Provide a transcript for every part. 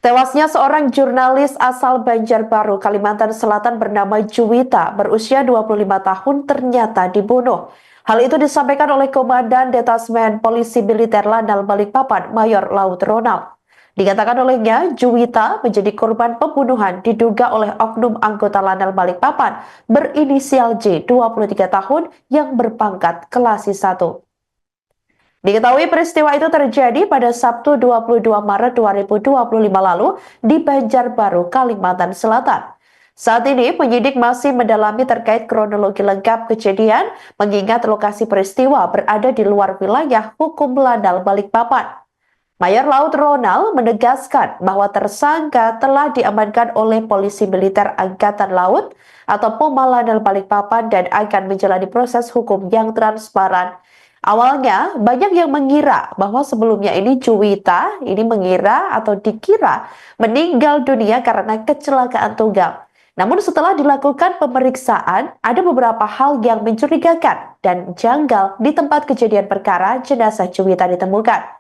Tewasnya seorang jurnalis asal Banjarbaru, Kalimantan Selatan bernama Juwita, berusia 25 tahun ternyata dibunuh. Hal itu disampaikan oleh Komandan Detasmen Polisi Militer Lanal Balikpapan, Mayor Laut Ronald. Dikatakan olehnya, Juwita menjadi korban pembunuhan diduga oleh oknum anggota Lanal Balikpapan berinisial J, 23 tahun, yang berpangkat Kelasi 1. Diketahui peristiwa itu terjadi pada Sabtu 22 Maret 2025 lalu di Banjarbaru, Kalimantan Selatan. Saat ini penyidik masih mendalami terkait kronologi lengkap kejadian mengingat lokasi peristiwa berada di luar wilayah hukum Landal Balikpapan. Mayor Laut Ronald menegaskan bahwa tersangka telah diamankan oleh Polisi Militer Angkatan Laut atau POMA Lanal Balikpapan dan akan menjalani proses hukum yang transparan. Awalnya banyak yang mengira bahwa sebelumnya ini Juwita ini mengira atau dikira meninggal dunia karena kecelakaan tunggal. Namun setelah dilakukan pemeriksaan, ada beberapa hal yang mencurigakan dan janggal di tempat kejadian perkara jenazah Juwita ditemukan.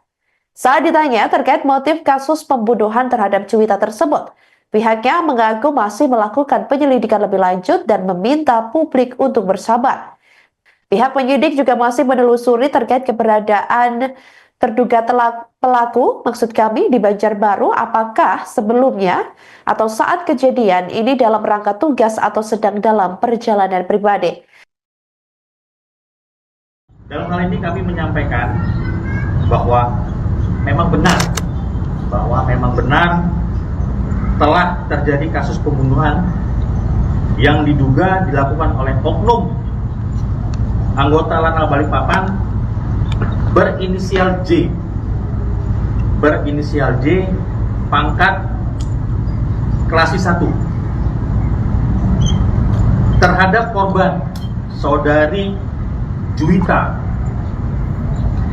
Saat ditanya terkait motif kasus pembunuhan terhadap Juwita tersebut, pihaknya mengaku masih melakukan penyelidikan lebih lanjut dan meminta publik untuk bersabar. Pihak penyidik juga masih menelusuri terkait keberadaan terduga pelaku, maksud kami di Banjarbaru, apakah sebelumnya atau saat kejadian ini dalam rangka tugas atau sedang dalam perjalanan pribadi. Dalam hal ini kami menyampaikan bahwa memang benar telah terjadi kasus pembunuhan yang diduga dilakukan oleh oknum anggota Lanal Balikpapan berinisial J, pangkat Kelasi 1, terhadap korban saudari Juwita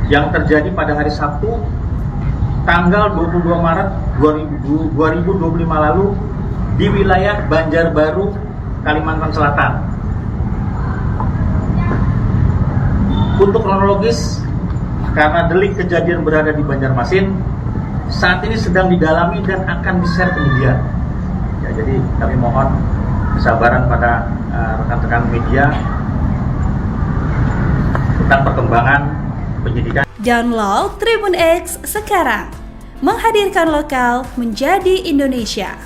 yang terjadi pada hari Sabtu tanggal 22 Maret 2025 lalu di wilayah Banjarbaru, Kalimantan Selatan. Untuk kronologis, karena delik kejadian berada di Banjarmasin, saat ini sedang didalami dan akan di-share ke media. Ya, jadi kami mohon kesabaran pada rekan-rekan media tentang perkembangan penyidikan. Download Tribun X sekarang, menghadirkan lokal menjadi Indonesia.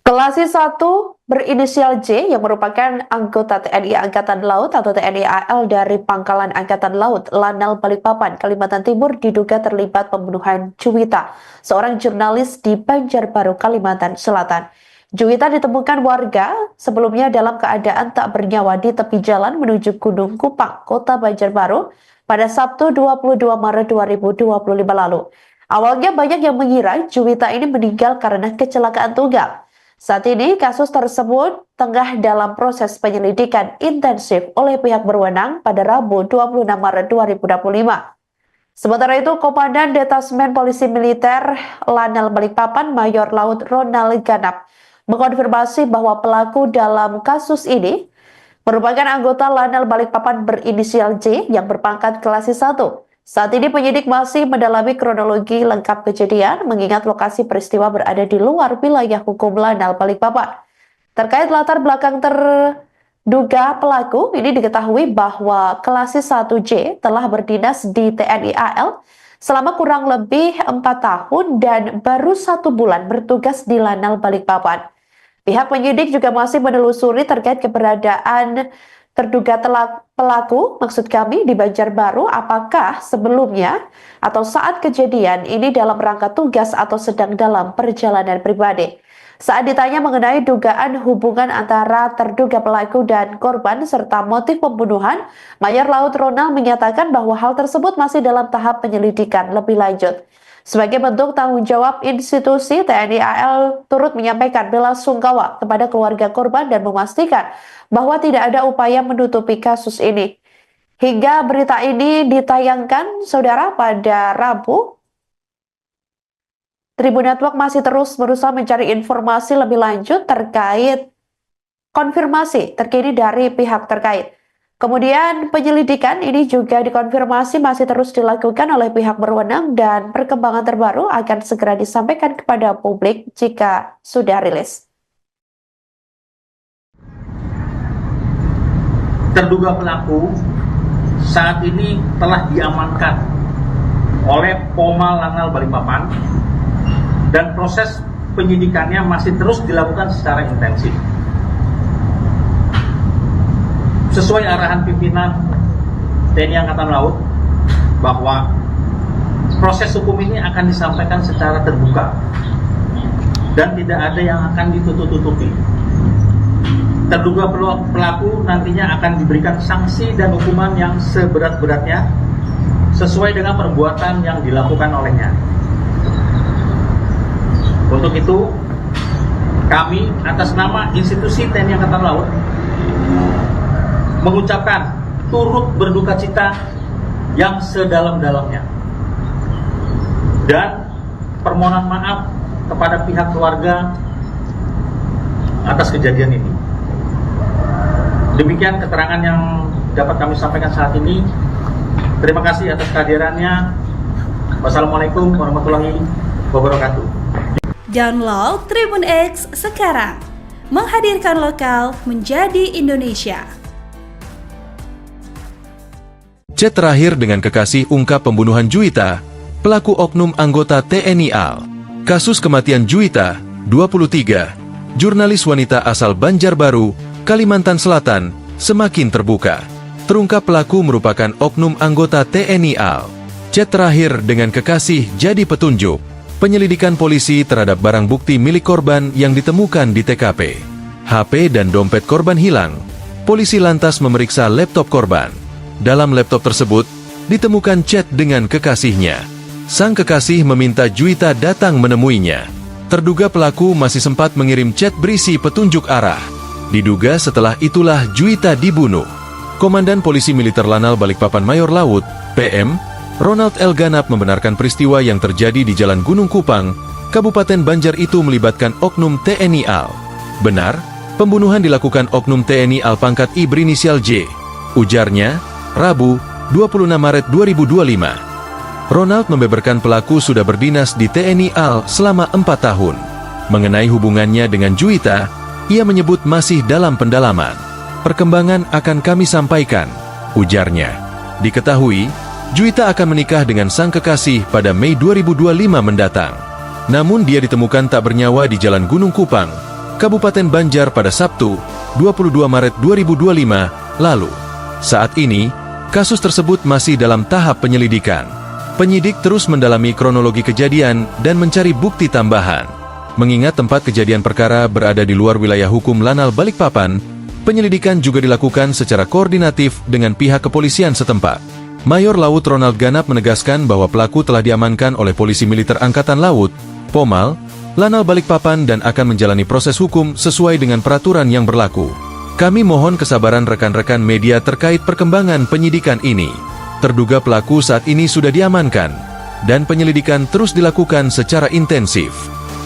Kelasi 1 berinisial J yang merupakan anggota TNI Angkatan Laut atau TNI AL dari Pangkalan Angkatan Laut Lanal Balikpapan, Kalimantan Timur diduga terlibat pembunuhan Juwita, seorang jurnalis di Banjarbaru, Kalimantan Selatan. Juwita ditemukan warga sebelumnya dalam keadaan tak bernyawa di tepi jalan menuju Gunung Kupang, Kota Banjarbaru pada Sabtu 22 Maret 2025 lalu. Awalnya banyak yang mengira Juwita ini meninggal karena kecelakaan tunggal. Saat ini kasus tersebut tengah dalam proses penyelidikan intensif oleh pihak berwenang pada Rabu 26 Maret 2025. Sementara itu, Komandan Detasmen Polisi Militer Lanal Balikpapan Mayor Laut Ronald Ganap mengkonfirmasi bahwa pelaku dalam kasus ini merupakan anggota Lanal Balikpapan berinisial J yang berpangkat Kelasi 1. Saat ini penyidik masih mendalami kronologi lengkap kejadian mengingat lokasi peristiwa berada di luar wilayah hukum Lanal Balikpapan. Terkait latar belakang terduga pelaku, ini diketahui bahwa Kelasi 1J telah berdinas di TNI AL selama kurang lebih 4 tahun dan baru 1 bulan bertugas di Lanal Balikpapan. Pihak penyidik juga masih menelusuri terkait keberadaan terduga pelaku, maksud kami di Banjarbaru, apakah sebelumnya atau saat kejadian ini dalam rangka tugas atau sedang dalam perjalanan pribadi. Saat ditanya mengenai dugaan hubungan antara terduga pelaku dan korban serta motif pembunuhan, Mayor Laut Ronald menyatakan bahwa hal tersebut masih dalam tahap penyelidikan lebih lanjut. Sebagai bentuk tanggung jawab institusi, TNI AL turut menyampaikan bela sungkawa kepada keluarga korban dan memastikan bahwa tidak ada upaya menutupi kasus ini. Hingga berita ini ditayangkan, saudara, pada Rabu, Tribun Network masih terus berusaha mencari informasi lebih lanjut terkait konfirmasi terkini dari pihak terkait. Kemudian penyelidikan ini juga dikonfirmasi masih terus dilakukan oleh pihak berwenang dan perkembangan terbaru akan segera disampaikan kepada publik jika sudah rilis. Terduga pelaku saat ini telah diamankan oleh Pomal Lanal Balikpapan dan proses penyidikannya masih terus dilakukan secara intensif. Sesuai arahan pimpinan TNI Angkatan Laut bahwa proses hukum ini akan disampaikan secara terbuka dan tidak ada yang akan ditutup-tutupi. Terduga pelaku nantinya akan diberikan sanksi dan hukuman yang seberat-beratnya sesuai dengan perbuatan yang dilakukan olehnya. Untuk itu, kami atas nama institusi TNI Angkatan Laut mengucapkan turut berduka cita yang sedalam-dalamnya dan permohonan maaf kepada pihak keluarga atas kejadian ini. Demikian keterangan yang dapat kami sampaikan saat ini. Terima kasih atas kehadirannya. Wassalamualaikum warahmatullahi wabarakatuh. Download Tribun X sekarang, menghadirkan lokal menjadi Indonesia. Chat terakhir dengan kekasih ungkap pembunuhan Juwita, pelaku oknum anggota TNI AL. Kasus kematian Juwita, 23, jurnalis wanita asal Banjarbaru, Kalimantan Selatan, semakin terbuka. Terungkap pelaku merupakan oknum anggota TNI AL. Chat terakhir dengan kekasih jadi petunjuk penyelidikan polisi terhadap barang bukti milik korban yang ditemukan di TKP. HP dan dompet korban hilang. Polisi lantas memeriksa laptop korban. Dalam laptop tersebut, ditemukan chat dengan kekasihnya. Sang kekasih meminta Juwita datang menemuinya. Terduga pelaku masih sempat mengirim chat berisi petunjuk arah. Diduga setelah itulah Juwita dibunuh. Komandan Polisi Militer Lanal Balikpapan Mayor Laut, PM, Ronald L. Ganap membenarkan peristiwa yang terjadi di Jalan Gunung Kupang, Kabupaten Banjar itu melibatkan oknum TNI AL. Benar, pembunuhan dilakukan oknum TNI AL pangkat I berinisial J. Ujarnya, Rabu, 26 Maret 2025. Ronald membeberkan pelaku sudah berdinas di TNI AL selama 4 tahun. Mengenai hubungannya dengan Juwita, ia menyebut masih dalam pendalaman. Perkembangan akan kami sampaikan, ujarnya. Diketahui, Juwita akan menikah dengan sang kekasih pada Mei 2025 mendatang. Namun dia ditemukan tak bernyawa di Jalan Gunung Kupang, Kabupaten Banjar pada Sabtu, 22 Maret 2025 lalu. Saat ini, kasus tersebut masih dalam tahap penyelidikan. Penyidik terus mendalami kronologi kejadian dan mencari bukti tambahan. Mengingat tempat kejadian perkara berada di luar wilayah hukum Lanal Balikpapan, penyelidikan juga dilakukan secara koordinatif dengan pihak kepolisian setempat. Mayor Laut Ronald Ganap menegaskan bahwa pelaku telah diamankan oleh Polisi Militer Angkatan Laut, Pomal, Lanal Balikpapan dan akan menjalani proses hukum sesuai dengan peraturan yang berlaku. Kami mohon kesabaran rekan-rekan media terkait perkembangan penyidikan ini. Terduga pelaku saat ini sudah diamankan, dan penyelidikan terus dilakukan secara intensif.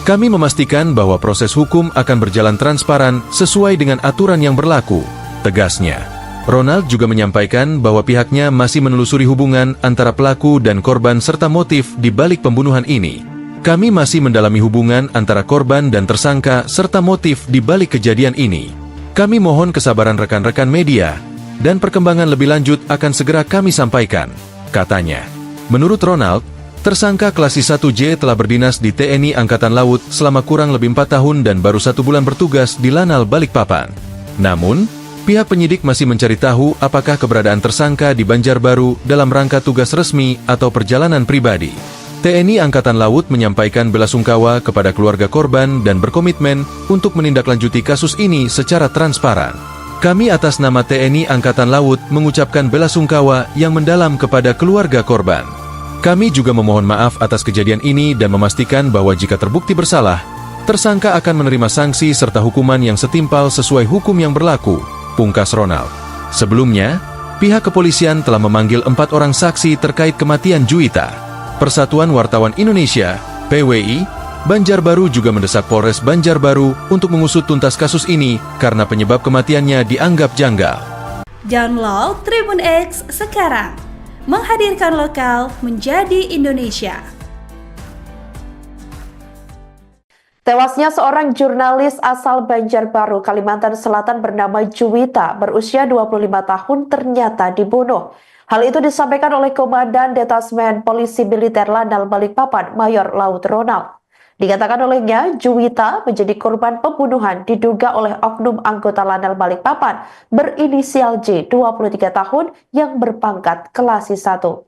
Kami memastikan bahwa proses hukum akan berjalan transparan sesuai dengan aturan yang berlaku, tegasnya. Ronald juga menyampaikan bahwa pihaknya masih menelusuri hubungan antara pelaku dan korban serta motif di balik pembunuhan ini. Kami masih mendalami hubungan antara korban dan tersangka serta motif di balik kejadian ini. Kami mohon kesabaran rekan-rekan media, dan perkembangan lebih lanjut akan segera kami sampaikan, katanya. Menurut Ronald, tersangka klasis 1J telah berdinas di TNI Angkatan Laut selama kurang lebih 4 tahun dan baru 1 bulan bertugas di Lanal Balikpapan. Namun, pihak penyidik masih mencari tahu apakah keberadaan tersangka di Banjarbaru dalam rangka tugas resmi atau perjalanan pribadi. TNI Angkatan Laut menyampaikan belasungkawa kepada keluarga korban dan berkomitmen untuk menindaklanjuti kasus ini secara transparan. Kami atas nama TNI Angkatan Laut mengucapkan belasungkawa yang mendalam kepada keluarga korban. Kami juga memohon maaf atas kejadian ini dan memastikan bahwa jika terbukti bersalah, tersangka akan menerima sanksi serta hukuman yang setimpal sesuai hukum yang berlaku, pungkas Ronald. Sebelumnya, pihak kepolisian telah memanggil 4 orang saksi terkait kematian Juwita. Persatuan Wartawan Indonesia, PWI, Banjarbaru juga mendesak Polres Banjarbaru untuk mengusut tuntas kasus ini karena penyebab kematiannya dianggap janggal. Download Tribun X sekarang, menghadirkan lokal menjadi Indonesia. Tewasnya seorang jurnalis asal Banjarbaru, Kalimantan Selatan bernama Juwita, berusia 25 tahun ternyata dibunuh. Hal itu disampaikan oleh Komandan Detasmen Polisi Militer Lanal Balikpapan, Mayor Laut Ronald. Dikatakan olehnya, Juwita menjadi korban pembunuhan diduga oleh oknum anggota Lanal Balikpapan berinisial J, 23 tahun, yang berpangkat Kelasi 1.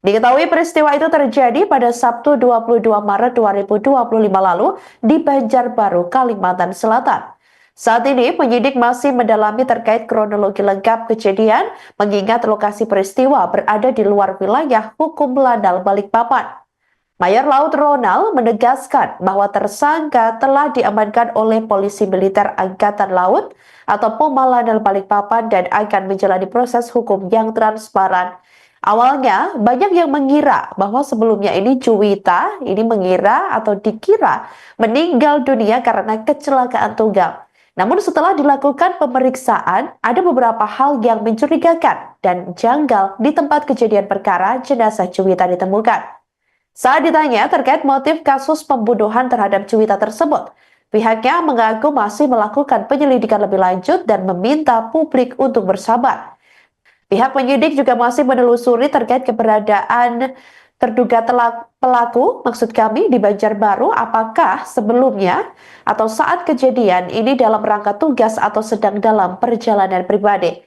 Diketahui peristiwa itu terjadi pada Sabtu 22 Maret 2025 lalu di Banjarbaru, Kalimantan Selatan. Saat ini penyidik masih mendalami terkait kronologi lengkap kejadian mengingat lokasi peristiwa berada di luar wilayah hukum Lanal Balikpapan. Mayor Laut Ronald menegaskan bahwa tersangka telah diamankan oleh Polisi Militer Angkatan Laut atau POMA Lanal Balikpapan dan akan menjalani proses hukum yang transparan. Awalnya, banyak yang mengira bahwa sebelumnya ini Juwita mengira atau dikira meninggal dunia karena kecelakaan tunggal. Namun setelah dilakukan pemeriksaan, ada beberapa hal yang mencurigakan dan janggal di tempat kejadian perkara jenazah Juwita ditemukan. Saat ditanya terkait motif kasus pembunuhan terhadap Juwita tersebut, pihaknya mengaku masih melakukan penyelidikan lebih lanjut dan meminta publik untuk bersabar. Pihak penyidik juga masih menelusuri terkait keberadaan terduga pelaku, maksud kami di Banjarbaru, apakah sebelumnya atau saat kejadian ini dalam rangka tugas atau sedang dalam perjalanan pribadi.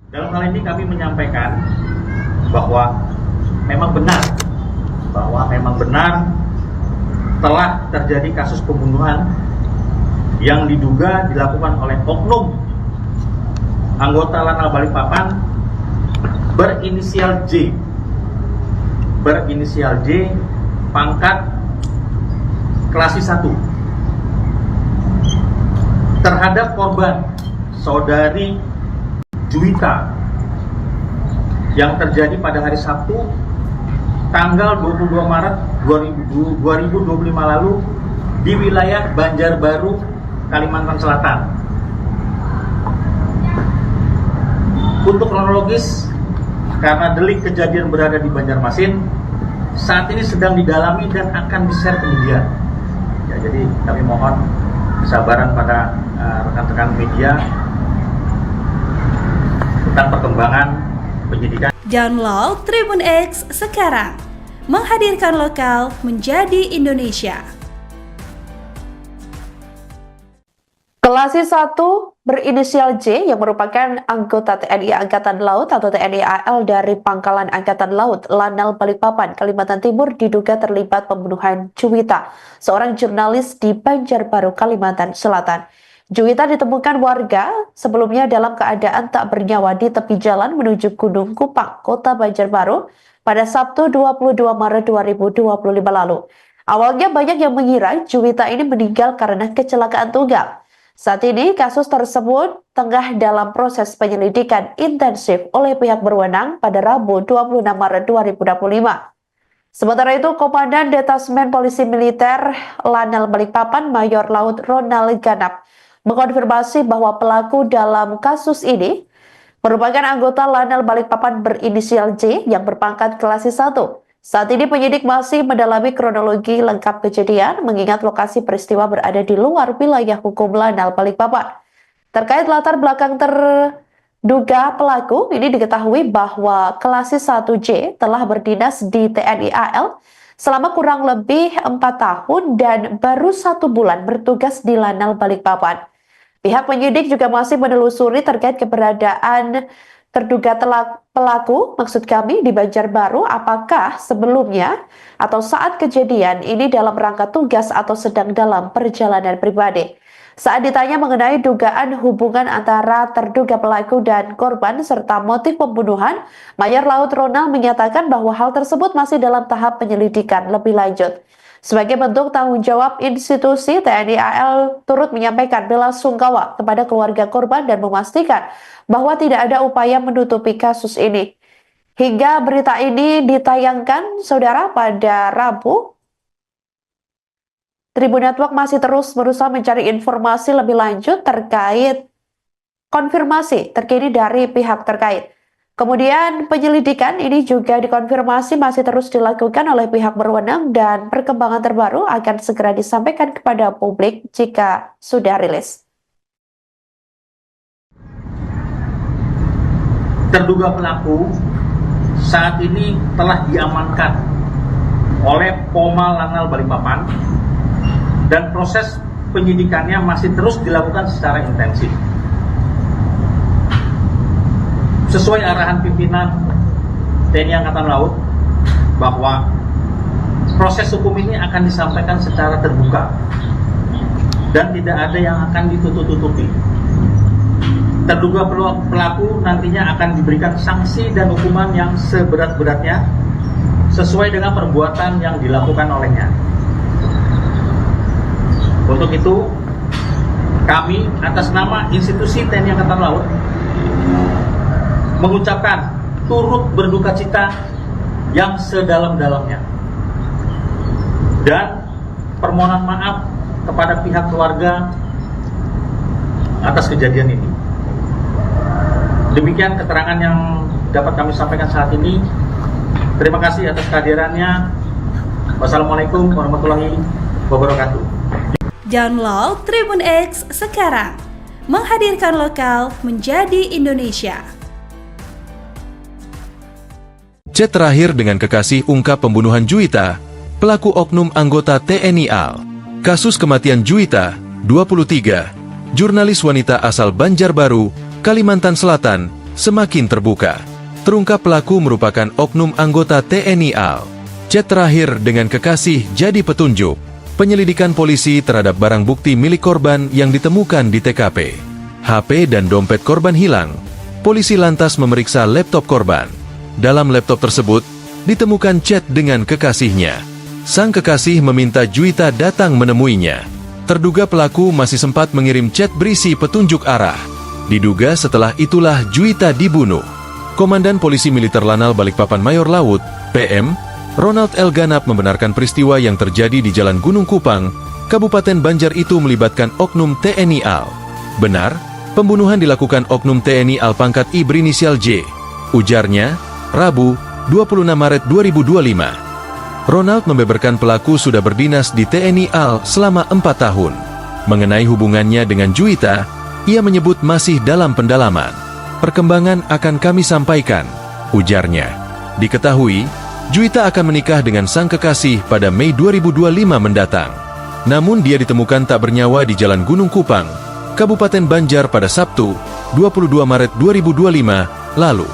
Dalam hal ini kami menyampaikan bahwa memang benar telah terjadi kasus pembunuhan yang diduga dilakukan oleh oknum anggota Lanal Balikpapan berinisial J, pangkat Kelasi 1, terhadap korban saudari Juwita yang terjadi pada hari Sabtu tanggal 22 Maret 2025 lalu di wilayah Banjarbaru, Kalimantan Selatan. Untuk kronologis, karena delik kejadian berada di Banjarmasin, saat ini sedang didalami dan akan di-share ke media. Ya, jadi kami mohon kesabaran pada rekan-rekan media tentang perkembangan penyidikan. Download Tribun X sekarang, menghadirkan lokal menjadi Indonesia. Kelasi 1 berinisial J yang merupakan anggota TNI Angkatan Laut atau TNI AL dari Pangkalan Angkatan Laut Lanal Balikpapan, Kalimantan Timur diduga terlibat pembunuhan Juwita, seorang jurnalis di Banjarbaru, Kalimantan Selatan. Juwita ditemukan warga sebelumnya dalam keadaan tak bernyawa di tepi jalan menuju Gunung Kupang, Kota Banjarbaru pada Sabtu 22 Maret 2025 lalu. Awalnya banyak yang mengira Juwita ini meninggal karena kecelakaan tunggal. Saat ini kasus tersebut tengah dalam proses penyelidikan intensif oleh pihak berwenang pada Rabu 26 Maret 2025. Sementara itu, Komandan Detasmen Polisi Militer Lanal Balikpapan Mayor Laut Ronald Ganap mengkonfirmasi bahwa pelaku dalam kasus ini merupakan anggota Lanal Balikpapan berinisial J yang berpangkat Kelasi 1. Saat ini penyidik masih mendalami kronologi lengkap kejadian mengingat lokasi peristiwa berada di luar wilayah hukum Lanal Balikpapan. Terkait latar belakang terduga pelaku, ini diketahui bahwa Kelasi 1J telah berdinas di TNI AL selama kurang lebih 4 tahun dan baru 1 bulan bertugas di Lanal Balikpapan. Pihak penyidik juga masih menelusuri terkait keberadaan terduga pelaku, maksud kami di Banjarbaru, apakah sebelumnya atau saat kejadian ini dalam rangka tugas atau sedang dalam perjalanan pribadi. Saat ditanya mengenai dugaan hubungan antara terduga pelaku dan korban serta motif pembunuhan, Mayor Laut Ronald menyatakan bahwa hal tersebut masih dalam tahap penyelidikan lebih lanjut. Sebagai bentuk tanggung jawab institusi, TNI AL turut menyampaikan belasungkawa kepada keluarga korban dan memastikan bahwa tidak ada upaya menutupi kasus ini. Hingga berita ini ditayangkan, saudara, pada Rabu, Tribun Network masih terus berusaha mencari informasi lebih lanjut terkait konfirmasi terkini dari pihak terkait. Kemudian penyelidikan ini juga dikonfirmasi masih terus dilakukan oleh pihak berwenang dan perkembangan terbaru akan segera disampaikan kepada publik jika sudah rilis. Terduga pelaku saat ini telah diamankan oleh Pomal Lanal Balikpapan dan proses penyidikannya masih terus dilakukan secara intensif. Sesuai arahan pimpinan TNI Angkatan Laut bahwa proses hukum ini akan disampaikan secara terbuka dan tidak ada yang akan ditutup-tutupi. Terduga pelaku nantinya akan diberikan sanksi dan hukuman yang seberat-beratnya sesuai dengan perbuatan yang dilakukan olehnya. Untuk itu, kami atas nama institusi TNI Angkatan Laut mengucapkan turut berduka cita yang sedalam-dalamnya dan permohonan maaf kepada pihak keluarga atas kejadian ini. Demikian keterangan yang dapat kami sampaikan saat ini. Terima kasih atas kehadirannya. Wassalamualaikum warahmatullahi wabarakatuh. Download Tribun X sekarang, menghadirkan lokal menjadi Indonesia. Chat terakhir dengan kekasih ungkap pembunuhan Juwita, pelaku oknum anggota TNI AL. Kasus kematian Juwita, 23, jurnalis wanita asal Banjarbaru, Kalimantan Selatan, semakin terbuka. Terungkap pelaku merupakan oknum anggota TNI AL. Chat terakhir dengan kekasih jadi petunjuk. Penyelidikan polisi terhadap barang bukti milik korban yang ditemukan di TKP. HP dan dompet korban hilang. Polisi lantas memeriksa laptop korban. Dalam laptop tersebut, ditemukan chat dengan kekasihnya. Sang kekasih meminta Juwita datang menemuinya. Terduga pelaku masih sempat mengirim chat berisi petunjuk arah. Diduga setelah itulah Juwita dibunuh. Komandan Polisi Militer Lanal Balikpapan Mayor Laut, PM, Ronald L. Ganap membenarkan peristiwa yang terjadi di Jalan Gunung Kupang, Kabupaten Banjar itu melibatkan oknum TNI AL. Benar, pembunuhan dilakukan oknum TNI AL pangkat I berinisial J. Ujarnya, Rabu, 26 Maret 2025. Ronald membeberkan pelaku sudah berdinas di TNI AL selama 4 tahun. Mengenai hubungannya dengan Juwita, ia menyebut masih dalam pendalaman. Perkembangan akan kami sampaikan, ujarnya. Diketahui, Juwita akan menikah dengan sang kekasih pada Mei 2025 mendatang. Namun dia ditemukan tak bernyawa di Jalan Gunung Kupang, Kabupaten Banjar pada Sabtu, 22 Maret 2025 lalu.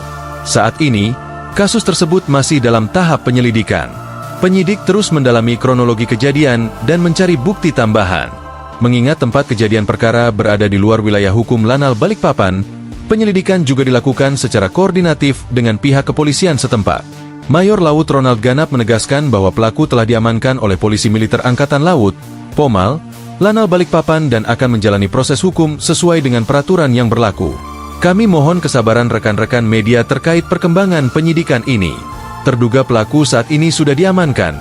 Saat ini, kasus tersebut masih dalam tahap penyelidikan. Penyidik terus mendalami kronologi kejadian dan mencari bukti tambahan. Mengingat tempat kejadian perkara berada di luar wilayah hukum Lanal Balikpapan, penyelidikan juga dilakukan secara koordinatif dengan pihak kepolisian setempat. Mayor Laut Ronald Ganap menegaskan bahwa pelaku telah diamankan oleh Polisi Militer Angkatan Laut, Pomal, Lanal Balikpapan dan akan menjalani proses hukum sesuai dengan peraturan yang berlaku. Kami mohon kesabaran rekan-rekan media terkait perkembangan penyidikan ini. Terduga pelaku saat ini sudah diamankan,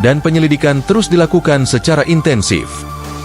dan penyelidikan terus dilakukan secara intensif.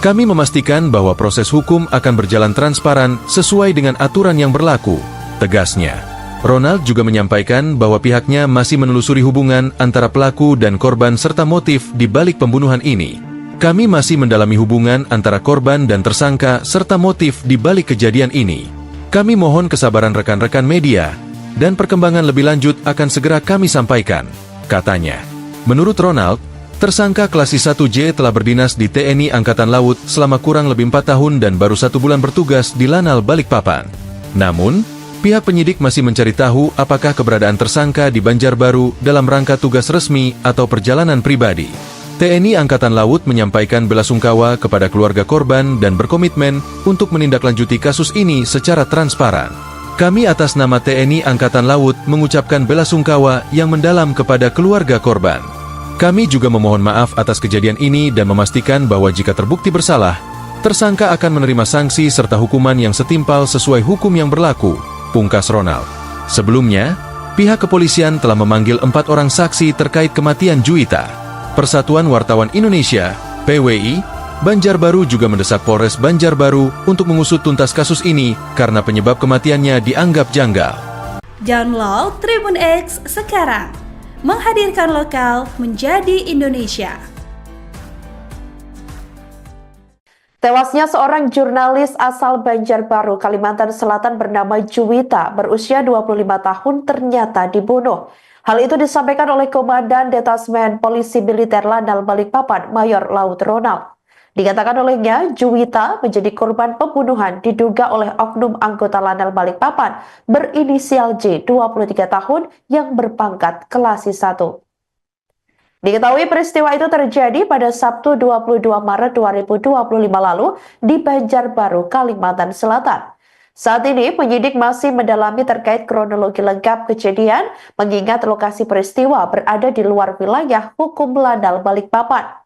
Kami memastikan bahwa proses hukum akan berjalan transparan sesuai dengan aturan yang berlaku, tegasnya. Ronald juga menyampaikan bahwa pihaknya masih menelusuri hubungan antara pelaku dan korban serta motif di balik pembunuhan ini. Kami masih mendalami hubungan antara korban dan tersangka serta motif di balik kejadian ini. Kami mohon kesabaran rekan-rekan media, dan perkembangan lebih lanjut akan segera kami sampaikan, katanya. Menurut Ronald, tersangka Klasik 1J telah berdinas di TNI Angkatan Laut selama kurang lebih 4 tahun dan baru 1 bulan bertugas di Lanal Balikpapan. Namun, pihak penyidik masih mencari tahu apakah keberadaan tersangka di Banjarbaru dalam rangka tugas resmi atau perjalanan pribadi. TNI Angkatan Laut menyampaikan belasungkawa kepada keluarga korban dan berkomitmen untuk menindaklanjuti kasus ini secara transparan. Kami atas nama TNI Angkatan Laut mengucapkan belasungkawa yang mendalam kepada keluarga korban. Kami juga memohon maaf atas kejadian ini dan memastikan bahwa jika terbukti bersalah, tersangka akan menerima sanksi serta hukuman yang setimpal sesuai hukum yang berlaku, pungkas Ronald. Sebelumnya, pihak kepolisian telah memanggil 4 orang saksi terkait kematian Juwita. Persatuan Wartawan Indonesia, PWI, Banjarbaru juga mendesak Polres Banjarbaru untuk mengusut tuntas kasus ini karena penyebab kematiannya dianggap janggal. Download Tribun X sekarang, menghadirkan lokal menjadi Indonesia. Tewasnya seorang jurnalis asal Banjarbaru, Kalimantan Selatan bernama Juwita, berusia 25 tahun ternyata dibunuh. Hal itu disampaikan oleh Komandan Detasmen Polisi Militer Lanal Balikpapan, Mayor Laut Ronald. Dikatakan olehnya, Juwita menjadi korban pembunuhan diduga oleh oknum anggota Lanal Balikpapan berinisial J, 23 tahun, yang berpangkat Kelasi 1. Diketahui peristiwa itu terjadi pada Sabtu 22 Maret 2025 lalu di Banjarbaru, Kalimantan Selatan. Saat ini penyidik masih mendalami terkait kronologi lengkap kejadian mengingat lokasi peristiwa berada di luar wilayah hukum Lanal Balikpapan.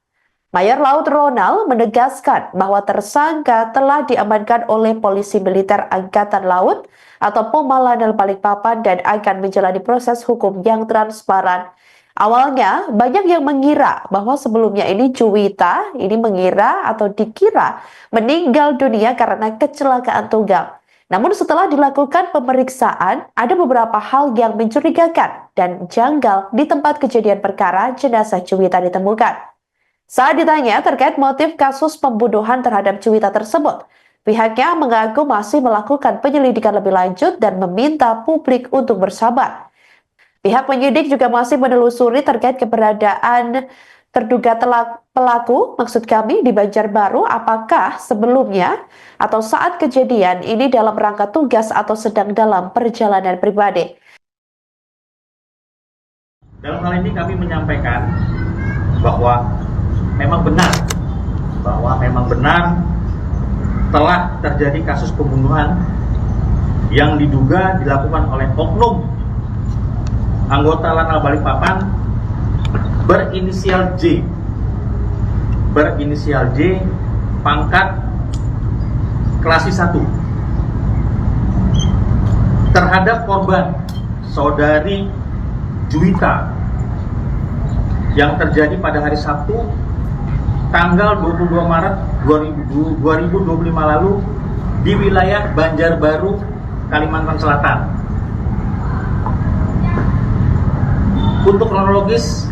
Mayor Laut Ronald menegaskan bahwa tersangka telah diamankan oleh Polisi Militer Angkatan Laut atau Poma Lanal Balikpapan dan akan menjalani proses hukum yang transparan. Awalnya, banyak yang mengira bahwa sebelumnya ini Juwita dikira meninggal dunia karena kecelakaan tunggal. Namun setelah dilakukan pemeriksaan, ada beberapa hal yang mencurigakan dan janggal di tempat kejadian perkara jenazah Juwita ditemukan. Saat ditanya terkait motif kasus pembunuhan terhadap Juwita tersebut, pihaknya mengaku masih melakukan penyelidikan lebih lanjut dan meminta publik untuk bersabar. Pihak penyidik juga masih menelusuri terkait keberadaan terduga pelaku, di Banjarbaru, apakah sebelumnya atau saat kejadian ini dalam rangka tugas atau sedang dalam perjalanan pribadi. Dalam hal ini kami menyampaikan bahwa memang benar telah terjadi kasus pembunuhan yang diduga dilakukan oleh oknum anggota Lanal Balikpapan berinisial J, pangkat Kelasi 1, terhadap korban saudari Juwita yang terjadi pada hari Sabtu tanggal 22 Maret 2025 lalu di wilayah Banjarbaru, Kalimantan Selatan. Untuk kronologis,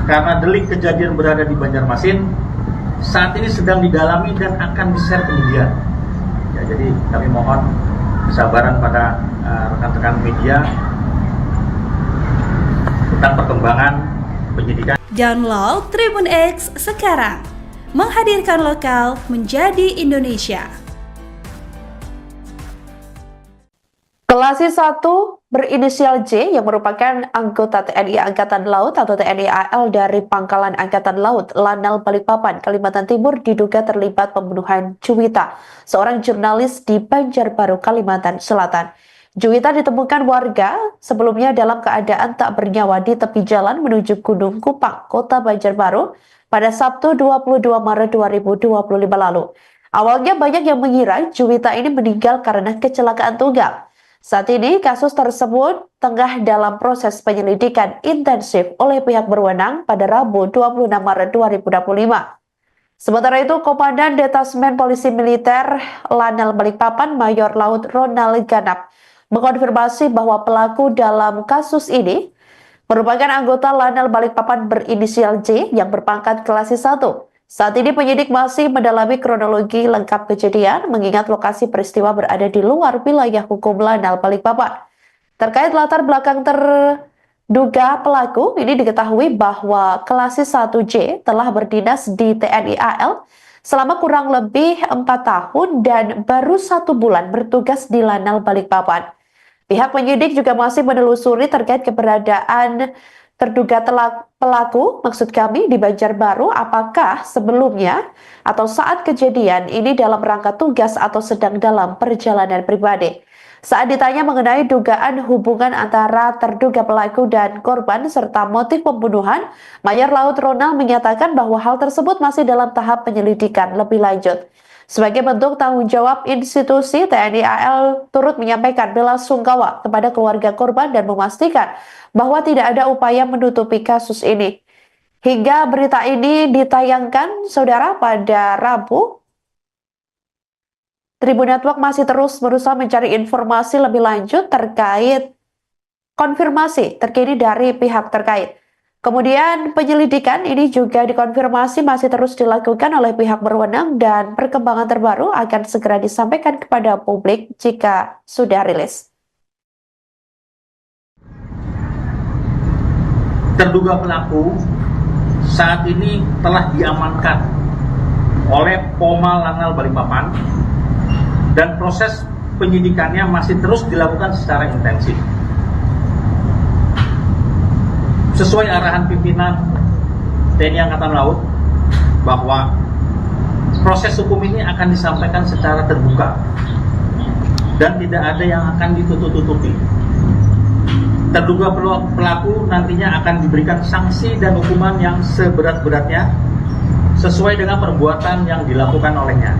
karena delik kejadian berada di Banjarmasin, saat ini sedang didalami dan akan di-share ke media. Ya, jadi kami mohon kesabaran pada rekan-rekan media tentang perkembangan penyidikan. Download Tribun X sekarang, menghadirkan lokal menjadi Indonesia. Kelasi 1 berinisial J yang merupakan anggota TNI Angkatan Laut atau TNI AL dari Pangkalan Angkatan Laut Lanal Balikpapan, Kalimantan Timur diduga terlibat pembunuhan Juwita, seorang jurnalis di Banjarbaru, Kalimantan Selatan. Juwita ditemukan warga sebelumnya dalam keadaan tak bernyawa di tepi jalan menuju Gunung Kupang, Kota Banjarbaru pada Sabtu 22 Maret 2025 lalu. Awalnya banyak yang mengira Juwita ini meninggal karena kecelakaan tunggal. Saat ini kasus tersebut tengah dalam proses penyelidikan intensif oleh pihak berwenang pada Rabu 26 Maret 2025. Sementara itu, Komandan Detasmen Polisi Militer Lanal Balikpapan Mayor Laut Ronald Ganap mengkonfirmasi bahwa pelaku dalam kasus ini merupakan anggota Lanal Balikpapan berinisial J yang berpangkat Kelasi 1. Saat ini penyidik masih mendalami kronologi lengkap kejadian mengingat lokasi peristiwa berada di luar wilayah hukum Lanal Balikpapan. Terkait latar belakang terduga pelaku, ini diketahui bahwa Kelasi 1J telah berdinas di TNI AL selama kurang lebih 4 tahun dan baru 1 bulan bertugas di Lanal Balikpapan. Pihak penyidik juga masih menelusuri terkait keberadaan terduga pelaku di Banjarbaru, apakah sebelumnya atau saat kejadian ini dalam rangka tugas atau sedang dalam perjalanan pribadi. Saat ditanya mengenai dugaan hubungan antara terduga pelaku dan korban serta motif pembunuhan, Mayor Laut Ronald menyatakan bahwa hal tersebut masih dalam tahap penyelidikan lebih lanjut. Sebagai bentuk tanggung jawab institusi, TNI AL turut menyampaikan belasungkawa kepada keluarga korban dan memastikan bahwa tidak ada upaya menutupi kasus ini. Hingga berita ini ditayangkan, saudara, pada Rabu, Tribun Network masih terus berusaha mencari informasi lebih lanjut terkait konfirmasi terkini dari pihak terkait. Kemudian penyelidikan ini juga dikonfirmasi masih terus dilakukan oleh pihak berwenang dan perkembangan terbaru akan segera disampaikan kepada publik jika sudah rilis. Terduga pelaku saat ini telah diamankan oleh Polma Lanal Balikpapan dan proses penyidikannya masih terus dilakukan secara intensif. Sesuai arahan pimpinan TNI Angkatan Laut bahwa proses hukum ini akan disampaikan secara terbuka dan tidak ada yang akan ditutup-tutupi. Terduga pelaku nantinya akan diberikan sanksi dan hukuman yang seberat-beratnya sesuai dengan perbuatan yang dilakukan olehnya.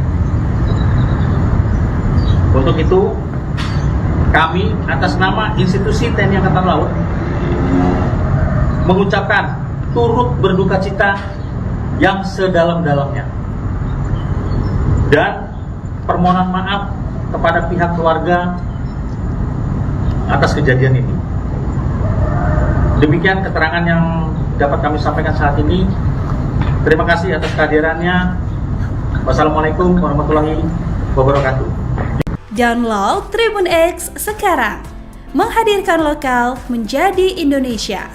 Untuk itu, kami atas nama institusi TNI Angkatan Laut mengucapkan turut berduka cita yang sedalam-dalamnya dan permohonan maaf kepada pihak keluarga atas kejadian ini. Demikian keterangan yang dapat kami sampaikan saat ini. Terima kasih atas kehadirannya. Wassalamualaikum warahmatullahi wabarakatuh. Download Tribun X sekarang, menghadirkan lokal menjadi Indonesia.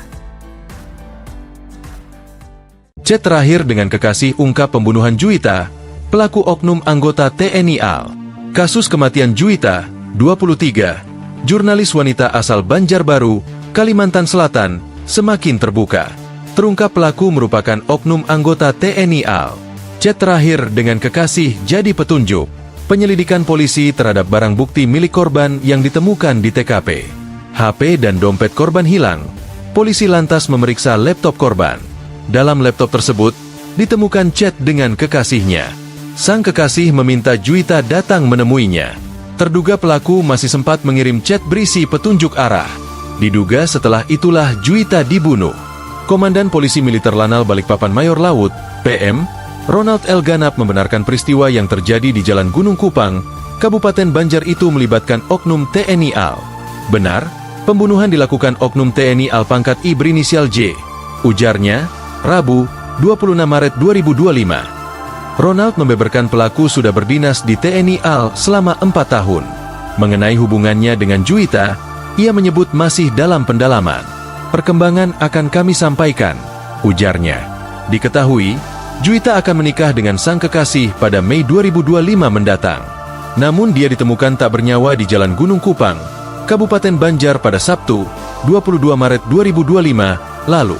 Chat terakhir dengan kekasih ungkap pembunuhan Juwita, pelaku oknum anggota TNI AL. Kasus kematian Juwita, 23, jurnalis wanita asal Banjarbaru, Kalimantan Selatan, semakin terbuka. Terungkap pelaku merupakan oknum anggota TNI AL. Chat terakhir dengan kekasih jadi petunjuk penyelidikan polisi terhadap barang bukti milik korban yang ditemukan di TKP. HP dan dompet korban hilang. Polisi lantas memeriksa laptop korban. Dalam laptop tersebut, ditemukan chat dengan kekasihnya. Sang kekasih meminta Juwita datang menemuinya. Terduga pelaku masih sempat mengirim chat berisi petunjuk arah. Diduga setelah itulah Juwita dibunuh. Komandan Polisi Militer Lanal Balikpapan Mayor Laut, PM, Ronald L. Ganap membenarkan peristiwa yang terjadi di Jalan Gunung Kupang, Kabupaten Banjar itu melibatkan oknum TNI AL. Benar, pembunuhan dilakukan oknum TNI AL pangkat I berinisial J. Ujarnya, Rabu, 26 Maret 2025. Ronald membeberkan pelaku sudah berdinas di TNI AL selama 4 tahun. Mengenai hubungannya dengan Juwita, ia menyebut masih dalam pendalaman. Perkembangan akan kami sampaikan, ujarnya. Diketahui, Juwita akan menikah dengan sang kekasih pada Mei 2025 mendatang. Namun dia ditemukan tak bernyawa di Jalan Gunung Kupang, Kabupaten Banjar pada Sabtu, 22 Maret 2025 lalu.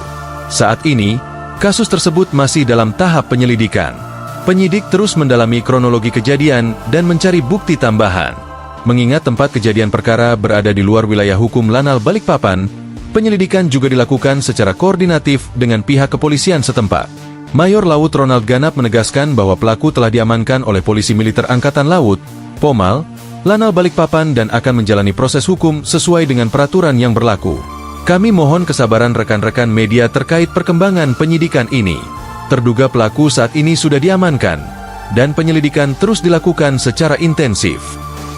Saat ini, kasus tersebut masih dalam tahap penyelidikan. Penyidik terus mendalami kronologi kejadian dan mencari bukti tambahan. Mengingat tempat kejadian perkara berada di luar wilayah hukum Lanal Balikpapan, penyelidikan juga dilakukan secara koordinatif dengan pihak kepolisian setempat. Mayor Laut Ronald Ganap menegaskan bahwa pelaku telah diamankan oleh Polisi Militer Angkatan Laut, Pomal, Lanal Balikpapan dan akan menjalani proses hukum sesuai dengan peraturan yang berlaku. Kami mohon kesabaran rekan-rekan media terkait perkembangan penyidikan ini. Terduga pelaku saat ini sudah diamankan, dan penyelidikan terus dilakukan secara intensif.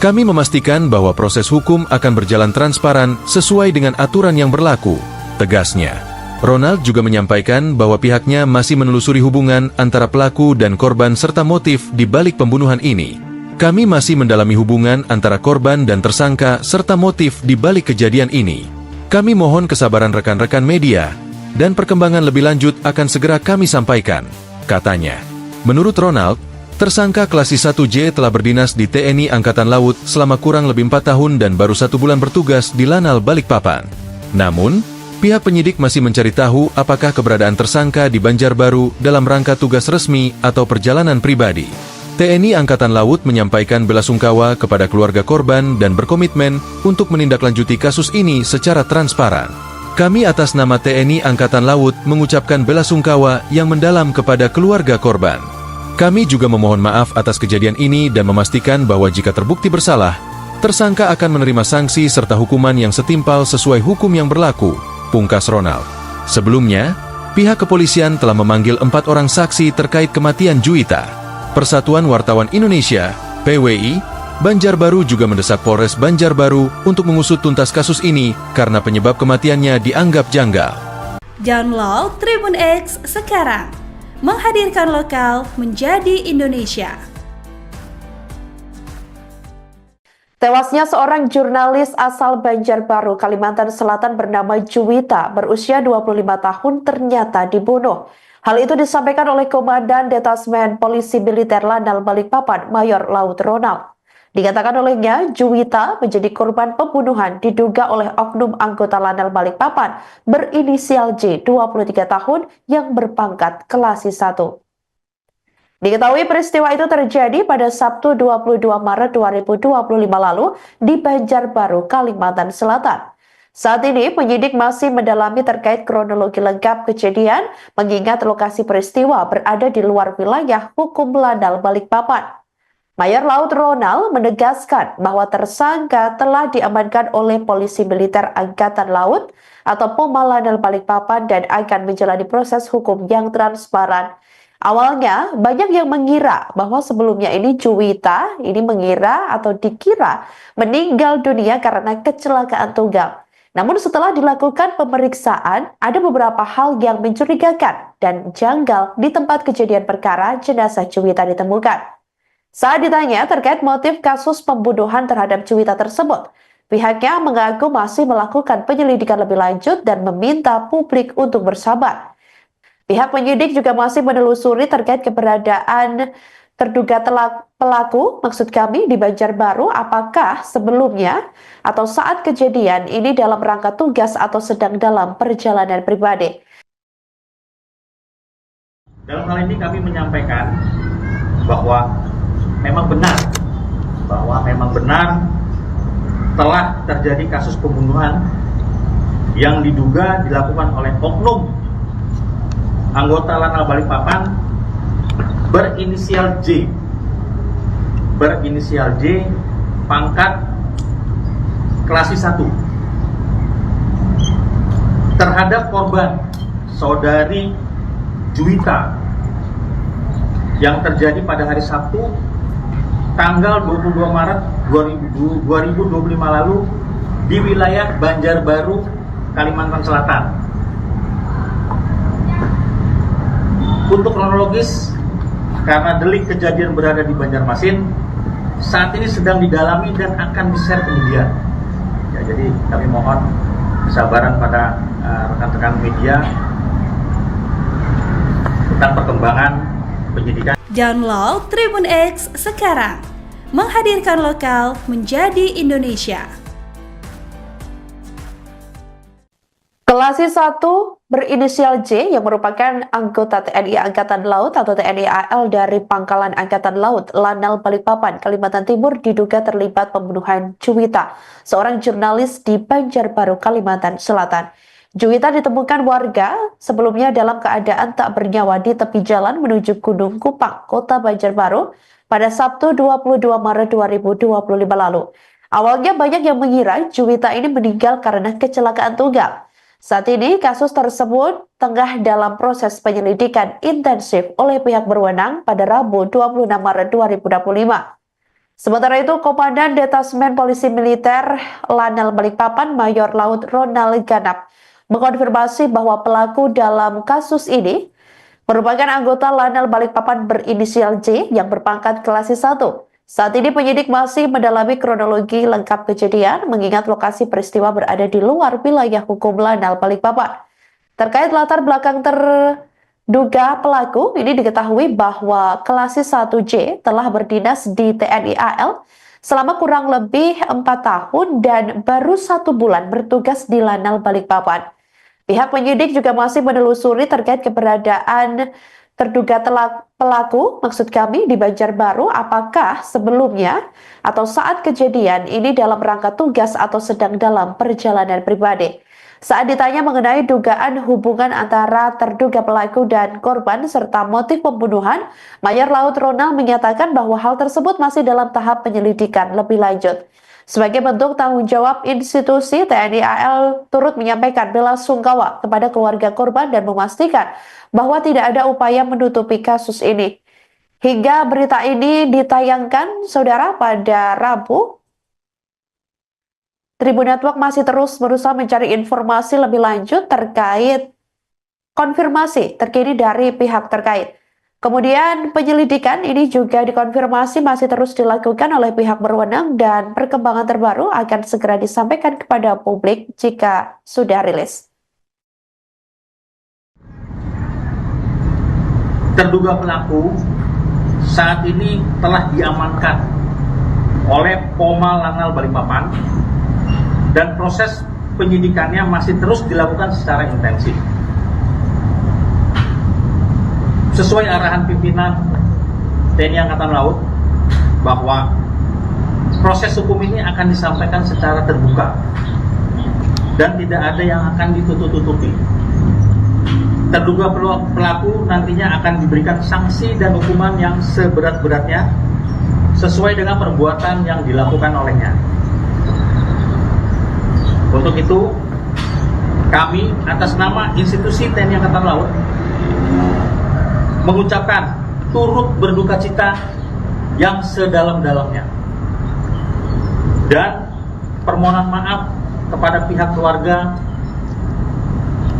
Kami memastikan bahwa proses hukum akan berjalan transparan sesuai dengan aturan yang berlaku, tegasnya. Ronald juga menyampaikan bahwa pihaknya masih menelusuri hubungan antara pelaku dan korban serta motif di balik pembunuhan ini. Kami masih mendalami hubungan antara korban dan tersangka serta motif di balik kejadian ini. Kami mohon kesabaran rekan-rekan media, dan perkembangan lebih lanjut akan segera kami sampaikan, katanya. Menurut Ronald, tersangka Klasik 1J telah berdinas di TNI Angkatan Laut selama kurang lebih 4 tahun dan baru 1 bulan bertugas di Lanal Balikpapan. Namun, pihak penyidik masih mencari tahu apakah keberadaan tersangka di Banjarbaru dalam rangka tugas resmi atau perjalanan pribadi. TNI Angkatan Laut menyampaikan belasungkawa kepada keluarga korban dan berkomitmen untuk menindaklanjuti kasus ini secara transparan. Kami atas nama TNI Angkatan Laut mengucapkan belasungkawa yang mendalam kepada keluarga korban. Kami juga memohon maaf atas kejadian ini dan memastikan bahwa jika terbukti bersalah, tersangka akan menerima sanksi serta hukuman yang setimpal sesuai hukum yang berlaku, pungkas Ronald. Sebelumnya, Pihak kepolisian telah memanggil 4 orang saksi terkait kematian Juwita. Persatuan Wartawan Indonesia, PWI, Banjarbaru juga mendesak Polres Banjarbaru untuk mengusut tuntas kasus ini karena penyebab kematiannya dianggap janggal. Download Tribun X sekarang, menghadirkan lokal menjadi Indonesia. Tewasnya seorang jurnalis asal Banjarbaru, Kalimantan Selatan bernama Juwita, berusia 25 tahun ternyata dibunuh. Hal itu disampaikan oleh Komandan Detasmen Polisi Militer Lanal Balikpapan, Mayor Laut Ronald. Dikatakan olehnya, Juwita menjadi korban pembunuhan diduga oleh oknum anggota Lanal Balikpapan berinisial J, 23 tahun, yang berpangkat Kelasi 1. Diketahui peristiwa itu terjadi pada Sabtu 22 Maret 2025 lalu di Banjarbaru, Kalimantan Selatan. Saat ini penyidik masih mendalami terkait kronologi lengkap kejadian mengingat lokasi peristiwa berada di luar wilayah hukum Lanal Balikpapan. Mayor Laut Ronald menegaskan bahwa tersangka telah diamankan oleh Polisi Militer Angkatan Laut atau Poma Lanal Balikpapan dan akan menjalani proses hukum yang transparan. Awalnya, banyak yang mengira bahwa sebelumnya ini Juwita dikira meninggal dunia karena kecelakaan tunggal. Namun setelah dilakukan pemeriksaan, ada beberapa hal yang mencurigakan dan janggal di tempat kejadian perkara jenazah Juwita ditemukan. Saat ditanya terkait motif kasus pembunuhan terhadap Juwita tersebut, pihaknya mengaku masih melakukan penyelidikan lebih lanjut dan meminta publik untuk bersabar. Pihak penyidik juga masih menelusuri terkait keberadaan terduga pelaku, di Banjarbaru, apakah sebelumnya atau saat kejadian ini dalam rangka tugas atau sedang dalam perjalanan pribadi. Dalam hal ini kami menyampaikan bahwa memang benar telah terjadi kasus pembunuhan yang diduga dilakukan oleh oknum anggota Lanal Balikpapan berinisial J, pangkat Kelasi 1, terhadap korban saudari Juwita yang terjadi pada hari Sabtu tanggal 22 Maret 2025 lalu di wilayah Banjarbaru, Kalimantan Selatan. Untuk kronologis, karena delik kejadian berada di Banjarmasin, saat ini sedang didalami dan akan di-share ke media. Ya, jadi kami mohon kesabaran pada rekan-rekan media tentang perkembangan penyidikan. Download Tribun X sekarang, menghadirkan lokal menjadi Indonesia. Kelasi 1 berinisial J yang merupakan anggota TNI Angkatan Laut atau TNI AL dari Pangkalan Angkatan Laut Lanal Balikpapan, Kalimantan Timur diduga terlibat pembunuhan Juwita, seorang jurnalis di Banjarbaru, Kalimantan Selatan. Juwita ditemukan warga sebelumnya dalam keadaan tak bernyawa di tepi jalan menuju Gunung Kupang, Kota Banjarbaru pada Sabtu 22 Maret 2025 lalu. Awalnya banyak yang mengira Juwita ini meninggal karena kecelakaan tunggal. Saat ini kasus tersebut tengah dalam proses penyelidikan intensif oleh pihak berwenang pada Rabu 26 Maret 2025. Sementara itu, Komandan Detasmen Polisi Militer Lanal Balikpapan Mayor Laut Ronald Ganap mengkonfirmasi bahwa pelaku dalam kasus ini merupakan anggota Lanal Balikpapan berinisial J yang berpangkat Kelasi 1. Saat ini penyidik masih mendalami kronologi lengkap kejadian mengingat lokasi peristiwa berada di luar wilayah hukum Lanal Balikpapan. Terkait latar belakang terduga pelaku, ini diketahui bahwa Kelasi 1J telah berdinas di TNI AL selama kurang lebih 4 tahun dan baru 1 bulan bertugas di Lanal Balikpapan. Pihak penyidik juga masih menelusuri terkait keberadaan terduga pelaku di Banjarbaru, apakah sebelumnya atau saat kejadian ini dalam rangka tugas atau sedang dalam perjalanan pribadi. Saat ditanya mengenai dugaan hubungan antara terduga pelaku dan korban serta motif pembunuhan, Mayor Laut Ronald menyatakan bahwa hal tersebut masih dalam tahap penyelidikan lebih lanjut. Sebagai bentuk tanggung jawab institusi, TNI AL turut menyampaikan bela sungkawa kepada keluarga korban dan memastikan bahwa tidak ada upaya menutupi kasus ini. Hingga berita ini ditayangkan, saudara, pada Rabu, Tribun Network masih terus berusaha mencari informasi lebih lanjut terkait konfirmasi terkini dari pihak terkait. Kemudian penyelidikan ini juga dikonfirmasi masih terus dilakukan oleh pihak berwenang dan perkembangan terbaru akan segera disampaikan kepada publik jika sudah rilis. Terduga pelaku saat ini telah diamankan oleh Pomal Lanal Balikpapan dan proses penyidikannya masih terus dilakukan secara intensif. Sesuai arahan pimpinan TNI Angkatan Laut bahwa proses hukum ini akan disampaikan secara terbuka dan tidak ada yang akan ditutup-tutupi. Terduga pelaku nantinya akan diberikan sanksi dan hukuman yang seberat-beratnya sesuai dengan perbuatan yang dilakukan olehnya. Untuk itu, kami atas nama institusi TNI Angkatan Laut mengucapkan turut berduka cita yang sedalam-dalamnya dan permohonan maaf kepada pihak keluarga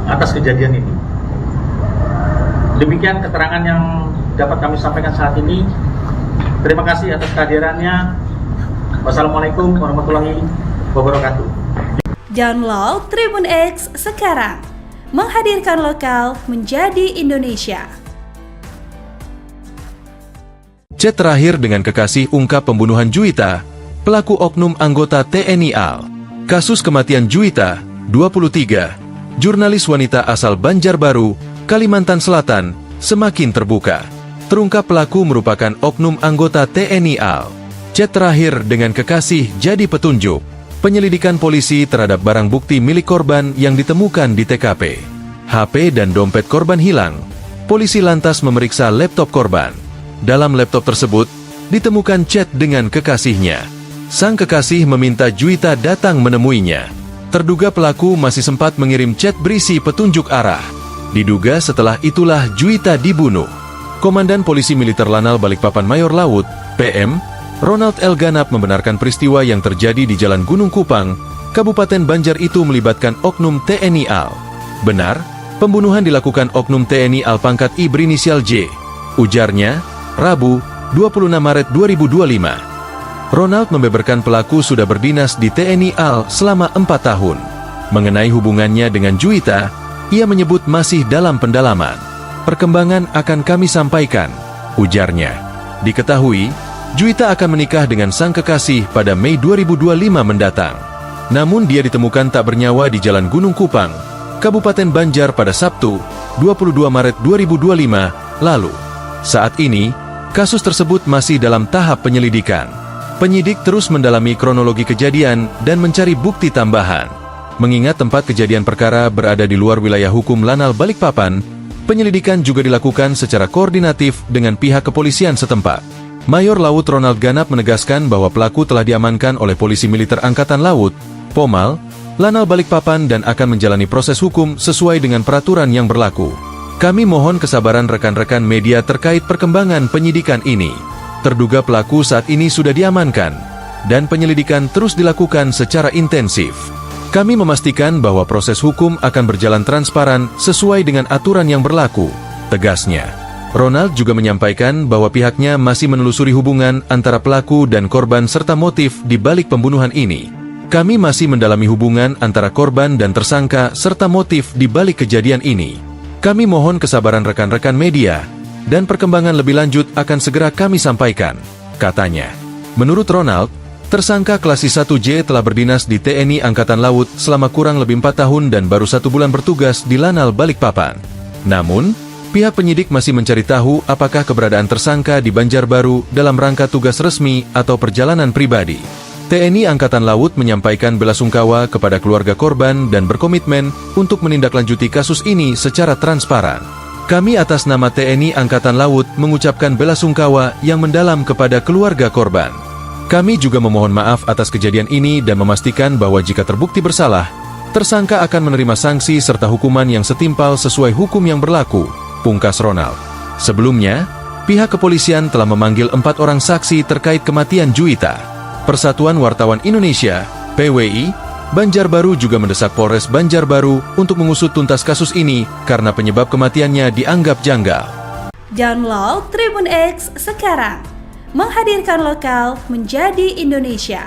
atas kejadian ini. Demikian keterangan yang dapat kami sampaikan saat ini. Terima kasih atas kehadirannya. Wassalamualaikum warahmatullahi wabarakatuh. Download Tribun X sekarang, menghadirkan lokal menjadi Indonesia. Chat terakhir dengan kekasih ungkap pembunuhan Juwita, pelaku oknum anggota TNI AL. Kasus kematian Juwita, 23, jurnalis wanita asal Banjarbaru, Kalimantan Selatan, semakin terbuka. Terungkap pelaku merupakan oknum anggota TNI AL. Chat terakhir dengan kekasih jadi petunjuk. Penyelidikan polisi terhadap barang bukti milik korban yang ditemukan di TKP. HP dan dompet korban hilang. Polisi lantas memeriksa laptop korban. Dalam laptop tersebut, ditemukan chat dengan kekasihnya. Sang kekasih meminta Juwita datang menemuinya. Terduga pelaku masih sempat mengirim chat berisi petunjuk arah. Diduga setelah itulah Juwita dibunuh. Komandan Polisi Militer Lanal Balikpapan Mayor Laut, PM, Ronald L. Ganap membenarkan peristiwa yang terjadi di Jalan Gunung Kupang, Kabupaten Banjar itu melibatkan oknum TNI AL. Benar, pembunuhan dilakukan oknum TNI AL pangkat I berinisial J. Ujarnya, Rabu, 26 Maret 2025. Ronald membeberkan pelaku sudah berdinas di TNI AL selama 4 tahun. Mengenai hubungannya dengan Juwita, ia menyebut masih dalam pendalaman. Perkembangan akan kami sampaikan, ujarnya. Diketahui, Juwita akan menikah dengan sang kekasih pada Mei 2025 mendatang. Namun dia ditemukan tak bernyawa di Jalan Gunung Kupang, Kabupaten Banjar pada Sabtu, 22 Maret 2025 lalu. Saat ini, kasus tersebut masih dalam tahap penyelidikan. Penyidik terus mendalami kronologi kejadian dan mencari bukti tambahan. Mengingat tempat kejadian perkara berada di luar wilayah hukum Lanal Balikpapan, penyelidikan juga dilakukan secara koordinatif dengan pihak kepolisian setempat. Mayor Laut Ronald Ganap menegaskan bahwa pelaku telah diamankan oleh Polisi Militer Angkatan Laut, Pomal, Lanal Balikpapan dan akan menjalani proses hukum sesuai dengan peraturan yang berlaku. Kami mohon kesabaran rekan-rekan media terkait perkembangan penyidikan ini. Terduga pelaku saat ini sudah diamankan, dan penyelidikan terus dilakukan secara intensif. Kami memastikan bahwa proses hukum akan berjalan transparan sesuai dengan aturan yang berlaku, tegasnya. Ronald juga menyampaikan bahwa pihaknya masih menelusuri hubungan antara pelaku dan korban serta motif di balik pembunuhan ini. Kami masih mendalami hubungan antara korban dan tersangka serta motif di balik kejadian ini. Kami mohon kesabaran rekan-rekan media, dan perkembangan lebih lanjut akan segera kami sampaikan, katanya. Menurut Ronald, tersangka Klasis 1J telah berdinas di TNI Angkatan Laut selama kurang lebih 4 tahun dan baru 1 bulan bertugas di Lanal Balikpapan. Namun, pihak penyidik masih mencari tahu apakah keberadaan tersangka di Banjarbaru dalam rangka tugas resmi atau perjalanan pribadi. TNI Angkatan Laut menyampaikan belasungkawa kepada keluarga korban dan berkomitmen untuk menindaklanjuti kasus ini secara transparan. Kami atas nama TNI Angkatan Laut mengucapkan belasungkawa yang mendalam kepada keluarga korban. Kami juga memohon maaf atas kejadian ini dan memastikan bahwa jika terbukti bersalah, tersangka akan menerima sanksi serta hukuman yang setimpal sesuai hukum yang berlaku, pungkas Ronald. Sebelumnya, pihak kepolisian telah memanggil 4 orang saksi terkait kematian Juwita. Persatuan Wartawan Indonesia, PWI, Banjarbaru juga mendesak Polres Banjarbaru untuk mengusut tuntas kasus ini karena penyebab kematiannya dianggap janggal. Download Tribun X sekarang, menghadirkan lokal menjadi Indonesia.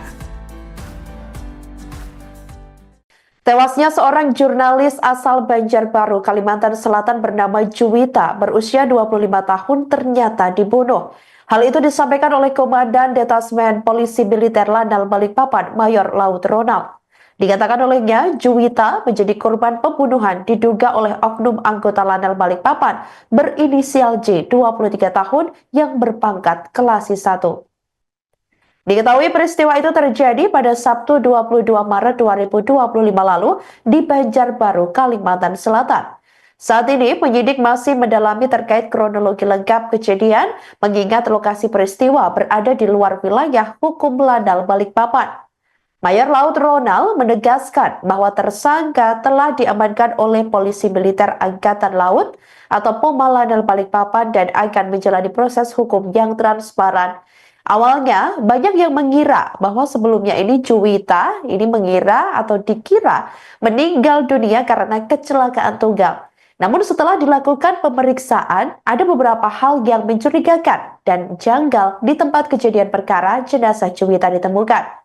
Tewasnya seorang jurnalis asal Banjarbaru, Kalimantan Selatan bernama Juwita, berusia 25 tahun ternyata dibunuh. Hal itu disampaikan oleh Komandan Detasmen Polisi Militer Lanal Balikpapan, Mayor Laut Ronald. Dikatakan olehnya, Juwita menjadi korban pembunuhan diduga oleh oknum anggota Lanal Balikpapan berinisial J, 23 tahun, yang berpangkat Kelasi 1. Diketahui peristiwa itu terjadi pada Sabtu 22 Maret 2025 lalu di Banjarbaru, Kalimantan Selatan. Saat ini penyidik masih mendalami terkait kronologi lengkap kejadian mengingat lokasi peristiwa berada di luar wilayah hukum Lanal Balikpapan. Mayor Laut Ronald menegaskan bahwa tersangka telah diamankan oleh Polisi Militer Angkatan Laut atau POMA Lanal Balikpapan dan akan menjalani proses hukum yang transparan. Awalnya, banyak yang mengira bahwa sebelumnya ini Juwita mengira atau dikira meninggal dunia karena kecelakaan tunggal. Namun setelah dilakukan pemeriksaan, ada beberapa hal yang mencurigakan dan janggal di tempat kejadian perkara jenazah Juwita ditemukan.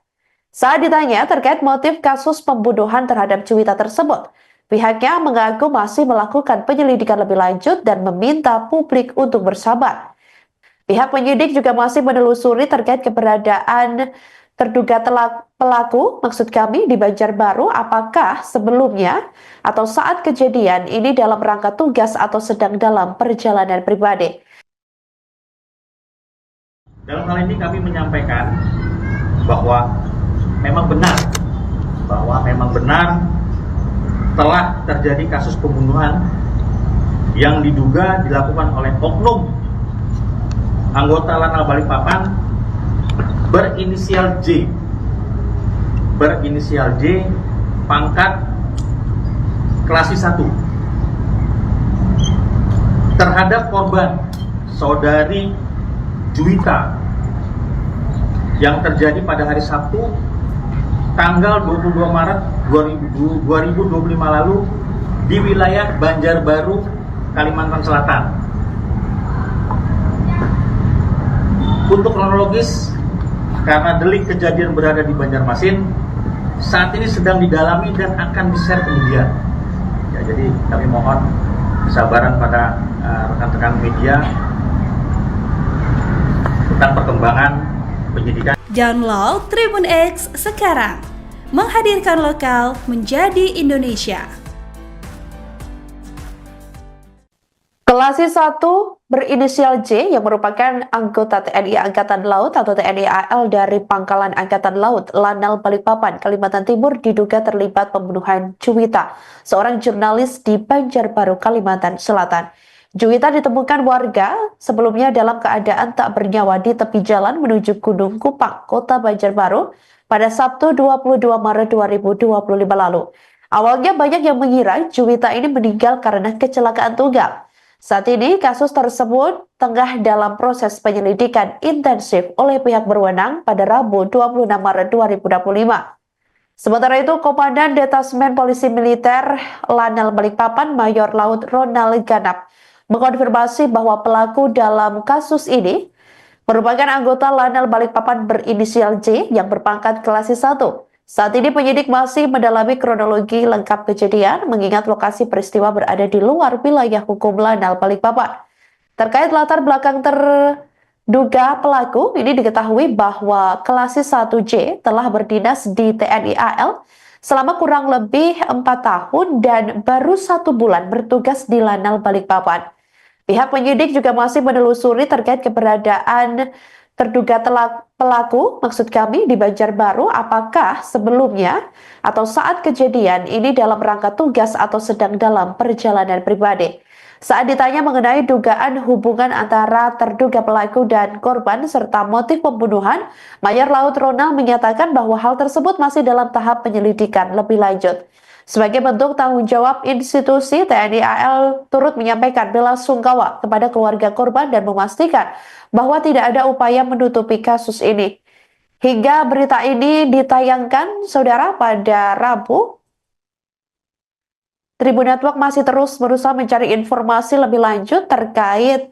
Saat ditanya terkait motif kasus pembunuhan terhadap Juwita tersebut, pihaknya mengaku masih melakukan penyelidikan lebih lanjut dan meminta publik untuk bersabar. Pihak penyidik juga masih menelusuri terkait keberadaan terduga pelaku, maksud kami di Banjarbaru, apakah sebelumnya atau saat kejadian ini dalam rangka tugas atau sedang dalam perjalanan pribadi. Dalam hal ini kami menyampaikan bahwa memang benar telah terjadi kasus pembunuhan yang diduga dilakukan oleh oknum anggota Lanal Balikpapan berinisial J, pangkat Kelasi 1, terhadap korban saudari Juwita yang terjadi pada hari Sabtu tanggal 22 Maret 2025 lalu di wilayah Banjarbaru, Kalimantan Selatan. Untuk kronologis, karena delik kejadian berada di Banjarmasin, saat ini sedang didalami dan akan di-share kemudian. Ya, jadi kami mohon kesabaran pada rekan-rekan media tentang perkembangan penyidikan. Download Tribun X sekarang, menghadirkan lokal menjadi Indonesia. Kelasi 1 berinisial J yang merupakan anggota TNI Angkatan Laut atau TNI AL dari Pangkalan Angkatan Laut Lanal Balikpapan, Kalimantan Timur diduga terlibat pembunuhan Juwita, seorang jurnalis di Banjarbaru, Kalimantan Selatan. Juwita ditemukan warga sebelumnya dalam keadaan tak bernyawa di tepi jalan menuju Gunung Kupang, Kota Banjarbaru pada Sabtu 22 Maret 2025 lalu. Awalnya banyak yang mengira Juwita ini meninggal karena kecelakaan tunggal. Saat ini kasus tersebut tengah dalam proses penyelidikan intensif oleh pihak berwenang pada Rabu 26 Maret 2025. Sementara itu, Komandan Detasmen Polisi Militer Lanal Balikpapan Mayor Laut Ronald Ganap mengonfirmasi bahwa pelaku dalam kasus ini merupakan anggota Lanal Balikpapan berinisial J yang berpangkat Kelasi 1. Saat ini penyidik masih mendalami kronologi lengkap kejadian mengingat lokasi peristiwa berada di luar wilayah hukum Lanal Balikpapan. Terkait latar belakang terduga pelaku, ini diketahui bahwa Kelasi 1J telah berdinas di TNI AL selama kurang lebih 4 tahun dan baru 1 bulan bertugas di Lanal Balikpapan. Pihak penyidik juga masih menelusuri terkait keberadaan terduga pelaku, maksud kami di Banjarbaru, apakah sebelumnya atau saat kejadian ini dalam rangka tugas atau sedang dalam perjalanan pribadi. Saat ditanya mengenai dugaan hubungan antara terduga pelaku dan korban serta motif pembunuhan, Mayor Laut Ronald menyatakan bahwa hal tersebut masih dalam tahap penyelidikan lebih lanjut. Sebagai bentuk tanggung jawab institusi, TNI AL turut menyampaikan bela sungkawa kepada keluarga korban dan memastikan bahwa tidak ada upaya menutupi kasus ini. Hingga berita ini ditayangkan, saudara, pada Rabu, Tribun Network masih terus berusaha mencari informasi lebih lanjut terkait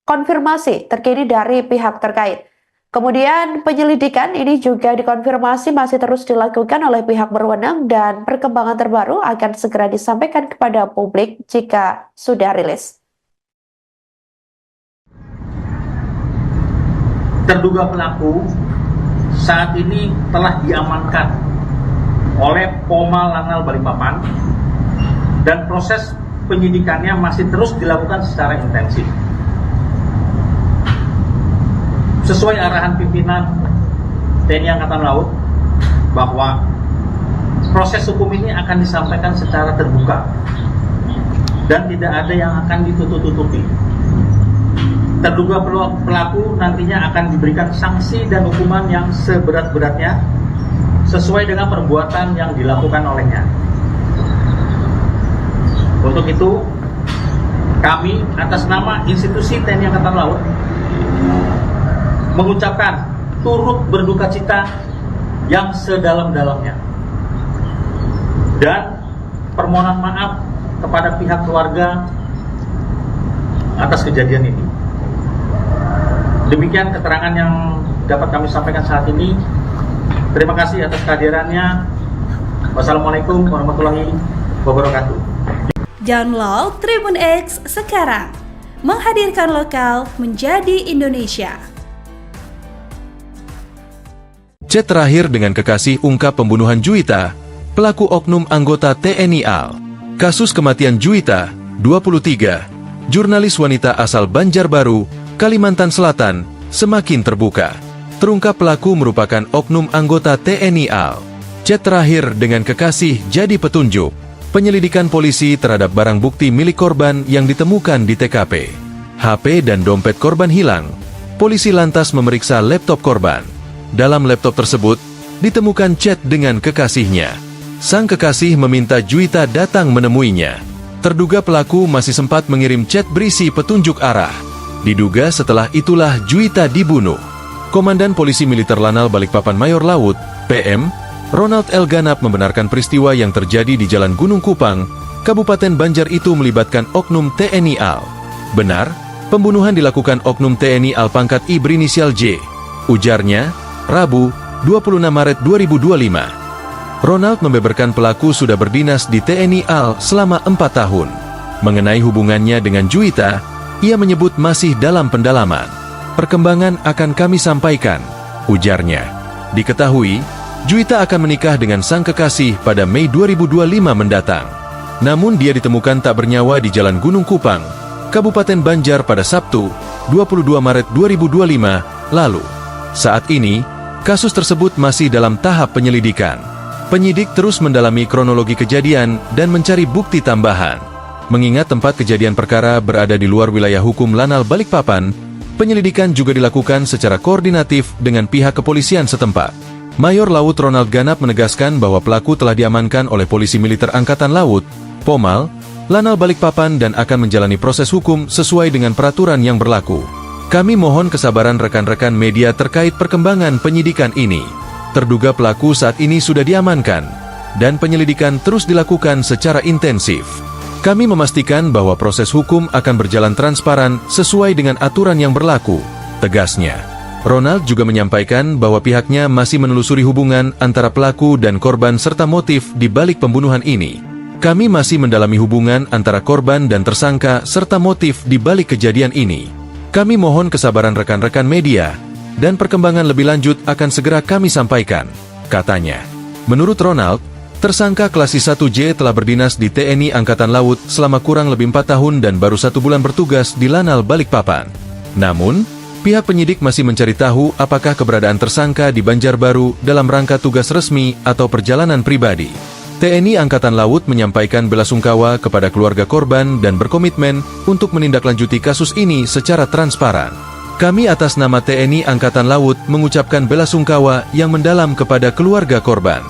konfirmasi terkini dari pihak terkait. Kemudian penyelidikan ini juga dikonfirmasi masih terus dilakukan oleh pihak berwenang dan perkembangan terbaru akan segera disampaikan kepada publik jika sudah rilis. Terduga pelaku saat ini telah diamankan oleh Poma Lanal Balikpapan dan proses penyidikannya masih terus dilakukan secara intensif. Sesuai arahan pimpinan TNI Angkatan Laut bahwa proses hukum ini akan disampaikan secara terbuka dan tidak ada yang akan ditutup-tutupi. Terduga pelaku nantinya akan diberikan sanksi dan hukuman yang seberat-beratnya sesuai dengan perbuatan yang dilakukan olehnya. Untuk itu, kami atas nama institusi TNI Angkatan Laut mengucapkan turut berduka cita yang sedalam-dalamnya dan permohonan maaf kepada pihak keluarga atas kejadian ini. Demikian keterangan yang dapat kami sampaikan saat ini. Terima kasih atas kehadirannya. Wassalamualaikum warahmatullahi wabarakatuh. Download Tribun X sekarang, menghadirkan lokal menjadi Indonesia. Chat terakhir dengan kekasih ungkap pembunuhan Juwita, pelaku oknum anggota TNI AL. Kasus kematian Juwita, 23, jurnalis wanita asal Banjarbaru, Kalimantan Selatan, semakin terbuka. Terungkap pelaku merupakan oknum anggota TNI AL. Chat terakhir dengan kekasih jadi petunjuk. Penyelidikan polisi terhadap barang bukti milik korban yang ditemukan di TKP. HP dan dompet korban hilang. Polisi lantas memeriksa laptop korban. Dalam laptop tersebut, ditemukan chat dengan kekasihnya. Sang kekasih meminta Juwita datang menemuinya. Terduga pelaku masih sempat mengirim chat berisi petunjuk arah. Diduga setelah itulah Juwita dibunuh. Komandan Polisi Militer Lanal Balikpapan Mayor Laut, PM, Ronald L. Ganap membenarkan peristiwa yang terjadi di Jalan Gunung Kupang, Kabupaten Banjar itu melibatkan oknum TNI AL. Benar, pembunuhan dilakukan oknum TNI AL pangkat I berinisial J. Ujarnya, Rabu, 26 Maret 2025. Ronald membeberkan pelaku sudah berdinas di TNI AL selama 4 tahun. Mengenai hubungannya dengan Juwita, ia menyebut masih dalam pendalaman. Perkembangan akan kami sampaikan, ujarnya. Diketahui, Juwita akan menikah dengan sang kekasih pada Mei 2025 mendatang. Namun dia ditemukan tak bernyawa di Jalan Gunung Kupang, Kabupaten Banjar pada Sabtu, 22 Maret 2025 lalu. Saat ini, kasus tersebut masih dalam tahap penyelidikan. Penyidik terus mendalami kronologi kejadian dan mencari bukti tambahan. Mengingat tempat kejadian perkara berada di luar wilayah hukum Lanal Balikpapan, penyelidikan juga dilakukan secara koordinatif dengan pihak kepolisian setempat. Mayor Laut Ronald Ganap menegaskan bahwa pelaku telah diamankan oleh Polisi Militer Angkatan Laut, Pomal, Lanal Balikpapan dan akan menjalani proses hukum sesuai dengan peraturan yang berlaku. Kami mohon kesabaran rekan-rekan media terkait perkembangan penyidikan ini. Terduga pelaku saat ini sudah diamankan, dan penyelidikan terus dilakukan secara intensif. Kami memastikan bahwa proses hukum akan berjalan transparan sesuai dengan aturan yang berlaku, tegasnya. Ronald juga menyampaikan bahwa pihaknya masih menelusuri hubungan antara pelaku dan korban serta motif di balik pembunuhan ini. Kami masih mendalami hubungan antara korban dan tersangka serta motif di balik kejadian ini. Kami mohon kesabaran rekan-rekan media, dan perkembangan lebih lanjut akan segera kami sampaikan, katanya. Menurut Ronald, tersangka Klasis 1J telah berdinas di TNI Angkatan Laut selama kurang lebih 4 tahun dan baru 1 bulan bertugas di Lanal Balikpapan. Namun, pihak penyidik masih mencari tahu apakah keberadaan tersangka di Banjarbaru dalam rangka tugas resmi atau perjalanan pribadi. TNI Angkatan Laut menyampaikan belasungkawa kepada keluarga korban dan berkomitmen untuk menindaklanjuti kasus ini secara transparan. Kami atas nama TNI Angkatan Laut mengucapkan belasungkawa yang mendalam kepada keluarga korban.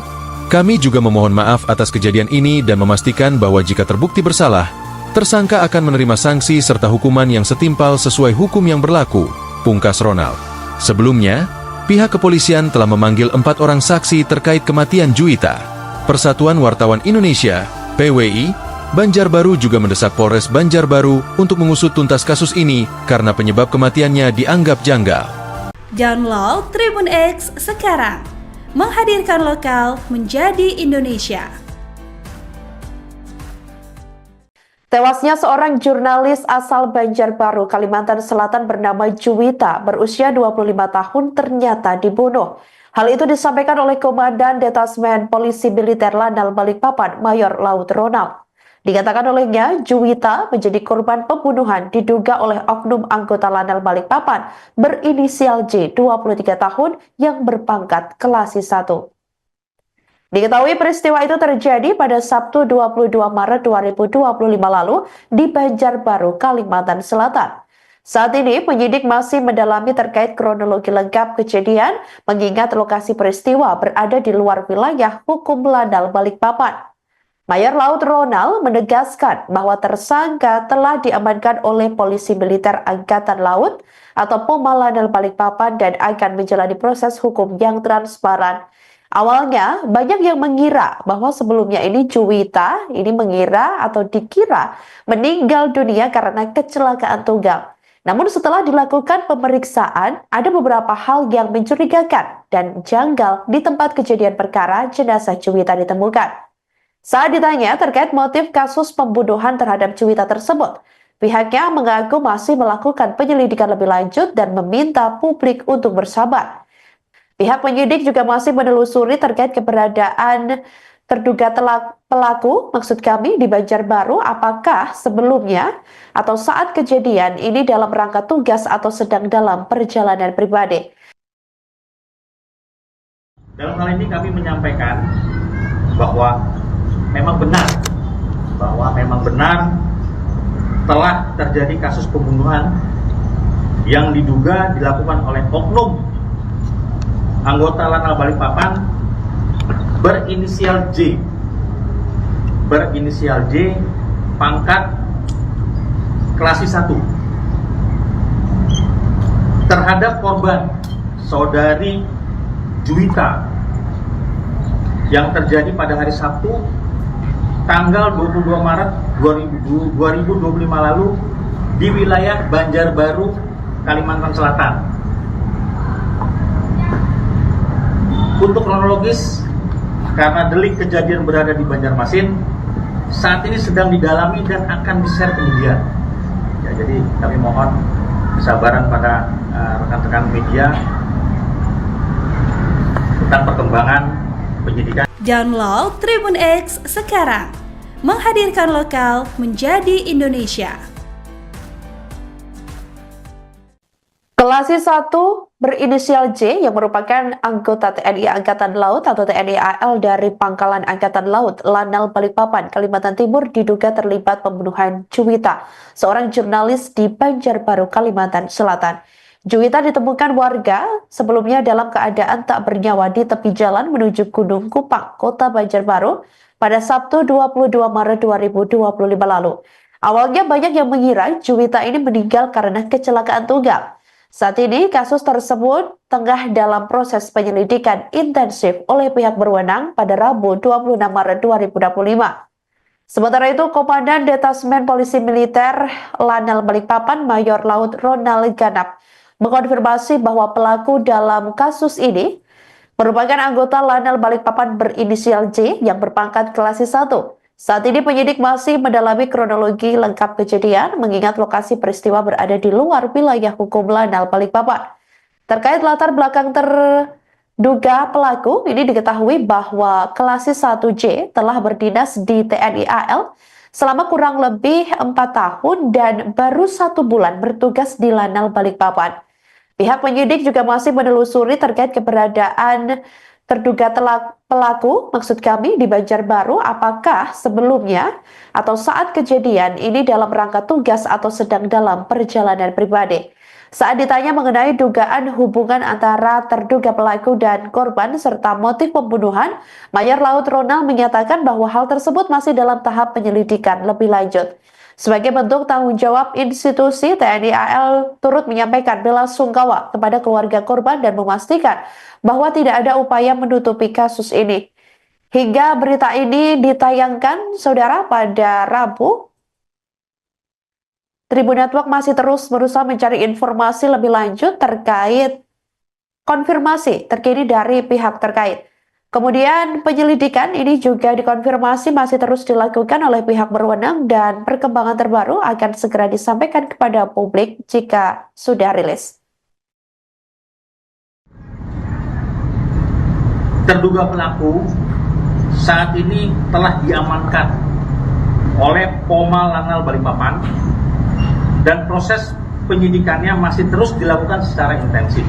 Kami juga memohon maaf atas kejadian ini dan memastikan bahwa jika terbukti bersalah, tersangka akan menerima sanksi serta hukuman yang setimpal sesuai hukum yang berlaku, pungkas Ronald. Sebelumnya, pihak kepolisian telah memanggil 4 orang saksi terkait kematian Juwita. Persatuan Wartawan Indonesia, PWI, Banjarbaru juga mendesak Polres Banjarbaru untuk mengusut tuntas kasus ini karena penyebab kematiannya dianggap janggal. Download Tribun X sekarang, menghadirkan lokal menjadi Indonesia. Tewasnya seorang jurnalis asal Banjarbaru, Kalimantan Selatan bernama Juwita, berusia 25 tahun ternyata dibunuh. Hal itu disampaikan oleh Komandan Detasmen Polisi Militer Lanal Balikpapan, Mayor Laut Ronald. Dikatakan olehnya, Juwita menjadi korban pembunuhan diduga oleh oknum anggota Lanal Balikpapan berinisial J, 23 tahun, yang berpangkat Klasik 1. Diketahui peristiwa itu terjadi pada Sabtu 22 Maret 2025 lalu di Banjarbaru, Kalimantan Selatan. Saat ini penyidik masih mendalami terkait kronologi lengkap kejadian mengingat lokasi peristiwa berada di luar wilayah hukum Lanal Balikpapan. Mayor Laut Ronald menegaskan bahwa tersangka telah diamankan oleh Polisi Militer Angkatan Laut atau POMA Lanal Balikpapan dan akan menjalani proses hukum yang transparan. Awalnya, banyak yang mengira bahwa sebelumnya ini Juwita mengira atau dikira meninggal dunia karena kecelakaan tunggal. Namun setelah dilakukan pemeriksaan, ada beberapa hal yang mencurigakan dan janggal di tempat kejadian perkara jenazah Juwita ditemukan. Saat ditanya terkait motif kasus pembunuhan terhadap Juwita tersebut, pihaknya mengaku masih melakukan penyelidikan lebih lanjut dan meminta publik untuk bersabar. Pihak penyidik juga masih menelusuri terkait keberadaan terduga pelaku, maksud kami di Banjarbaru, apakah sebelumnya atau saat kejadian ini dalam rangka tugas atau sedang dalam perjalanan pribadi. Dalam hal ini kami menyampaikan bahwa memang benar telah terjadi kasus pembunuhan yang diduga dilakukan oleh oknum anggota Lanal Balikpapan berinisial J, pangkat Klasik 1, terhadap korban saudari Juwita yang terjadi pada hari Sabtu tanggal 22 Maret 2025 lalu di wilayah Banjarbaru, Kalimantan Selatan. Untuk kronologis, karena delik kejadian berada di Banjarmasin, saat ini sedang didalami dan akan di-share ke media. Ya, jadi kami mohon kesabaran pada rekan-rekan media tentang perkembangan penyidikan. Download Tribun X sekarang, menghadirkan lokal menjadi Indonesia. Klasik 1 berinisial J yang merupakan anggota TNI Angkatan Laut atau TNI AL dari Pangkalan Angkatan Laut Lanal Balikpapan, Kalimantan Timur diduga terlibat pembunuhan Juwita, seorang jurnalis di Banjarbaru, Kalimantan Selatan. Juwita ditemukan warga sebelumnya dalam keadaan tak bernyawa di tepi jalan menuju Gunung Kupang, Kota Banjarbaru pada Sabtu 22 Maret 2025 lalu. Awalnya banyak yang mengira Juwita ini meninggal karena kecelakaan tunggal. Saat ini kasus tersebut tengah dalam proses penyelidikan intensif oleh pihak berwenang pada Rabu 26 Maret 2025. Sementara itu, Komandan Detasmen Polisi Militer Lanal Balikpapan Mayor Laut Ronald Ganap mengonfirmasi bahwa pelaku dalam kasus ini merupakan anggota Lanal Balikpapan berinisial J yang berpangkat Klasik 1. Saat ini penyidik masih mendalami kronologi lengkap kejadian mengingat lokasi peristiwa berada di luar wilayah hukum Lanal Balikpapan. Terkait latar belakang terduga pelaku, ini diketahui bahwa Klasik 1J telah berdinas di TNI AL selama kurang lebih 4 tahun dan baru 1 bulan bertugas di Lanal Balikpapan. Pihak penyidik juga masih menelusuri terkait keberadaan terduga pelaku, maksud kami di Banjarbaru, apakah sebelumnya atau saat kejadian ini dalam rangka tugas atau sedang dalam perjalanan pribadi. Saat ditanya mengenai dugaan hubungan antara terduga pelaku dan korban serta motif pembunuhan, Mayor Laut Ronald menyatakan bahwa hal tersebut masih dalam tahap penyelidikan lebih lanjut. Sebagai bentuk tanggung jawab institusi, TNI AL turut menyampaikan bela sungkawa kepada keluarga korban dan memastikan bahwa tidak ada upaya menutupi kasus ini. Hingga berita ini ditayangkan, saudara, pada Rabu, Tribun Network masih terus berusaha mencari informasi lebih lanjut terkait konfirmasi terkini dari pihak terkait. Kemudian penyelidikan ini juga dikonfirmasi masih terus dilakukan oleh pihak berwenang dan perkembangan terbaru akan segera disampaikan kepada publik jika sudah rilis. Terduga pelaku saat ini telah diamankan oleh Pomal Lanal Balikpapan dan proses penyidikannya masih terus dilakukan secara intensif.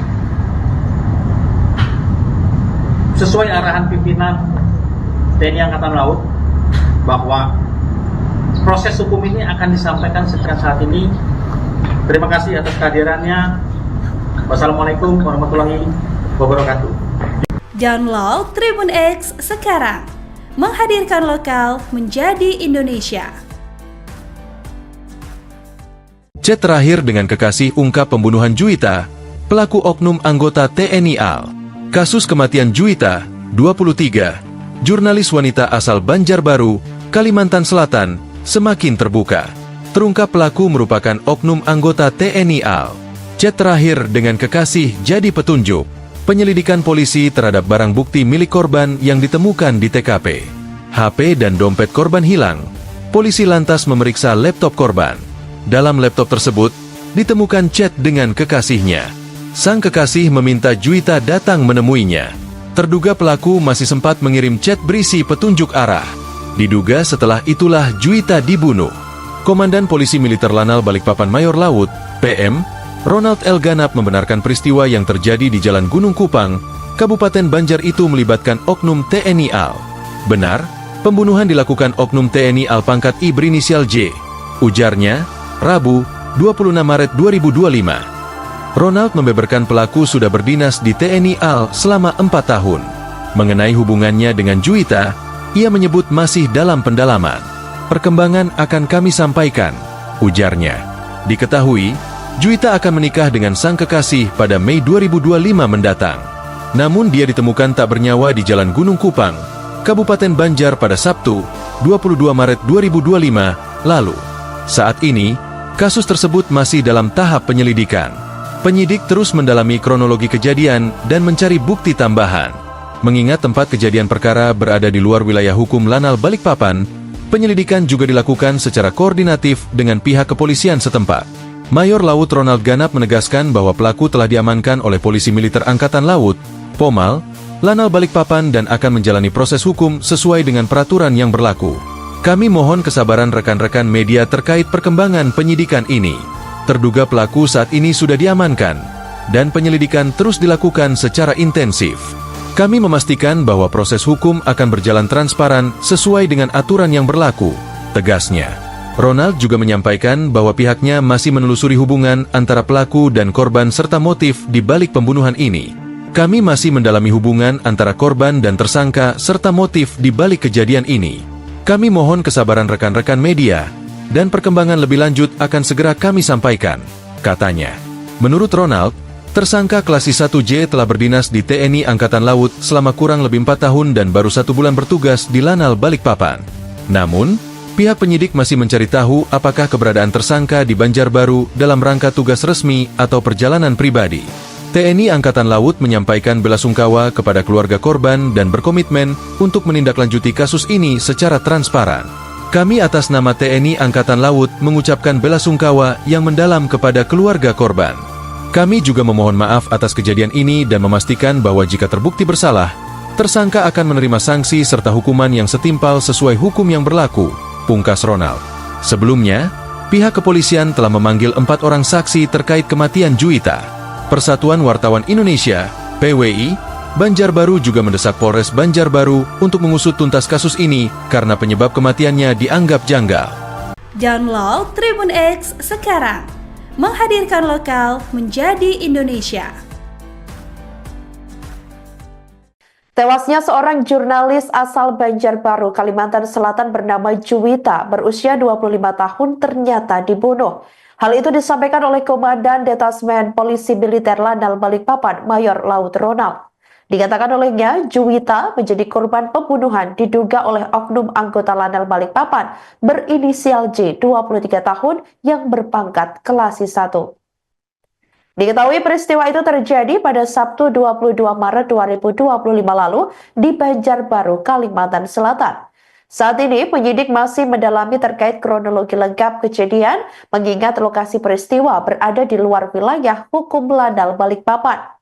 Sesuai arahan pimpinan TNI Angkatan Laut bahwa proses hukum ini akan disampaikan sejak saat ini. Terima kasih atas kehadirannya. Wassalamualaikum warahmatullahi wabarakatuh. Download Tribun X sekarang, menghadirkan lokal menjadi Indonesia. Chat terakhir dengan kekasih ungkap pembunuhan Juwita, pelaku oknum anggota TNI AL. Kasus kematian Juwita, 23, jurnalis wanita asal Banjarbaru, Kalimantan Selatan, semakin terbuka. Terungkap pelaku merupakan oknum anggota TNI AL. Chat terakhir dengan kekasih jadi petunjuk. Penyelidikan polisi terhadap barang bukti milik korban yang ditemukan di TKP. HP dan dompet korban hilang. Polisi lantas memeriksa laptop korban. Dalam laptop tersebut, ditemukan chat dengan kekasihnya. Sang kekasih meminta Juwita datang menemuinya. Terduga pelaku masih sempat mengirim chat berisi petunjuk arah. Diduga setelah itulah Juwita dibunuh. Komandan Polisi Militer Lanal Balikpapan Mayor Laut, PM, Ronald L. Ganap membenarkan peristiwa yang terjadi di Jalan Gunung Kupang, Kabupaten Banjar itu melibatkan oknum TNI AL. Benar, pembunuhan dilakukan oknum TNI AL pangkat I berinisial J. Ujarnya, Rabu, 26 Maret 2025. Ronald membeberkan pelaku sudah berdinas di TNI AL selama 4 tahun. Mengenai hubungannya dengan Juwita, ia menyebut masih dalam pendalaman. Perkembangan akan kami sampaikan, ujarnya. Diketahui, Juwita akan menikah dengan sang kekasih pada Mei 2025 mendatang. Namun dia ditemukan tak bernyawa di Jalan Gunung Kupang, Kabupaten Banjar pada Sabtu, 22 Maret 2025 lalu. Saat ini, kasus tersebut masih dalam tahap penyelidikan. Penyidik terus mendalami kronologi kejadian dan mencari bukti tambahan. Mengingat tempat kejadian perkara berada di luar wilayah hukum Lanal Balikpapan, penyelidikan juga dilakukan secara koordinatif dengan pihak kepolisian setempat. Mayor Laut Ronald Ganap menegaskan bahwa pelaku telah diamankan oleh Polisi Militer Angkatan Laut, Pomal, Lanal Balikpapan dan akan menjalani proses hukum sesuai dengan peraturan yang berlaku. Kami mohon kesabaran rekan-rekan media terkait perkembangan penyidikan ini. Terduga pelaku saat ini sudah diamankan, dan penyelidikan terus dilakukan secara intensif. Kami memastikan bahwa proses hukum akan berjalan transparan sesuai dengan aturan yang berlaku, tegasnya. Ronald juga menyampaikan bahwa pihaknya masih menelusuri hubungan antara pelaku dan korban serta motif di balik pembunuhan ini. Kami masih mendalami hubungan antara korban dan tersangka serta motif di balik kejadian ini. Kami mohon kesabaran rekan-rekan media, dan perkembangan lebih lanjut akan segera kami sampaikan, katanya. Menurut Ronald, tersangka Klasis 1J telah berdinas di TNI Angkatan Laut selama kurang lebih 4 tahun dan baru 1 bulan bertugas di Lanal Balikpapan. Namun, pihak penyidik masih mencari tahu apakah keberadaan tersangka di Banjarbaru dalam rangka tugas resmi atau perjalanan pribadi. TNI Angkatan Laut menyampaikan belasungkawa kepada keluarga korban dan berkomitmen untuk menindaklanjuti kasus ini secara transparan. Kami atas nama TNI Angkatan Laut mengucapkan belasungkawa yang mendalam kepada keluarga korban. Kami juga memohon maaf atas kejadian ini dan memastikan bahwa jika terbukti bersalah, tersangka akan menerima sanksi serta hukuman yang setimpal sesuai hukum yang berlaku, pungkas Ronald. Sebelumnya, pihak kepolisian telah memanggil 4 orang saksi terkait kematian Juwita. Persatuan Wartawan Indonesia, PWI, Banjarbaru juga mendesak Polres Banjarbaru untuk mengusut tuntas kasus ini karena penyebab kematiannya dianggap janggal. Download Tribun X sekarang, menghadirkan lokal menjadi Indonesia. Tewasnya seorang jurnalis asal Banjarbaru, Kalimantan Selatan bernama Juwita, berusia 25 tahun ternyata dibunuh. Hal itu disampaikan oleh Komandan Detasmen Polisi Militer Lanal Balikpapan, Mayor Laut Ronald. Dikatakan olehnya, Juwita menjadi korban pembunuhan diduga oleh oknum anggota Lanal Balikpapan berinisial J, 23 tahun, yang berpangkat Kelasi 1. Diketahui peristiwa itu terjadi pada Sabtu 22 Maret 2025 lalu di Banjarbaru, Kalimantan Selatan. Saat ini penyidik masih mendalami terkait kronologi lengkap kejadian mengingat lokasi peristiwa berada di luar wilayah hukum Lanal Balikpapan.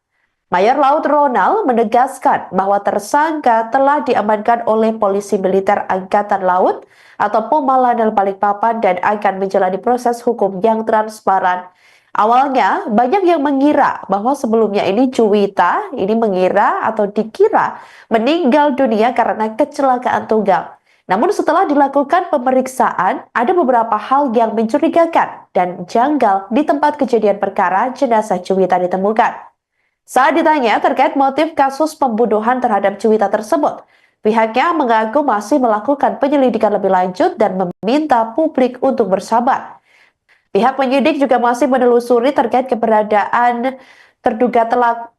Mayor Laut Ronald menegaskan bahwa tersangka telah diamankan oleh Polisi Militer Angkatan Laut atau POMA Lanal Balikpapan dan akan menjalani proses hukum yang transparan. Awalnya, banyak yang mengira bahwa sebelumnya ini Juwita mengira atau dikira meninggal dunia karena kecelakaan tunggal. Namun setelah dilakukan pemeriksaan, ada beberapa hal yang mencurigakan dan janggal di tempat kejadian perkara jenazah Juwita ditemukan. Saat ditanya terkait motif kasus pembunuhan terhadap Juwita tersebut, pihaknya mengaku masih melakukan penyelidikan lebih lanjut dan meminta publik untuk bersabar. Pihak penyidik juga masih menelusuri terkait keberadaan terduga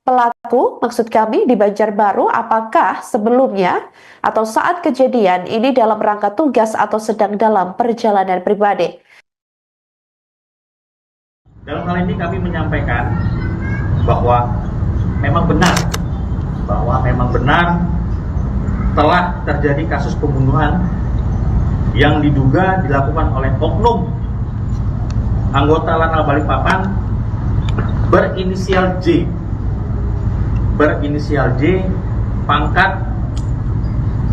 pelaku, maksud kami di Banjarbaru, apakah sebelumnya atau saat kejadian ini dalam rangka tugas atau sedang dalam perjalanan pribadi. Dalam hal ini kami menyampaikan bahwa memang benar telah terjadi kasus pembunuhan yang diduga dilakukan oleh oknum anggota Lanal Balikpapan berinisial J, pangkat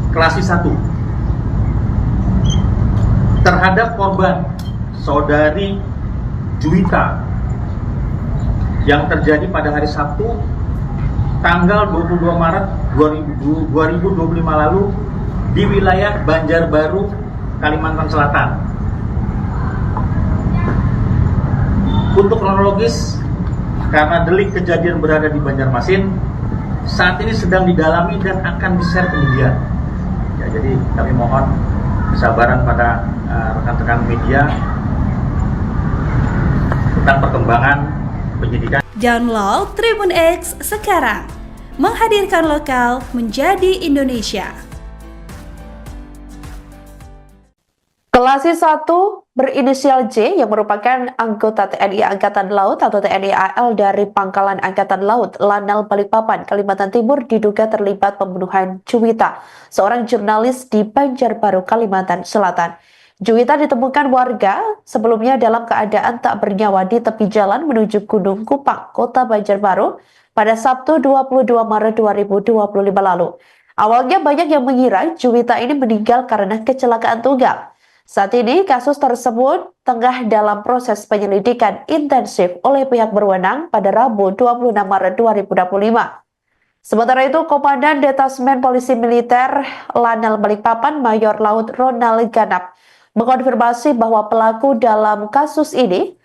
Kelasi 1, terhadap korban saudari Juwita yang terjadi pada hari Sabtu tanggal 22 Maret 2025 lalu di wilayah Banjarbaru, Kalimantan Selatan. Untuk kronologis, karena delik kejadian berada di Banjarmasin, saat ini sedang didalami dan akan di-share ke media. Ya, jadi kami mohon kesabaran pada rekan-rekan media tentang perkembangan penyidikan. Download Tribun X sekarang, menghadirkan lokal menjadi Indonesia. Kelasi 1 berinisial J yang merupakan anggota TNI Angkatan Laut atau TNI AL dari Pangkalan Angkatan Laut Lanal Balikpapan, Kalimantan Timur diduga terlibat pembunuhan Juwita, seorang jurnalis di Banjarbaru, Kalimantan Selatan. Juwita ditemukan warga sebelumnya dalam keadaan tak bernyawa di tepi jalan menuju Gunung Kupang, Kota Banjarbaru pada Sabtu 22 Maret 2025 lalu. Awalnya banyak yang mengira Juwita ini meninggal karena kecelakaan tunggal. Saat ini kasus tersebut tengah dalam proses penyelidikan intensif oleh pihak berwenang pada Rabu 26 Maret 2025. Sementara itu, Komandan Detasmen Polisi Militer Lanal Balikpapan Mayor Laut Ronald Ganap mengkonfirmasi bahwa pelaku dalam kasus ini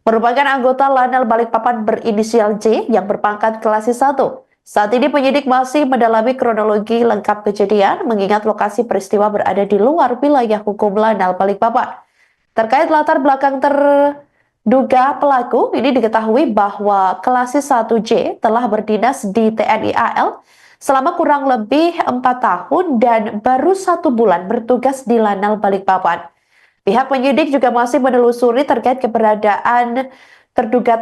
merupakan anggota Lanal Balikpapan berinisial J yang berpangkat Kelasi 1. Saat ini penyidik masih mendalami kronologi lengkap kejadian mengingat lokasi peristiwa berada di luar wilayah hukum Lanal Balikpapan. Terkait latar belakang terduga pelaku, ini diketahui bahwa Kelasi 1J telah berdinas di TNI AL selama kurang lebih 4 tahun dan baru 1 bulan bertugas di Lanal Balikpapan. Pihak penyidik juga masih menelusuri terkait keberadaan terduga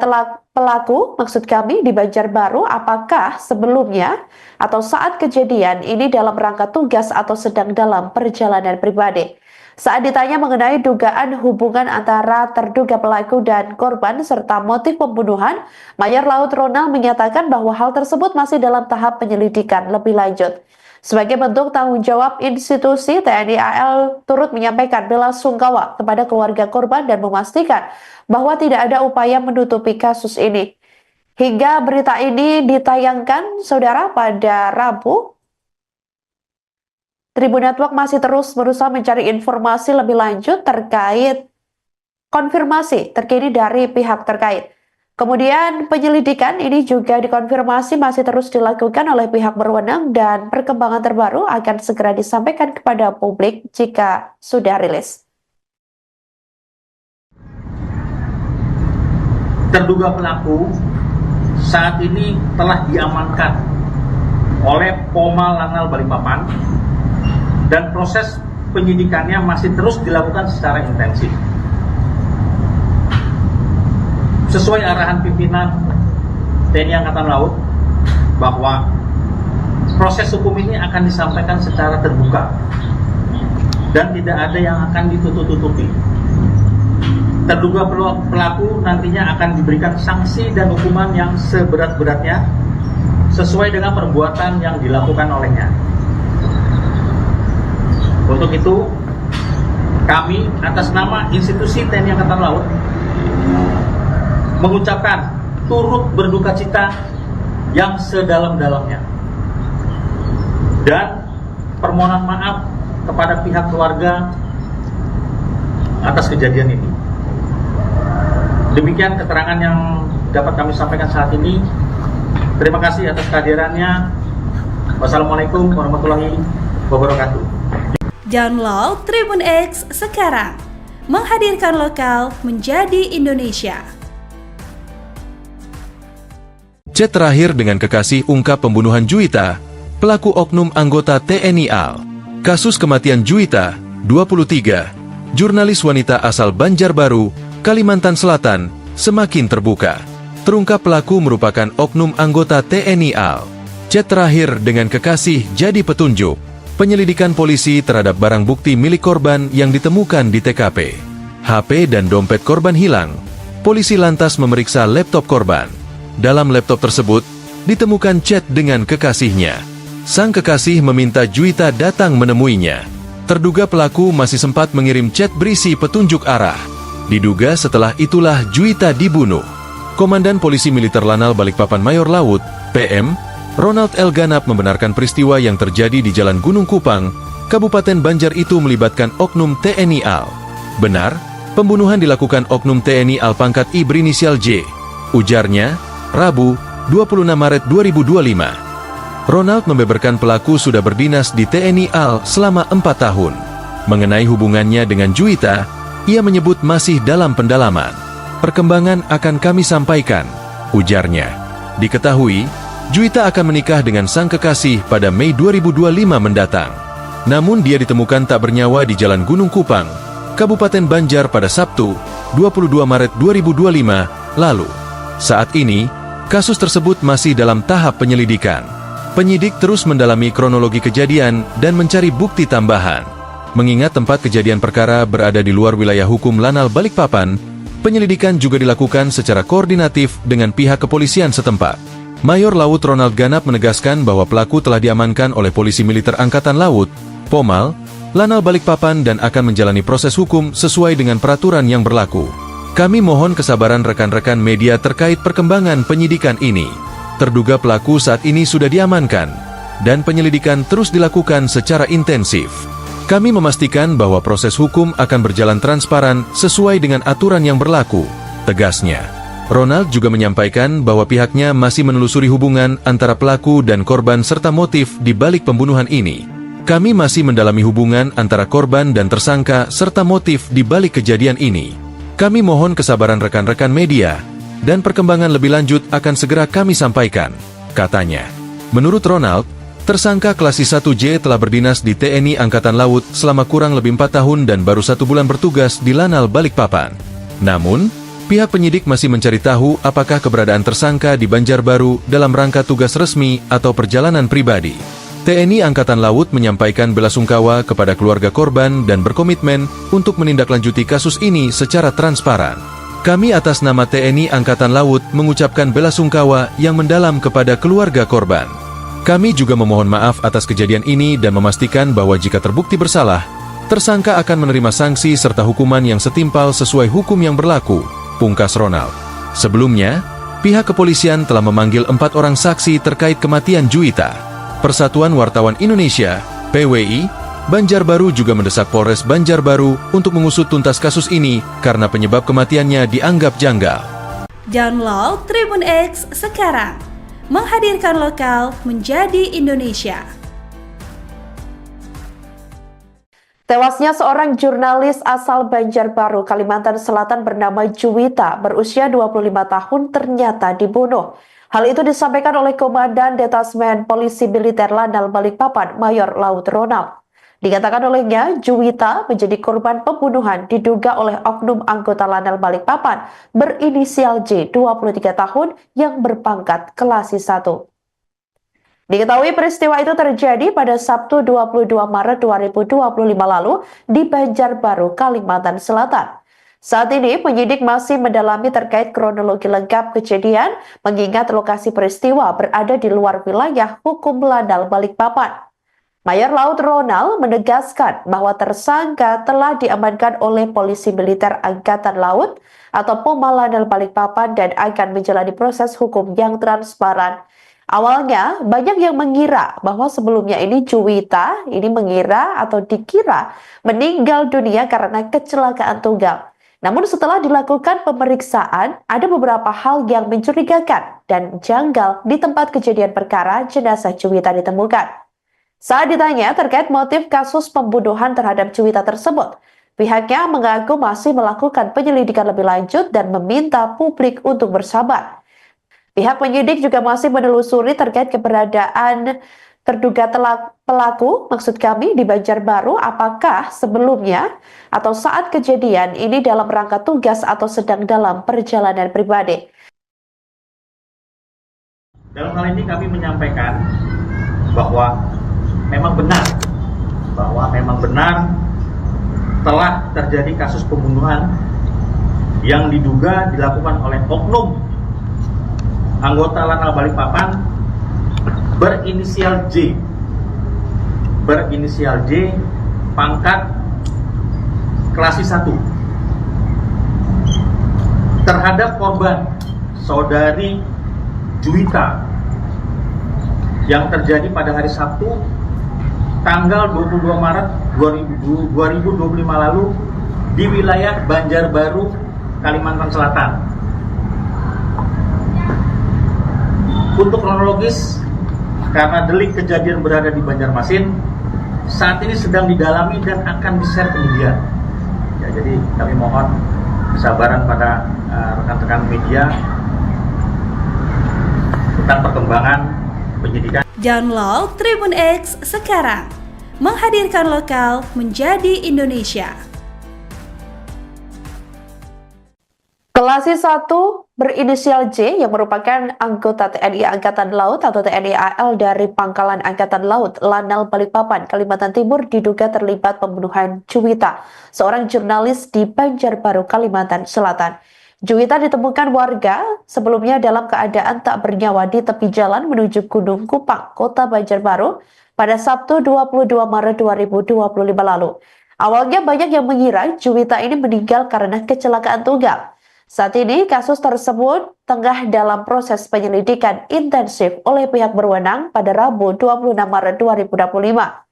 pelaku, maksud kami di Banjarbaru, apakah sebelumnya atau saat kejadian ini dalam rangka tugas atau sedang dalam perjalanan pribadi. Saat ditanya mengenai dugaan hubungan antara terduga pelaku dan korban serta motif pembunuhan, Mayor Laut Ronald menyatakan bahwa hal tersebut masih dalam tahap penyelidikan lebih lanjut. Sebagai bentuk tanggung jawab institusi, TNI AL turut menyampaikan belasungkawa kepada keluarga korban dan memastikan bahwa tidak ada upaya menutupi kasus ini. Hingga berita ini ditayangkan, saudara, pada Rabu, Tribun Network masih terus berusaha mencari informasi lebih lanjut terkait konfirmasi terkini dari pihak terkait. Kemudian penyelidikan ini juga dikonfirmasi masih terus dilakukan oleh pihak berwenang dan perkembangan terbaru akan segera disampaikan kepada publik jika sudah rilis. Terduga pelaku saat ini telah diamankan oleh Polma Lanal Balikpapan dan proses penyidikannya masih terus dilakukan secara intensif. Sesuai arahan pimpinan TNI Angkatan Laut bahwa proses hukum ini akan disampaikan secara terbuka dan tidak ada yang akan ditutup-tutupi. Terduga pelaku nantinya akan diberikan sanksi dan hukuman yang seberat-beratnya sesuai dengan perbuatan yang dilakukan olehnya. Untuk itu, kami atas nama institusi TNI Angkatan Laut mengucapkan turut berduka cita yang sedalam-dalamnya dan permohonan maaf kepada pihak keluarga atas kejadian ini. Demikian keterangan yang dapat kami sampaikan saat ini. Terima kasih atas kehadirannya. Wassalamualaikum warahmatullahi wabarakatuh. Download Tribun X sekarang, menghadirkan lokal menjadi Indonesia. Chat terakhir dengan kekasih ungkap pembunuhan Juwita, pelaku oknum anggota TNI AL. Kasus kematian Juwita, 23, jurnalis wanita asal Banjarbaru, Kalimantan Selatan, semakin terbuka. Terungkap pelaku merupakan oknum anggota TNI AL. Chat terakhir dengan kekasih jadi petunjuk penyelidikan polisi terhadap barang bukti milik korban yang ditemukan di TKP. HP dan dompet korban hilang. Polisi lantas memeriksa laptop korban. Dalam laptop tersebut, ditemukan chat dengan kekasihnya. Sang kekasih meminta Juwita datang menemuinya. Terduga pelaku masih sempat mengirim chat berisi petunjuk arah. Diduga setelah itulah Juwita dibunuh. Komandan Polisi Militer Lanal Balikpapan Mayor Laut, PM, Ronald L. Ganap membenarkan peristiwa yang terjadi di Jalan Gunung Kupang, Kabupaten Banjar itu melibatkan oknum TNI AL. Benar, pembunuhan dilakukan oknum TNI AL pangkat I berinisial J. Ujarnya, Rabu, 26 Maret 2025. Ronald membeberkan pelaku sudah berdinas di TNI AL selama 4 tahun. Mengenai hubungannya dengan Juwita, ia menyebut masih dalam pendalaman. Perkembangan akan kami sampaikan, ujarnya. Diketahui, Juwita akan menikah dengan sang kekasih pada Mei 2025 mendatang. Namun dia ditemukan tak bernyawa di Jalan Gunung Kupang, Kabupaten Banjar pada Sabtu, 22 Maret 2025 lalu. Saat ini, kasus tersebut masih dalam tahap penyelidikan. Penyidik terus mendalami kronologi kejadian dan mencari bukti tambahan. Mengingat tempat kejadian perkara berada di luar wilayah hukum Lanal Balikpapan, penyelidikan juga dilakukan secara koordinatif dengan pihak kepolisian setempat. Mayor Laut Ronald Ganap menegaskan bahwa pelaku telah diamankan oleh Polisi Militer Angkatan Laut, Pomal, Lanal Balikpapan dan akan menjalani proses hukum sesuai dengan peraturan yang berlaku. Kami mohon kesabaran rekan-rekan media terkait perkembangan penyidikan ini. Terduga pelaku saat ini sudah diamankan, dan penyelidikan terus dilakukan secara intensif. Kami memastikan bahwa proses hukum akan berjalan transparan sesuai dengan aturan yang berlaku, tegasnya. Ronald juga menyampaikan bahwa pihaknya masih menelusuri hubungan antara pelaku dan korban serta motif di balik pembunuhan ini. Kami masih mendalami hubungan antara korban dan tersangka serta motif di balik kejadian ini. Kami mohon kesabaran rekan-rekan media, dan perkembangan lebih lanjut akan segera kami sampaikan, katanya. Menurut Ronald, tersangka Klasik 1J telah berdinas di TNI Angkatan Laut selama kurang lebih 4 tahun dan baru 1 bulan bertugas di Lanal Balikpapan. Namun, pihak penyidik masih mencari tahu apakah keberadaan tersangka di Banjarbaru dalam rangka tugas resmi atau perjalanan pribadi. TNI Angkatan Laut menyampaikan belasungkawa kepada keluarga korban dan berkomitmen untuk menindaklanjuti kasus ini secara transparan. Kami atas nama TNI Angkatan Laut mengucapkan belasungkawa yang mendalam kepada keluarga korban. Kami juga memohon maaf atas kejadian ini dan memastikan bahwa jika terbukti bersalah, tersangka akan menerima sanksi serta hukuman yang setimpal sesuai hukum yang berlaku, pungkas Ronald. Sebelumnya, Pihak kepolisian telah memanggil 4 orang saksi terkait kematian Juwita. Persatuan Wartawan Indonesia, PWI, Banjarbaru juga mendesak Polres Banjarbaru untuk mengusut tuntas kasus ini karena penyebab kematiannya dianggap janggal. Download Tribun X sekarang, menghadirkan lokal menjadi Indonesia. Tewasnya seorang jurnalis asal Banjarbaru, Kalimantan Selatan bernama Juwita, berusia 25 tahun ternyata dibunuh. Hal itu disampaikan oleh Komandan Detasmen Polisi Militer Lanal Balikpapan, Mayor Laut Ronald. Dikatakan olehnya, Juwita menjadi korban pembunuhan diduga oleh oknum anggota Lanal Balikpapan berinisial J, 23 tahun, yang berpangkat Kelasi 1. Diketahui peristiwa itu terjadi pada Sabtu 22 Maret 2025 lalu di Banjarbaru, Kalimantan Selatan. Saat ini penyidik masih mendalami terkait kronologi lengkap kejadian mengingat lokasi peristiwa berada di luar wilayah hukum Lanal Balikpapan. Mayor Laut Ronald menegaskan bahwa tersangka telah diamankan oleh Polisi Militer Angkatan Laut atau POMA Lanal Balikpapan dan akan menjalani proses hukum yang transparan. Awalnya, banyak yang mengira bahwa sebelumnya ini Juwita dikira meninggal dunia karena kecelakaan tunggal. Namun setelah dilakukan pemeriksaan, ada beberapa hal yang mencurigakan dan janggal di tempat kejadian perkara jenazah Juwita ditemukan. Saat ditanya terkait motif kasus pembunuhan terhadap Juwita tersebut, pihaknya mengaku masih melakukan penyelidikan lebih lanjut dan meminta publik untuk bersabar. Pihak penyidik juga masih menelusuri terkait keberadaan terduga pelaku, di Banjarbaru, apakah sebelumnya atau saat kejadian ini dalam rangka tugas atau sedang dalam perjalanan pribadi. Dalam hal ini kami menyampaikan bahwa memang benar telah terjadi kasus pembunuhan yang diduga dilakukan oleh oknum anggota Lanal Balikpapan berinisial J, pangkat Kelasi 1, terhadap korban saudari Juwita yang terjadi pada hari Sabtu tanggal 22 Maret 2025 lalu di wilayah Banjarbaru, Kalimantan Selatan. Untuk kronologis, karena delik kejadian berada di Banjarmasin, saat ini sedang didalami dan akan di-share ke media. Ya, jadi kami mohon kesabaran pada rekan-rekan media tentang perkembangan penyidikan. Download Tribun X sekarang, menghadirkan lokal menjadi Indonesia. Kelasi 1 berinisial J yang merupakan anggota TNI Angkatan Laut atau TNI AL dari Pangkalan Angkatan Laut Lanal Balikpapan, Kalimantan Timur diduga terlibat pembunuhan Juwita, seorang jurnalis di Banjarbaru, Kalimantan Selatan. Juwita ditemukan warga sebelumnya dalam keadaan tak bernyawa di tepi jalan menuju Gunung Kupang, Kota Banjarbaru pada Sabtu 22 Maret 2025 lalu. Awalnya banyak yang mengira Juwita ini meninggal karena kecelakaan tunggal. Saat ini kasus tersebut tengah dalam proses penyelidikan intensif oleh pihak berwenang pada Rabu 26 Maret 2025.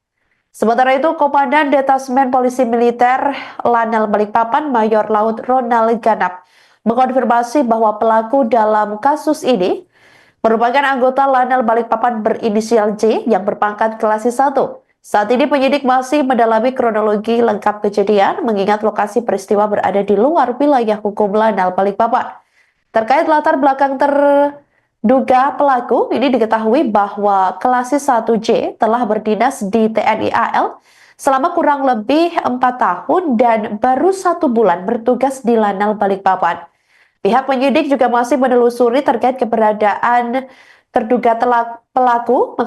Sementara itu, Komandan Detasmen Polisi Militer Lanal Balikpapan Mayor Laut Ronald Ganap mengonfirmasi bahwa pelaku dalam kasus ini merupakan anggota Lanal Balikpapan berinisial J yang berpangkat Kelasi 1. Saat ini penyidik masih mendalami kronologi lengkap kejadian mengingat lokasi peristiwa berada di luar wilayah hukum Lanal Balikpapan. Terkait latar belakang terduga pelaku, ini diketahui bahwa Kelasi 1J telah berdinas di TNI AL selama kurang lebih 4 tahun dan baru 1 bulan bertugas di Lanal Balikpapan. Pihak penyidik juga masih menelusuri terkait keberadaan terduga pelaku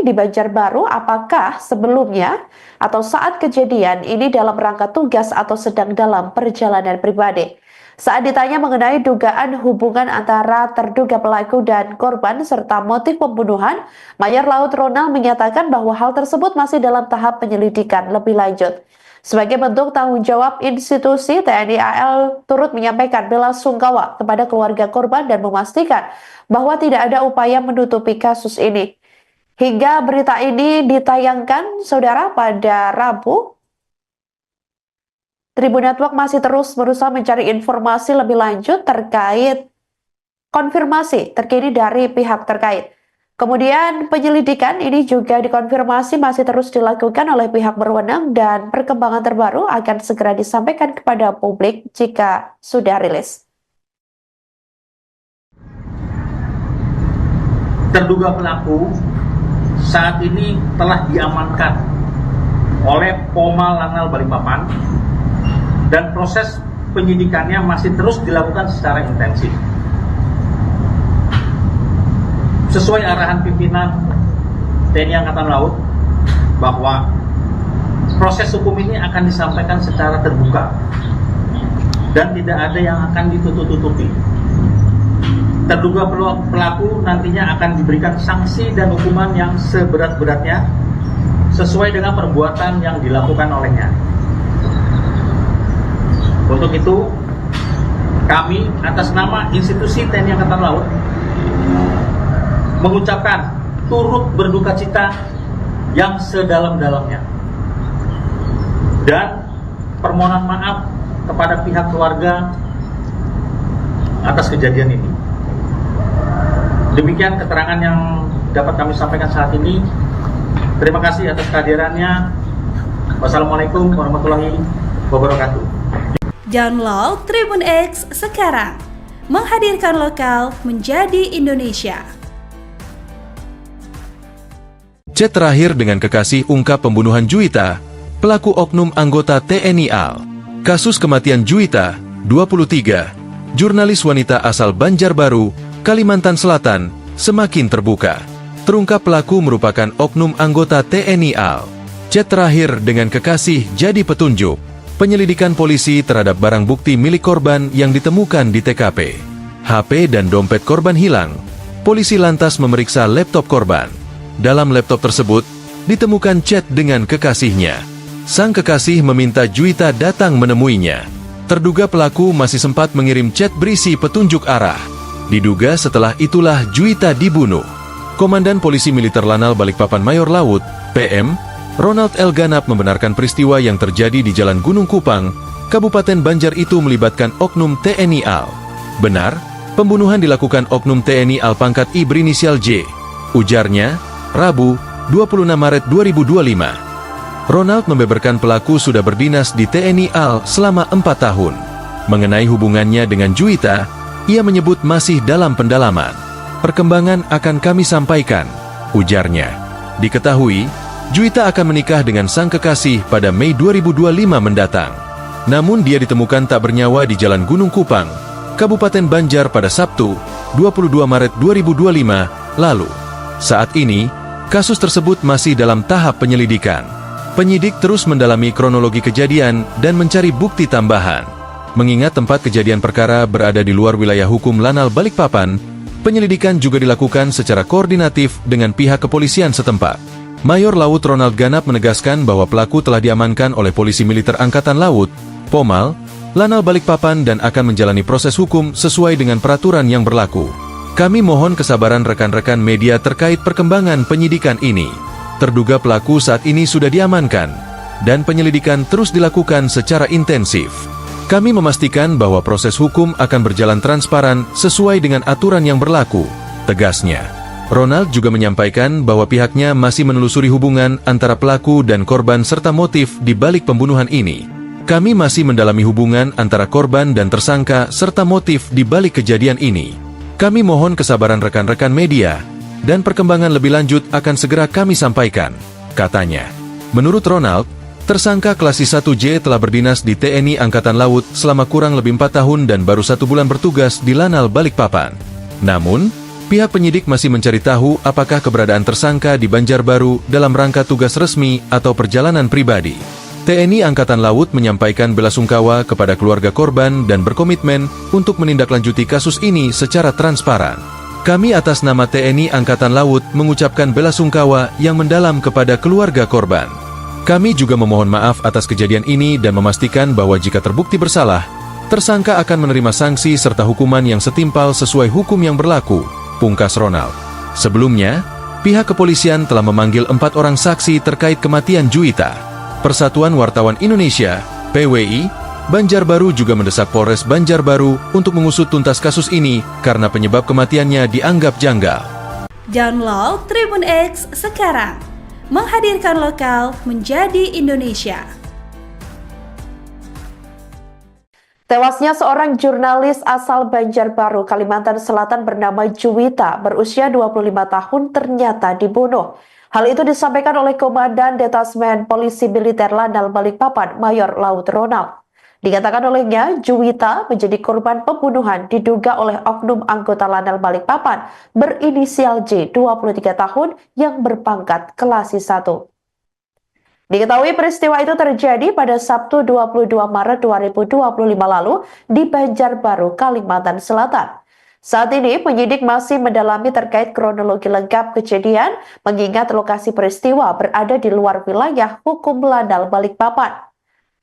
di Banjarbaru, apakah sebelumnya atau saat kejadian ini dalam rangka tugas atau sedang dalam perjalanan pribadi. Saat ditanya mengenai dugaan hubungan antara terduga pelaku dan korban serta motif pembunuhan, Mayor Laut Ronald menyatakan bahwa hal tersebut masih dalam tahap penyelidikan lebih lanjut. Sebagai bentuk tanggung jawab institusi, TNI AL turut menyampaikan bela sungkawa kepada keluarga korban dan memastikan bahwa tidak ada upaya menutupi kasus ini. Hingga berita ini ditayangkan, saudara, pada Rabu, Tribun Network masih terus berusaha mencari informasi lebih lanjut terkait konfirmasi terkini dari pihak terkait. Kemudian penyelidikan ini juga dikonfirmasi masih terus dilakukan oleh pihak berwenang dan perkembangan terbaru akan segera disampaikan kepada publik jika sudah rilis. Terduga pelaku saat ini telah diamankan oleh Poma Lanal Balikpapan dan proses penyidikannya masih terus dilakukan secara intensif. Sesuai arahan pimpinan TNI Angkatan Laut bahwa proses hukum ini akan disampaikan secara terbuka dan tidak ada yang akan ditutup-tutupi. Terduga pelaku nantinya akan diberikan sanksi dan hukuman yang seberat-beratnya sesuai dengan perbuatan yang dilakukan olehnya. Untuk itu, kami atas nama institusi TNI Angkatan Laut mengucapkan turut berduka cita yang sedalam-dalamnya dan permohonan maaf kepada pihak keluarga atas kejadian ini. Demikian keterangan yang dapat kami sampaikan saat ini. Terima kasih atas kehadirannya. Wassalamualaikum warahmatullahi wabarakatuh. Download Tribun X sekarang, menghadirkan lokal menjadi Indonesia. Chat terakhir dengan kekasih ungkap pembunuhan Juwita, pelaku oknum anggota TNI AL. Kasus kematian Juwita, 23, jurnalis wanita asal Banjarbaru, Kalimantan Selatan, semakin terbuka. Terungkap pelaku merupakan oknum anggota TNI AL. Chat terakhir dengan kekasih jadi petunjuk. Penyelidikan polisi terhadap barang bukti milik korban yang ditemukan di TKP. HP dan dompet korban hilang. Polisi lantas memeriksa laptop korban. Dalam laptop tersebut, ditemukan chat dengan kekasihnya. Sang kekasih meminta Juwita datang menemuinya. Terduga pelaku masih sempat mengirim chat berisi petunjuk arah. Diduga setelah itulah Juwita dibunuh. Komandan Polisi Militer Lanal Balikpapan Mayor Laut, PM, Ronald L. Ganap membenarkan peristiwa yang terjadi di Jalan Gunung Kupang, Kabupaten Banjar itu melibatkan oknum TNI AL. Benar, pembunuhan dilakukan oknum TNI AL pangkat I berinisial J. Ujarnya, Rabu, 26 Maret 2025. Ronald membeberkan pelaku sudah berdinas di TNI AL selama 4 tahun. Mengenai hubungannya dengan Juwita, ia menyebut masih dalam pendalaman. Perkembangan akan kami sampaikan, ujarnya. Diketahui, Juwita akan menikah dengan sang kekasih pada Mei 2025 mendatang. Namun dia ditemukan tak bernyawa di Jalan Gunung Kupang, Kabupaten Banjar pada Sabtu, 22 Maret 2025 lalu. Saat ini, kasus tersebut masih dalam tahap penyelidikan. Penyidik terus mendalami kronologi kejadian dan mencari bukti tambahan. Mengingat tempat kejadian perkara berada di luar wilayah hukum Lanal Balikpapan, penyelidikan juga dilakukan secara koordinatif dengan pihak kepolisian setempat. Mayor Laut Ronald Ganap menegaskan bahwa pelaku telah diamankan oleh Polisi Militer Angkatan Laut, Pomal, Lanal Balikpapan dan akan menjalani proses hukum sesuai dengan peraturan yang berlaku. Kami mohon kesabaran rekan-rekan media terkait perkembangan penyidikan ini. Terduga pelaku saat ini sudah diamankan, dan penyelidikan terus dilakukan secara intensif. Kami memastikan bahwa proses hukum akan berjalan transparan sesuai dengan aturan yang berlaku, tegasnya. Ronald juga menyampaikan bahwa pihaknya masih menelusuri hubungan antara pelaku dan korban serta motif di balik pembunuhan ini. Kami masih mendalami hubungan antara korban dan tersangka serta motif di balik kejadian ini. Kami mohon kesabaran rekan-rekan media, dan perkembangan lebih lanjut akan segera kami sampaikan, katanya. Menurut Ronald, tersangka klasis 1J telah berdinas di TNI Angkatan Laut selama kurang lebih 4 tahun dan baru 1 bulan bertugas di Lanal Balikpapan. Namun, pihak penyidik masih mencari tahu apakah keberadaan tersangka di Banjarbaru dalam rangka tugas resmi atau perjalanan pribadi. TNI Angkatan Laut menyampaikan belasungkawa kepada keluarga korban dan berkomitmen untuk menindaklanjuti kasus ini secara transparan. Kami atas nama TNI Angkatan Laut mengucapkan belasungkawa yang mendalam kepada keluarga korban. Kami juga memohon maaf atas kejadian ini dan memastikan bahwa jika terbukti bersalah, tersangka akan menerima sanksi serta hukuman yang setimpal sesuai hukum yang berlaku, pungkas Ronald. Sebelumnya, pihak kepolisian telah memanggil 4 orang saksi terkait kematian Juwita. Persatuan Wartawan Indonesia, PWI, Banjarbaru juga mendesak Polres Banjarbaru untuk mengusut tuntas kasus ini karena penyebab kematiannya dianggap janggal. Download Tribun X sekarang, menghadirkan lokal menjadi Indonesia. Tewasnya seorang jurnalis asal Banjarbaru, Kalimantan Selatan bernama Juwita, berusia 25 tahun ternyata dibunuh. Hal itu disampaikan oleh Komandan Detasmen Polisi Militer Lanal Balikpapan, Mayor Laut Ronald. Dikatakan olehnya, Juwita menjadi korban pembunuhan diduga oleh oknum anggota Lanal Balikpapan berinisial J, 23 tahun, yang berpangkat Kelasi 1. Diketahui peristiwa itu terjadi pada Sabtu 22 Maret 2025 lalu di Banjarbaru, Kalimantan Selatan. Saat ini penyidik masih mendalami terkait kronologi lengkap kejadian mengingat lokasi peristiwa berada di luar wilayah hukum Lanal Balikpapan.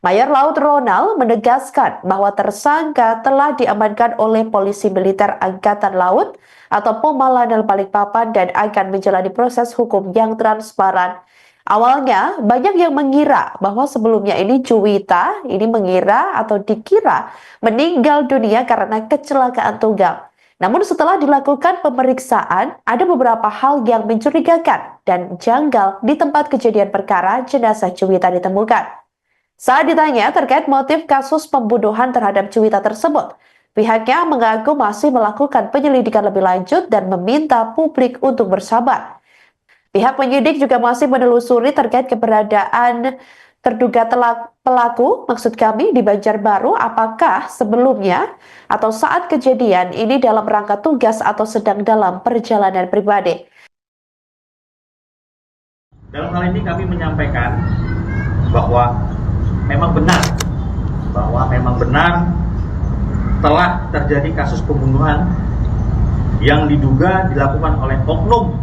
Mayor Laut Ronald menegaskan bahwa tersangka telah diamankan oleh Polisi Militer Angkatan Laut atau POMA Lanal Balikpapan dan akan menjalani proses hukum yang transparan. Awalnya, banyak yang mengira bahwa sebelumnya ini Juwita mengira atau dikira meninggal dunia karena kecelakaan tunggal. Namun setelah dilakukan pemeriksaan, ada beberapa hal yang mencurigakan dan janggal di tempat kejadian perkara jenazah Juwita ditemukan. Saat ditanya terkait motif kasus pembunuhan terhadap Juwita tersebut, pihaknya mengaku masih melakukan penyelidikan lebih lanjut dan meminta publik untuk bersabar. Pihak penyidik juga masih menelusuri terkait keberadaan terduga pelaku, maksud kami di Banjarbaru, apakah sebelumnya atau saat kejadian ini dalam rangka tugas atau sedang dalam perjalanan pribadi. Dalam hal ini kami menyampaikan bahwa memang benar telah terjadi kasus pembunuhan yang diduga dilakukan oleh oknum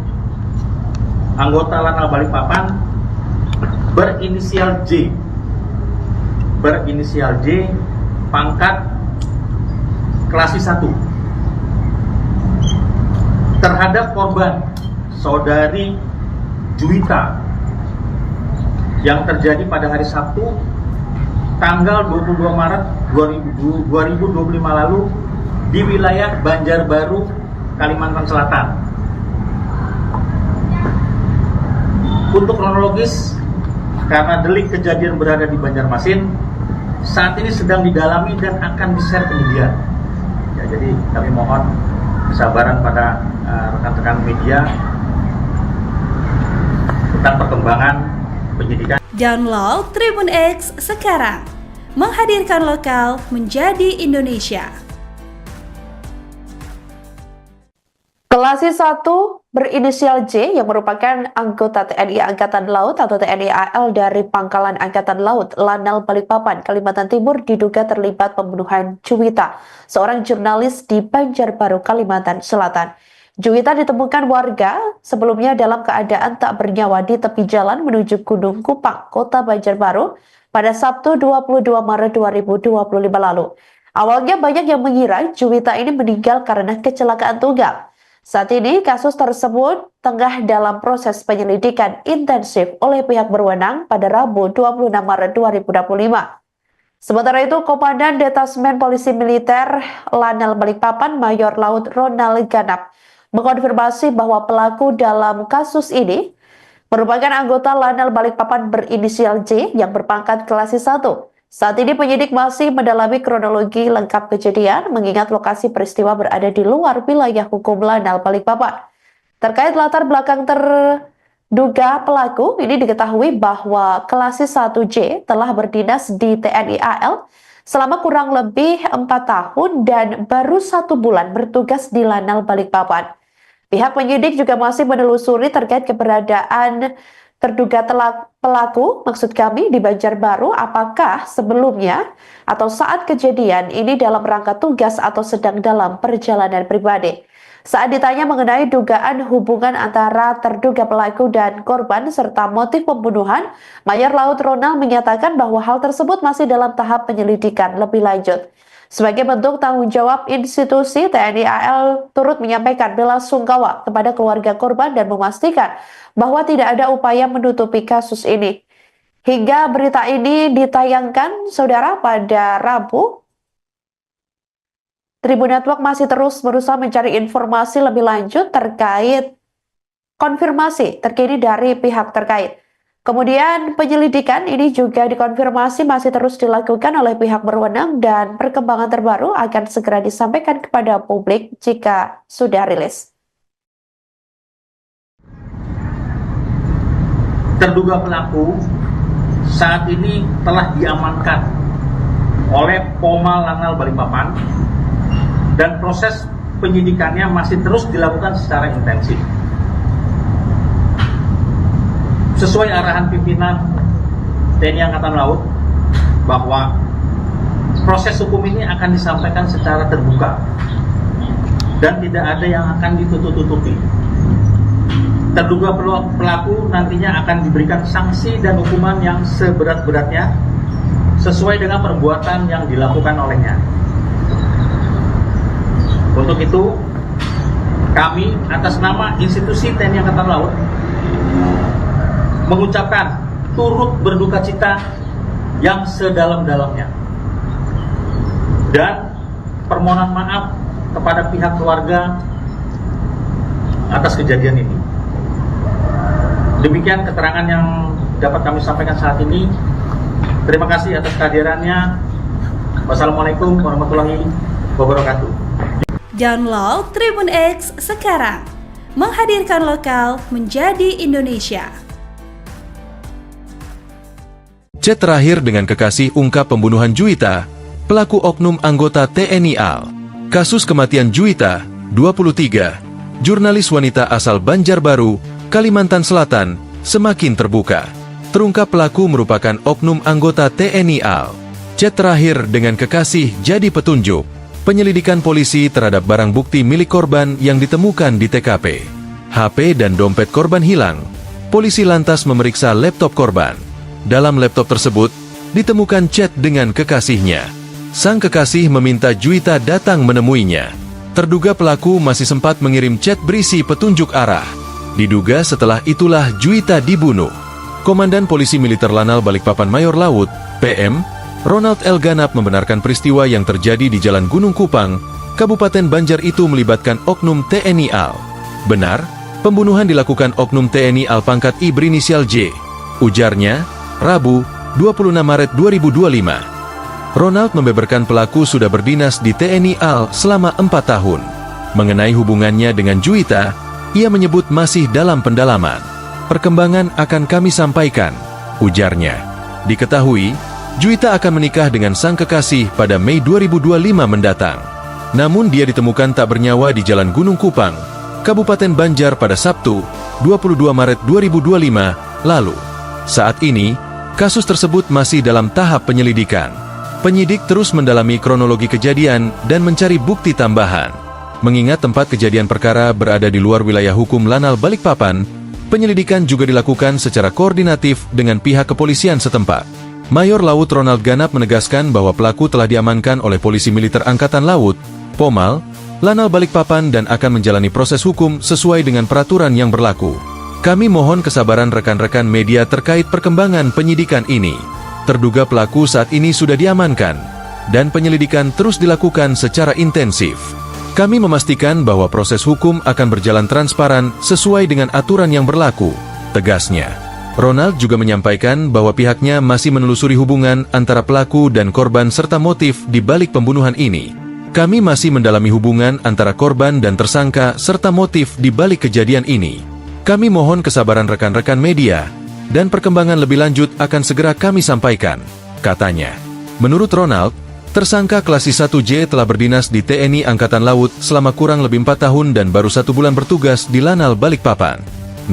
anggota Lanal Balikpapan berinisial J, pangkat Kelasi 1, terhadap korban saudari Juwita yang terjadi pada hari Sabtu tanggal 22 Maret 2025 lalu di wilayah Banjarbaru, Kalimantan Selatan. Untuk kronologis, karena delik kejadian berada di Banjarmasin, saat ini sedang didalami dan akan di-share ke media. Ya, jadi kami mohon kesabaran pada rekan-rekan media tentang perkembangan penyidikan. Download Tribun X sekarang, menghadirkan lokal menjadi Indonesia. Kelasi 1 berinisial J yang merupakan anggota TNI Angkatan Laut atau TNI AL dari Pangkalan Angkatan Laut Lanal Balikpapan, Kalimantan Timur diduga terlibat pembunuhan Juwita, seorang jurnalis di Banjarbaru, Kalimantan Selatan. Juwita ditemukan warga sebelumnya dalam keadaan tak bernyawa di tepi jalan menuju Gunung Kupang, Kota Banjarbaru pada Sabtu 22 Maret 2025 lalu. Awalnya banyak yang mengira Juwita ini meninggal karena kecelakaan tunggal. Saat ini kasus tersebut tengah dalam proses penyelidikan intensif oleh pihak berwenang pada Rabu 26 Maret 2025. Sementara itu, Komandan Detasmen Polisi Militer Lanal Balikpapan Mayor Laut Ronald Ganap mengonfirmasi bahwa pelaku dalam kasus ini merupakan anggota Lanal Balikpapan berinisial J yang berpangkat Kelasi 1. Saat ini penyidik masih mendalami kronologi lengkap kejadian mengingat lokasi peristiwa berada di luar wilayah hukum Lanal Balikpapan. Terkait latar belakang terduga pelaku, ini diketahui bahwa Kelasi 1J telah berdinas di TNI AL selama kurang lebih 4 tahun dan baru 1 bulan bertugas di Lanal Balikpapan. Pihak penyidik juga masih menelusuri terkait keberadaan terduga pelaku, maksud kami di Banjarbaru, apakah sebelumnya atau saat kejadian ini dalam rangka tugas atau sedang dalam perjalanan pribadi? Saat ditanya mengenai dugaan hubungan antara terduga pelaku dan korban serta motif pembunuhan, Mayor Laut Ronald menyatakan bahwa hal tersebut masih dalam tahap penyelidikan lebih lanjut. Sebagai bentuk tanggung jawab institusi, TNI AL turut menyampaikan bela sungkawa kepada keluarga korban dan memastikan bahwa tidak ada upaya menutupi kasus ini. Hingga berita ini ditayangkan, saudara, pada Rabu, Tribun Network masih terus berusaha mencari informasi lebih lanjut terkait konfirmasi terkini dari pihak terkait. Kemudian penyelidikan ini juga dikonfirmasi masih terus dilakukan oleh pihak berwenang dan perkembangan terbaru akan segera disampaikan kepada publik jika sudah rilis. Terduga pelaku saat ini telah diamankan oleh Pomal Lanal Balikpapan dan proses penyidikannya masih terus dilakukan secara intensif. Sesuai arahan pimpinan TNI Angkatan Laut bahwa proses hukum ini akan disampaikan secara terbuka dan tidak ada yang akan ditutup-tutupi. Terduga pelaku nantinya akan diberikan sanksi dan hukuman yang seberat-beratnya sesuai dengan perbuatan yang dilakukan olehnya. Untuk itu, kami atas nama institusi TNI Angkatan Laut mengucapkan turut berduka cita yang sedalam-dalamnya dan permohonan maaf kepada pihak keluarga atas kejadian ini. Demikian keterangan yang dapat kami sampaikan saat ini. Terima kasih atas kehadirannya. Wassalamualaikum warahmatullahi wabarakatuh. Download Tribun X sekarang, menghadirkan lokal menjadi Indonesia. Chat terakhir dengan kekasih ungkap pembunuhan Juwita, pelaku oknum anggota TNI AL. Kasus kematian Juwita, 23, jurnalis wanita asal Banjarbaru, Kalimantan Selatan, semakin terbuka. Terungkap pelaku merupakan oknum anggota TNI AL. Chat terakhir dengan kekasih jadi petunjuk penyelidikan polisi terhadap barang bukti milik korban yang ditemukan di TKP. HP dan dompet korban hilang. Polisi lantas memeriksa laptop korban. Dalam laptop tersebut, ditemukan chat dengan kekasihnya. Sang kekasih meminta Juwita datang menemuinya. Terduga pelaku masih sempat mengirim chat berisi petunjuk arah. Diduga setelah itulah Juwita dibunuh. Komandan Polisi Militer Lanal Balikpapan Mayor Laut, PM, Ronald L. Ganap membenarkan peristiwa yang terjadi di Jalan Gunung Kupang, Kabupaten Banjar itu melibatkan oknum TNI AL. Benar, pembunuhan dilakukan oknum TNI AL pangkat I berinisial J. Ujarnya, Rabu, 26 Maret 2025. Ronald membeberkan pelaku sudah berdinas di TNI AL selama 4 tahun. Mengenai hubungannya dengan Juwita, ia menyebut masih dalam pendalaman. Perkembangan akan kami sampaikan, ujarnya. Diketahui, Juwita akan menikah dengan sang kekasih pada Mei 2025 mendatang. Namun dia ditemukan tak bernyawa di Jalan Gunung Kupang, Kabupaten Banjar pada Sabtu, 22 Maret 2025 lalu. Saat ini, kasus tersebut masih dalam tahap penyelidikan. Penyidik terus mendalami kronologi kejadian dan mencari bukti tambahan. Mengingat tempat kejadian perkara berada di luar wilayah hukum Lanal Balikpapan, penyelidikan juga dilakukan secara koordinatif dengan pihak kepolisian setempat. Mayor Laut Ronald Ganap menegaskan bahwa pelaku telah diamankan oleh Polisi Militer Angkatan Laut, Pomal, Lanal Balikpapan dan akan menjalani proses hukum sesuai dengan peraturan yang berlaku. Kami mohon kesabaran rekan-rekan media terkait perkembangan penyidikan ini. Terduga pelaku saat ini sudah diamankan, dan penyelidikan terus dilakukan secara intensif. Kami memastikan bahwa proses hukum akan berjalan transparan sesuai dengan aturan yang berlaku, tegasnya. Ronald juga menyampaikan bahwa pihaknya masih menelusuri hubungan antara pelaku dan korban serta motif di balik pembunuhan ini. Kami masih mendalami hubungan antara korban dan tersangka serta motif di balik kejadian ini. Kami mohon kesabaran rekan-rekan media, dan perkembangan lebih lanjut akan segera kami sampaikan, katanya. Menurut Ronald, tersangka Klasis 1J telah berdinas di TNI Angkatan Laut selama kurang lebih 4 tahun dan baru 1 bulan bertugas di Lanal Balikpapan.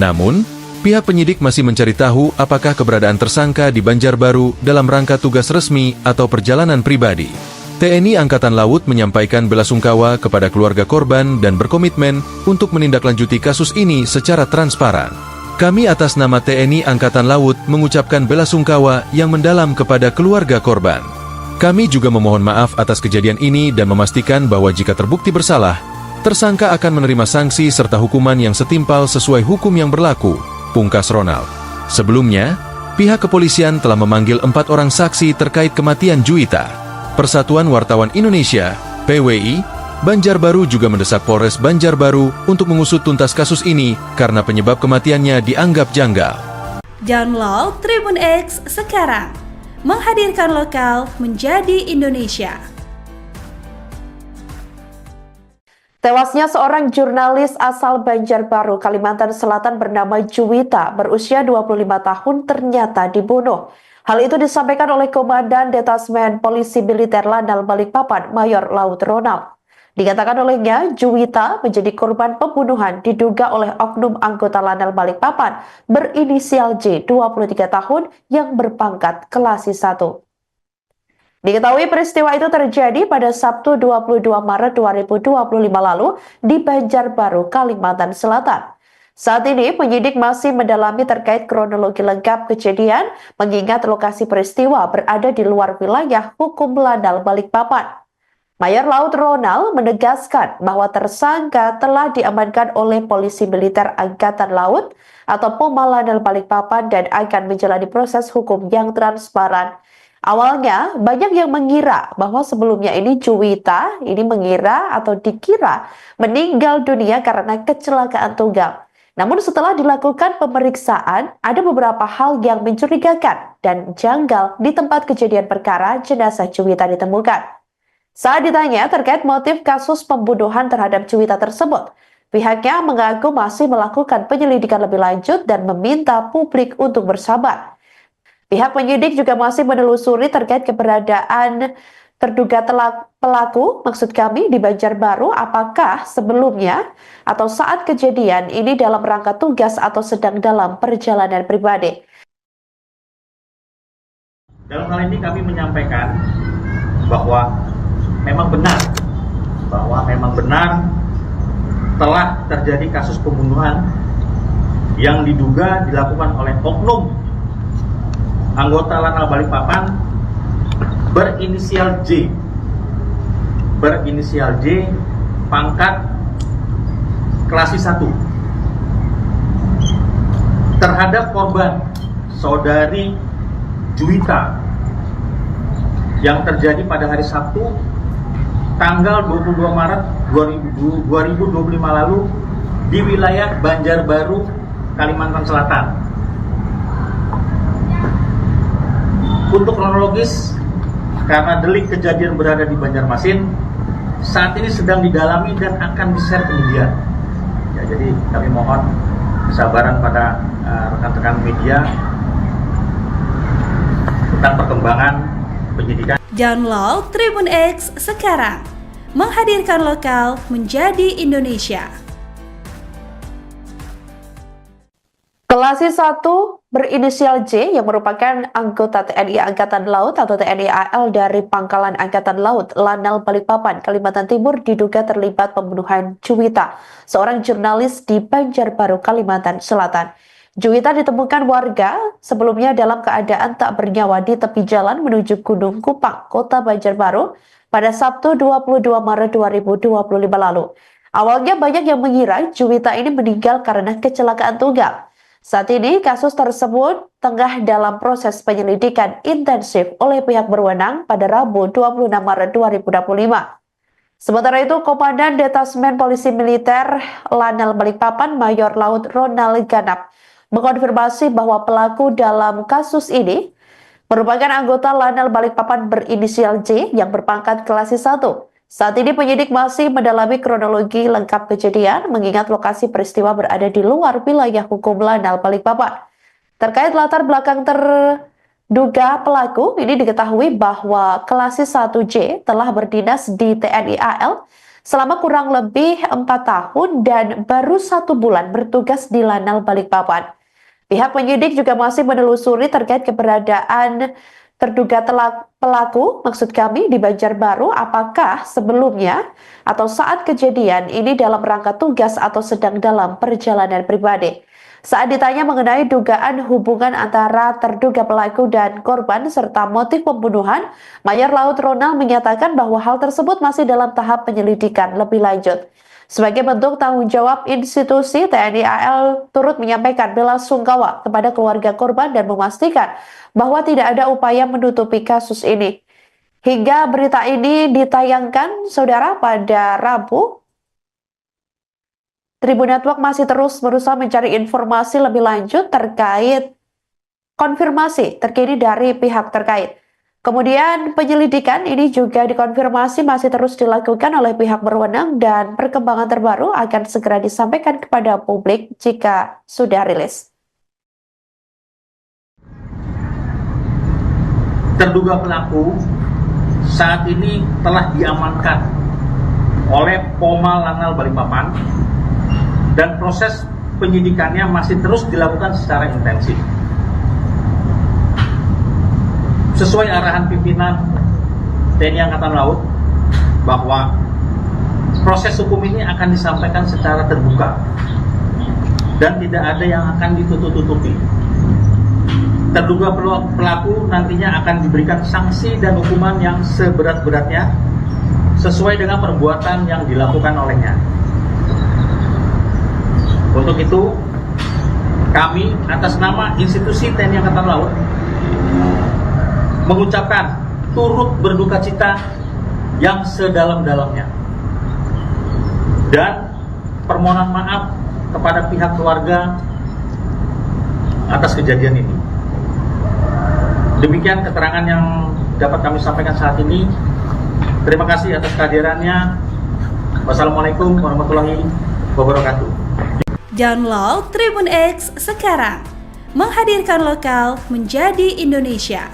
Namun, Pihak penyidik masih mencari tahu apakah keberadaan tersangka di Banjarbaru dalam rangka tugas resmi atau perjalanan pribadi. TNI Angkatan Laut menyampaikan belasungkawa kepada keluarga korban dan berkomitmen untuk menindaklanjuti kasus ini secara transparan. Kami atas nama TNI Angkatan Laut mengucapkan belasungkawa yang mendalam kepada keluarga korban. Kami juga memohon maaf atas kejadian ini dan memastikan bahwa jika terbukti bersalah, tersangka akan menerima sanksi serta hukuman yang setimpal sesuai hukum yang berlaku, pungkas Ronald. Sebelumnya, pihak kepolisian telah memanggil 4 orang saksi terkait kematian Juwita. Persatuan Wartawan Indonesia, PWI, Banjarbaru juga mendesak Polres Banjarbaru untuk mengusut tuntas kasus ini karena penyebab kematiannya dianggap janggal. Download Tribun X sekarang, menghadirkan lokal menjadi Indonesia. Tewasnya seorang jurnalis asal Banjarbaru, Kalimantan Selatan bernama Juwita, berusia 25 tahun ternyata dibunuh. Hal itu disampaikan oleh Komandan Detasmen Polisi Militer Lanal Balikpapan, Mayor Laut Ronald. Dikatakan olehnya, Juwita menjadi korban pembunuhan diduga oleh oknum anggota Lanal Balikpapan berinisial J, 23 tahun, yang berpangkat Kelasi 1. Diketahui peristiwa itu terjadi pada Sabtu 22 Maret 2025 lalu di Banjarbaru, Kalimantan Selatan. Saat ini penyidik masih mendalami terkait kronologi lengkap kejadian mengingat lokasi peristiwa berada di luar wilayah hukum Lanal Balikpapan. Mayor Laut Ronald menegaskan bahwa tersangka telah diamankan oleh Polisi Militer Angkatan Laut atau POMA Lanal Balikpapan dan akan menjalani proses hukum yang transparan. Awalnya, banyak yang mengira bahwa sebelumnya ini Juwita mengira atau dikira meninggal dunia karena kecelakaan tunggal. Namun setelah dilakukan pemeriksaan, ada beberapa hal yang mencurigakan dan janggal di tempat kejadian perkara jenazah Juwita ditemukan. Saat ditanya terkait motif kasus pembunuhan terhadap Juwita tersebut, pihaknya mengaku masih melakukan penyelidikan lebih lanjut dan meminta publik untuk bersabar. Pihak penyidik juga masih menelusuri terkait keberadaan terduga pelaku, maksud kami di Banjarbaru, apakah sebelumnya atau saat kejadian ini dalam rangka tugas atau sedang dalam perjalanan pribadi. Dalam hal ini kami menyampaikan bahwa memang benar telah terjadi kasus pembunuhan yang diduga dilakukan oleh oknum anggota Lanal Balikpapan berinisial J, pangkat Kelasi 1, terhadap korban saudari Juwita yang terjadi pada hari Sabtu tanggal 22 Maret 2025 lalu di wilayah Banjarbaru, Kalimantan Selatan. Untuk kronologis, karena delik kejadian berada di Banjarmasin, saat ini sedang didalami dan akan di-share ke media. Ya, jadi kami mohon kesabaran pada rekan-rekan media tentang perkembangan penyidikan. Download Tribun X sekarang, menghadirkan lokal menjadi Indonesia. Kelasi 1 berinisial J yang merupakan anggota TNI Angkatan Laut atau TNI AL dari Pangkalan Angkatan Laut Lanal Balikpapan, Kalimantan Timur diduga terlibat pembunuhan Juwita, seorang jurnalis di Banjarbaru, Kalimantan Selatan. Juwita ditemukan warga sebelumnya dalam keadaan tak bernyawa di tepi jalan menuju Gunung Kupang, Kota Banjarbaru pada Sabtu 22 Maret 2025 lalu. Awalnya banyak yang mengira Juwita ini meninggal karena kecelakaan tunggal. Saat ini kasus tersebut tengah dalam proses penyelidikan intensif oleh pihak berwenang pada Rabu 26 Maret 2025. Sementara itu, Komandan Detasmen Polisi Militer Lanal Balikpapan Mayor Laut Ronald Ganap mengkonfirmasi bahwa pelaku dalam kasus ini merupakan anggota Lanal Balikpapan berinisial J yang berpangkat Kelasi 1. Saat ini penyidik masih mendalami kronologi lengkap kejadian mengingat lokasi peristiwa berada di luar wilayah hukum Lanal Balikpapan. Terkait latar belakang terduga pelaku, ini diketahui bahwa Kelasi 1J telah berdinas di TNI AL selama kurang lebih 4 tahun dan baru 1 bulan bertugas di Lanal Balikpapan. Pihak penyidik juga masih menelusuri terkait keberadaan terduga pelaku, maksud kami di Banjarbaru, apakah sebelumnya atau saat kejadian ini dalam rangka tugas atau sedang dalam perjalanan pribadi. Saat ditanya mengenai dugaan hubungan antara terduga pelaku dan korban serta motif pembunuhan, Mayor Laut Ronald menyatakan bahwa hal tersebut masih dalam tahap penyelidikan lebih lanjut. Sebagai bentuk tanggung jawab institusi, TNI AL turut menyampaikan bela sungkawa kepada keluarga korban dan memastikan bahwa tidak ada upaya menutupi kasus ini. Hingga berita ini ditayangkan, saudara, pada Rabu, Tribun Network masih terus berusaha mencari informasi lebih lanjut terkait konfirmasi terkini dari pihak terkait. Kemudian penyelidikan ini juga dikonfirmasi masih terus dilakukan oleh pihak berwenang dan perkembangan terbaru akan segera disampaikan kepada publik jika sudah rilis. Terduga pelaku saat ini telah diamankan oleh Pomal Lanal Balikpapan dan proses penyidikannya masih terus dilakukan secara intensif. Sesuai arahan pimpinan TNI Angkatan Laut bahwa proses hukum ini akan disampaikan secara terbuka dan tidak ada yang akan ditutup-tutupi. Terduga pelaku nantinya akan diberikan sanksi dan hukuman yang seberat-beratnya sesuai dengan perbuatan yang dilakukan olehnya. Untuk itu, kami atas nama institusi TNI Angkatan Laut mengucapkan turut berduka cita yang sedalam-dalamnya dan permohonan maaf kepada pihak keluarga atas kejadian ini. Demikian keterangan yang dapat kami sampaikan saat ini. Terima kasih atas kehadirannya. Wassalamualaikum warahmatullahi wabarakatuh. Download Tribun X sekarang, menghadirkan lokal menjadi Indonesia.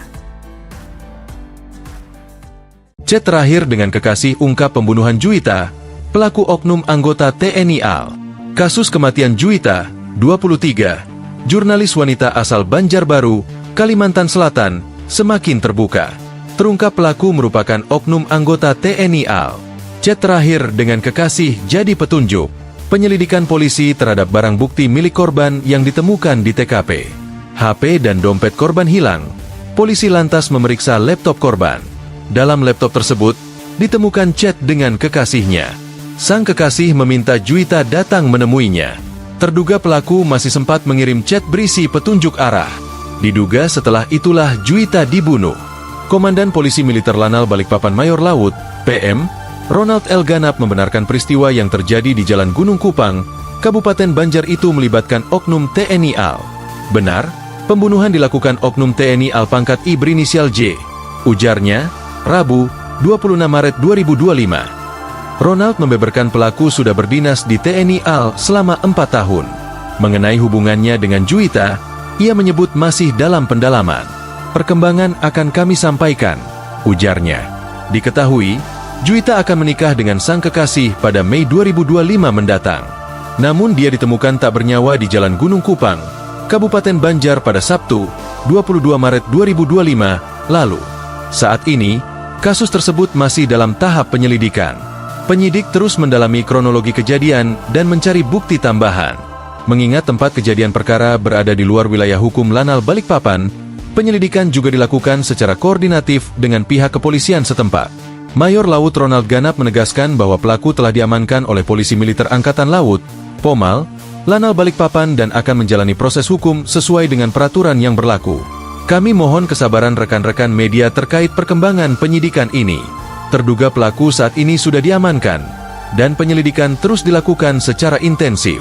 Chat terakhir dengan kekasih ungkap pembunuhan Juwita, pelaku oknum anggota TNI AL. Kasus kematian Juwita, 23, jurnalis wanita asal Banjarbaru, Kalimantan Selatan, semakin terbuka. Terungkap pelaku merupakan oknum anggota TNI AL. Chat terakhir dengan kekasih jadi petunjuk penyelidikan polisi terhadap barang bukti milik korban yang ditemukan di TKP. HP dan dompet korban hilang. Polisi lantas memeriksa laptop korban. Dalam laptop tersebut, ditemukan chat dengan kekasihnya. Sang kekasih meminta Juwita datang menemuinya. Terduga pelaku masih sempat mengirim chat berisi petunjuk arah. Diduga setelah itulah Juwita dibunuh. Komandan Polisi Militer Lanal Balikpapan Mayor Laut, PM, Ronald L. Ganap membenarkan peristiwa yang terjadi di Jalan Gunung Kupang, Kabupaten Banjar itu melibatkan oknum TNI AL. Benar, pembunuhan dilakukan oknum TNI AL pangkat I berinisial J. Ujarnya, Rabu, 26 Maret 2025. Ronald membeberkan pelaku sudah berdinas di TNI AL selama 4 tahun. Mengenai hubungannya dengan Juwita, ia menyebut masih dalam pendalaman. Perkembangan akan kami sampaikan, ujarnya. Diketahui, Juwita akan menikah dengan sang kekasih pada Mei 2025 mendatang. Namun dia ditemukan tak bernyawa di Jalan Gunung Kupang, Kabupaten Banjar pada Sabtu, 22 Maret 2025 lalu. Saat ini, kasus tersebut masih dalam tahap penyelidikan. Penyidik terus mendalami kronologi kejadian dan mencari bukti tambahan. Mengingat tempat kejadian perkara berada di luar wilayah hukum Lanal Balikpapan, penyelidikan juga dilakukan secara koordinatif dengan pihak kepolisian setempat. Mayor Laut Ronald Ganap menegaskan bahwa pelaku telah diamankan oleh Polisi Militer Angkatan Laut, Pomal, Lanal Balikpapan dan akan menjalani proses hukum sesuai dengan peraturan yang berlaku. Kami mohon kesabaran rekan-rekan media terkait perkembangan penyidikan ini. Terduga pelaku saat ini sudah diamankan, dan penyelidikan terus dilakukan secara intensif.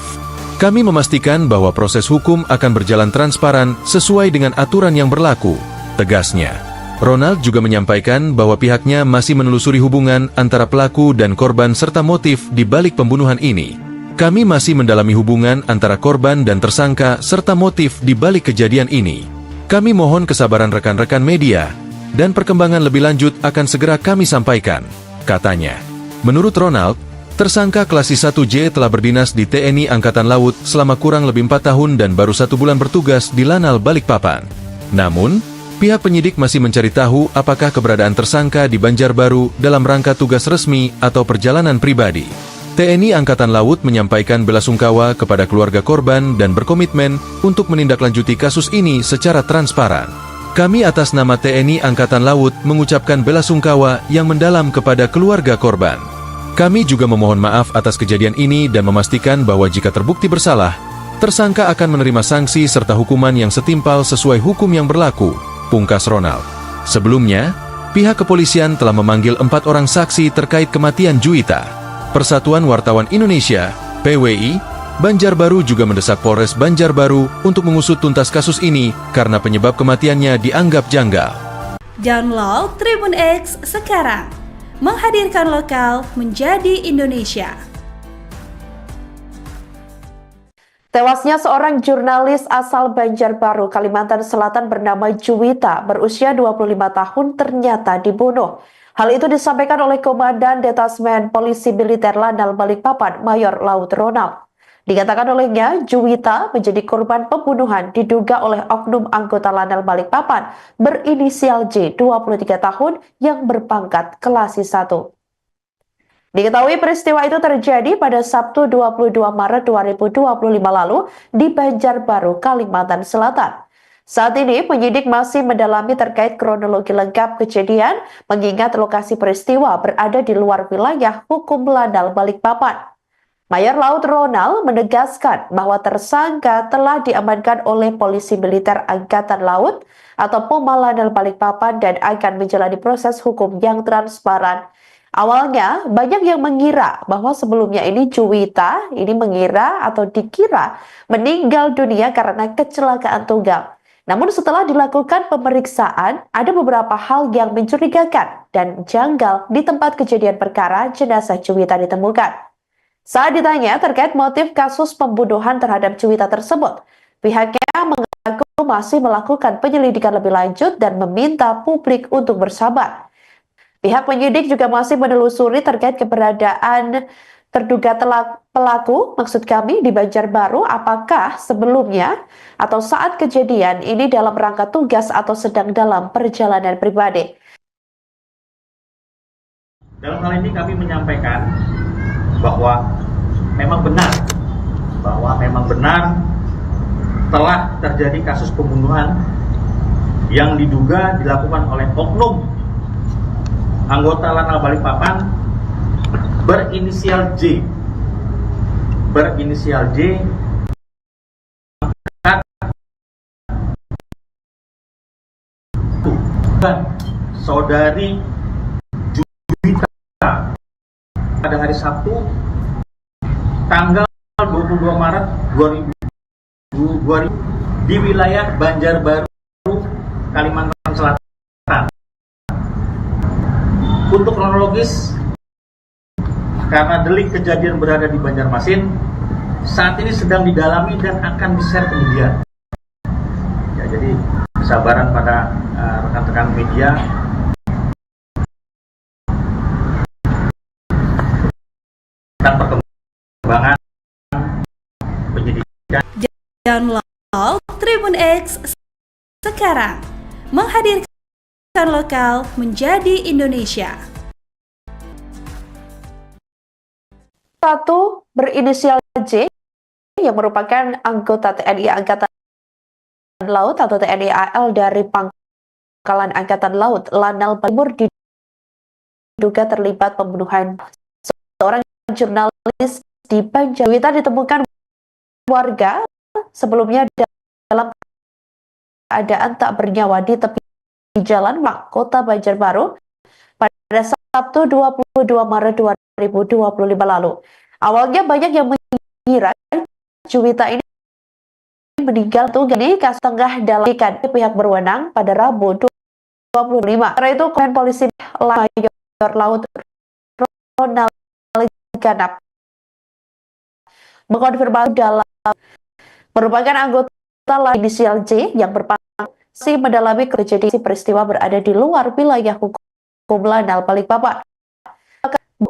Kami memastikan bahwa proses hukum akan berjalan transparan sesuai dengan aturan yang berlaku, tegasnya. Ronald juga menyampaikan bahwa pihaknya masih menelusuri hubungan antara pelaku dan korban serta motif di balik pembunuhan ini. Kami masih mendalami hubungan antara korban dan tersangka serta motif di balik kejadian ini. Kami mohon kesabaran rekan-rekan media, dan perkembangan lebih lanjut akan segera kami sampaikan, katanya. Menurut Ronald, Tersangka Klasis 1J telah berdinas di TNI Angkatan Laut selama kurang lebih 4 tahun dan baru 1 bulan bertugas di Lanal Balikpapan. Namun, pihak penyidik masih mencari tahu apakah keberadaan tersangka di Banjarbaru dalam rangka tugas resmi atau perjalanan pribadi. TNI Angkatan Laut menyampaikan belasungkawa kepada keluarga korban dan berkomitmen untuk menindaklanjuti kasus ini secara transparan. Kami atas nama TNI Angkatan Laut mengucapkan belasungkawa yang mendalam kepada keluarga korban. Kami juga memohon maaf atas kejadian ini dan memastikan bahwa jika terbukti bersalah, tersangka akan menerima sanksi serta hukuman yang setimpal sesuai hukum yang berlaku, pungkas Ronald. Sebelumnya, pihak kepolisian telah memanggil 4 orang saksi terkait kematian Juwita. Persatuan Wartawan Indonesia, PWI, Banjarbaru juga mendesak Polres Banjarbaru untuk mengusut tuntas kasus ini karena penyebab kematiannya dianggap janggal. Download Tribun X sekarang, menghadirkan lokal menjadi Indonesia. Tewasnya seorang jurnalis asal Banjarbaru, Kalimantan Selatan bernama Juwita, berusia 25 tahun ternyata dibunuh. Hal itu disampaikan oleh Komandan Detasmen Polisi Militer Lanal Balikpapan, Mayor Laut Ronald. Dikatakan olehnya, Juwita menjadi korban pembunuhan diduga oleh oknum anggota Lanal Balikpapan berinisial J, 23 tahun, yang berpangkat Klasis 1. Diketahui peristiwa itu terjadi pada Sabtu 22 Maret 2025 lalu di Banjarbaru, Kalimantan Selatan. Saat ini, penyidik masih mendalami terkait kronologi lengkap kejadian, mengingat lokasi peristiwa berada di luar wilayah hukum Lanal Balikpapan. Mayor Laut Ronald menegaskan bahwa tersangka telah diamankan oleh Polisi Militer Angkatan Laut atau POMA Lanal Balikpapan dan akan menjalani proses hukum yang transparan. Awalnya, banyak yang mengira bahwa sebelumnya ini Juwita dikira meninggal dunia karena kecelakaan tunggal. Namun setelah dilakukan pemeriksaan, ada beberapa hal yang mencurigakan dan janggal di tempat kejadian perkara jenazah Juwita ditemukan. Saat ditanya terkait motif kasus pembunuhan terhadap Juwita tersebut, pihaknya mengaku masih melakukan penyelidikan lebih lanjut dan meminta publik untuk bersabar. Pihak penyidik juga masih menelusuri terkait keberadaan terduga pelaku, di Banjarbaru, apakah sebelumnya atau saat kejadian ini dalam rangka tugas atau sedang dalam perjalanan pribadi. Dalam hal ini kami menyampaikan bahwa memang benar telah terjadi kasus pembunuhan yang diduga dilakukan oleh oknum anggota Lanal Balikpapan berinisial J dan saudari Juwita pada hari Sabtu tanggal 22 Maret 2000 di wilayah Banjarbaru, Kalimantan Selatan. Untuk kronologis, karena delik kejadian berada di Banjarmasin, saat ini sedang didalami dan akan di-share ke media. Ya, jadi kesabaran pada rekan-rekan media. Tentang perkembangan penyidikan. Download Tribun X sekarang, menghadirkan lokal menjadi Indonesia. Satu berinisial J yang merupakan anggota TNI Angkatan Laut atau TNI AL dari Pangkalan Angkatan Laut Lanal Timur diduga terlibat pembunuhan seorang jurnalis di Banjarbaru. Juwita ditemukan warga sebelumnya dalam keadaan tak bernyawa di tepi jalan Kota Banjarbaru pada Sabtu 22 Maret 2025 lalu. Awalnya banyak yang mengira Juwita ini meninggal ini setengah dalam pihak berwenang pada Rabu 25. Karena itu Komandan Polisi Mayor Laut Ronald Ganap mengkonfirmasi dalam merupakan anggota inisial J yang berpangkat mendalami kejadian peristiwa berada di luar wilayah hukum Lanal Balikpapan.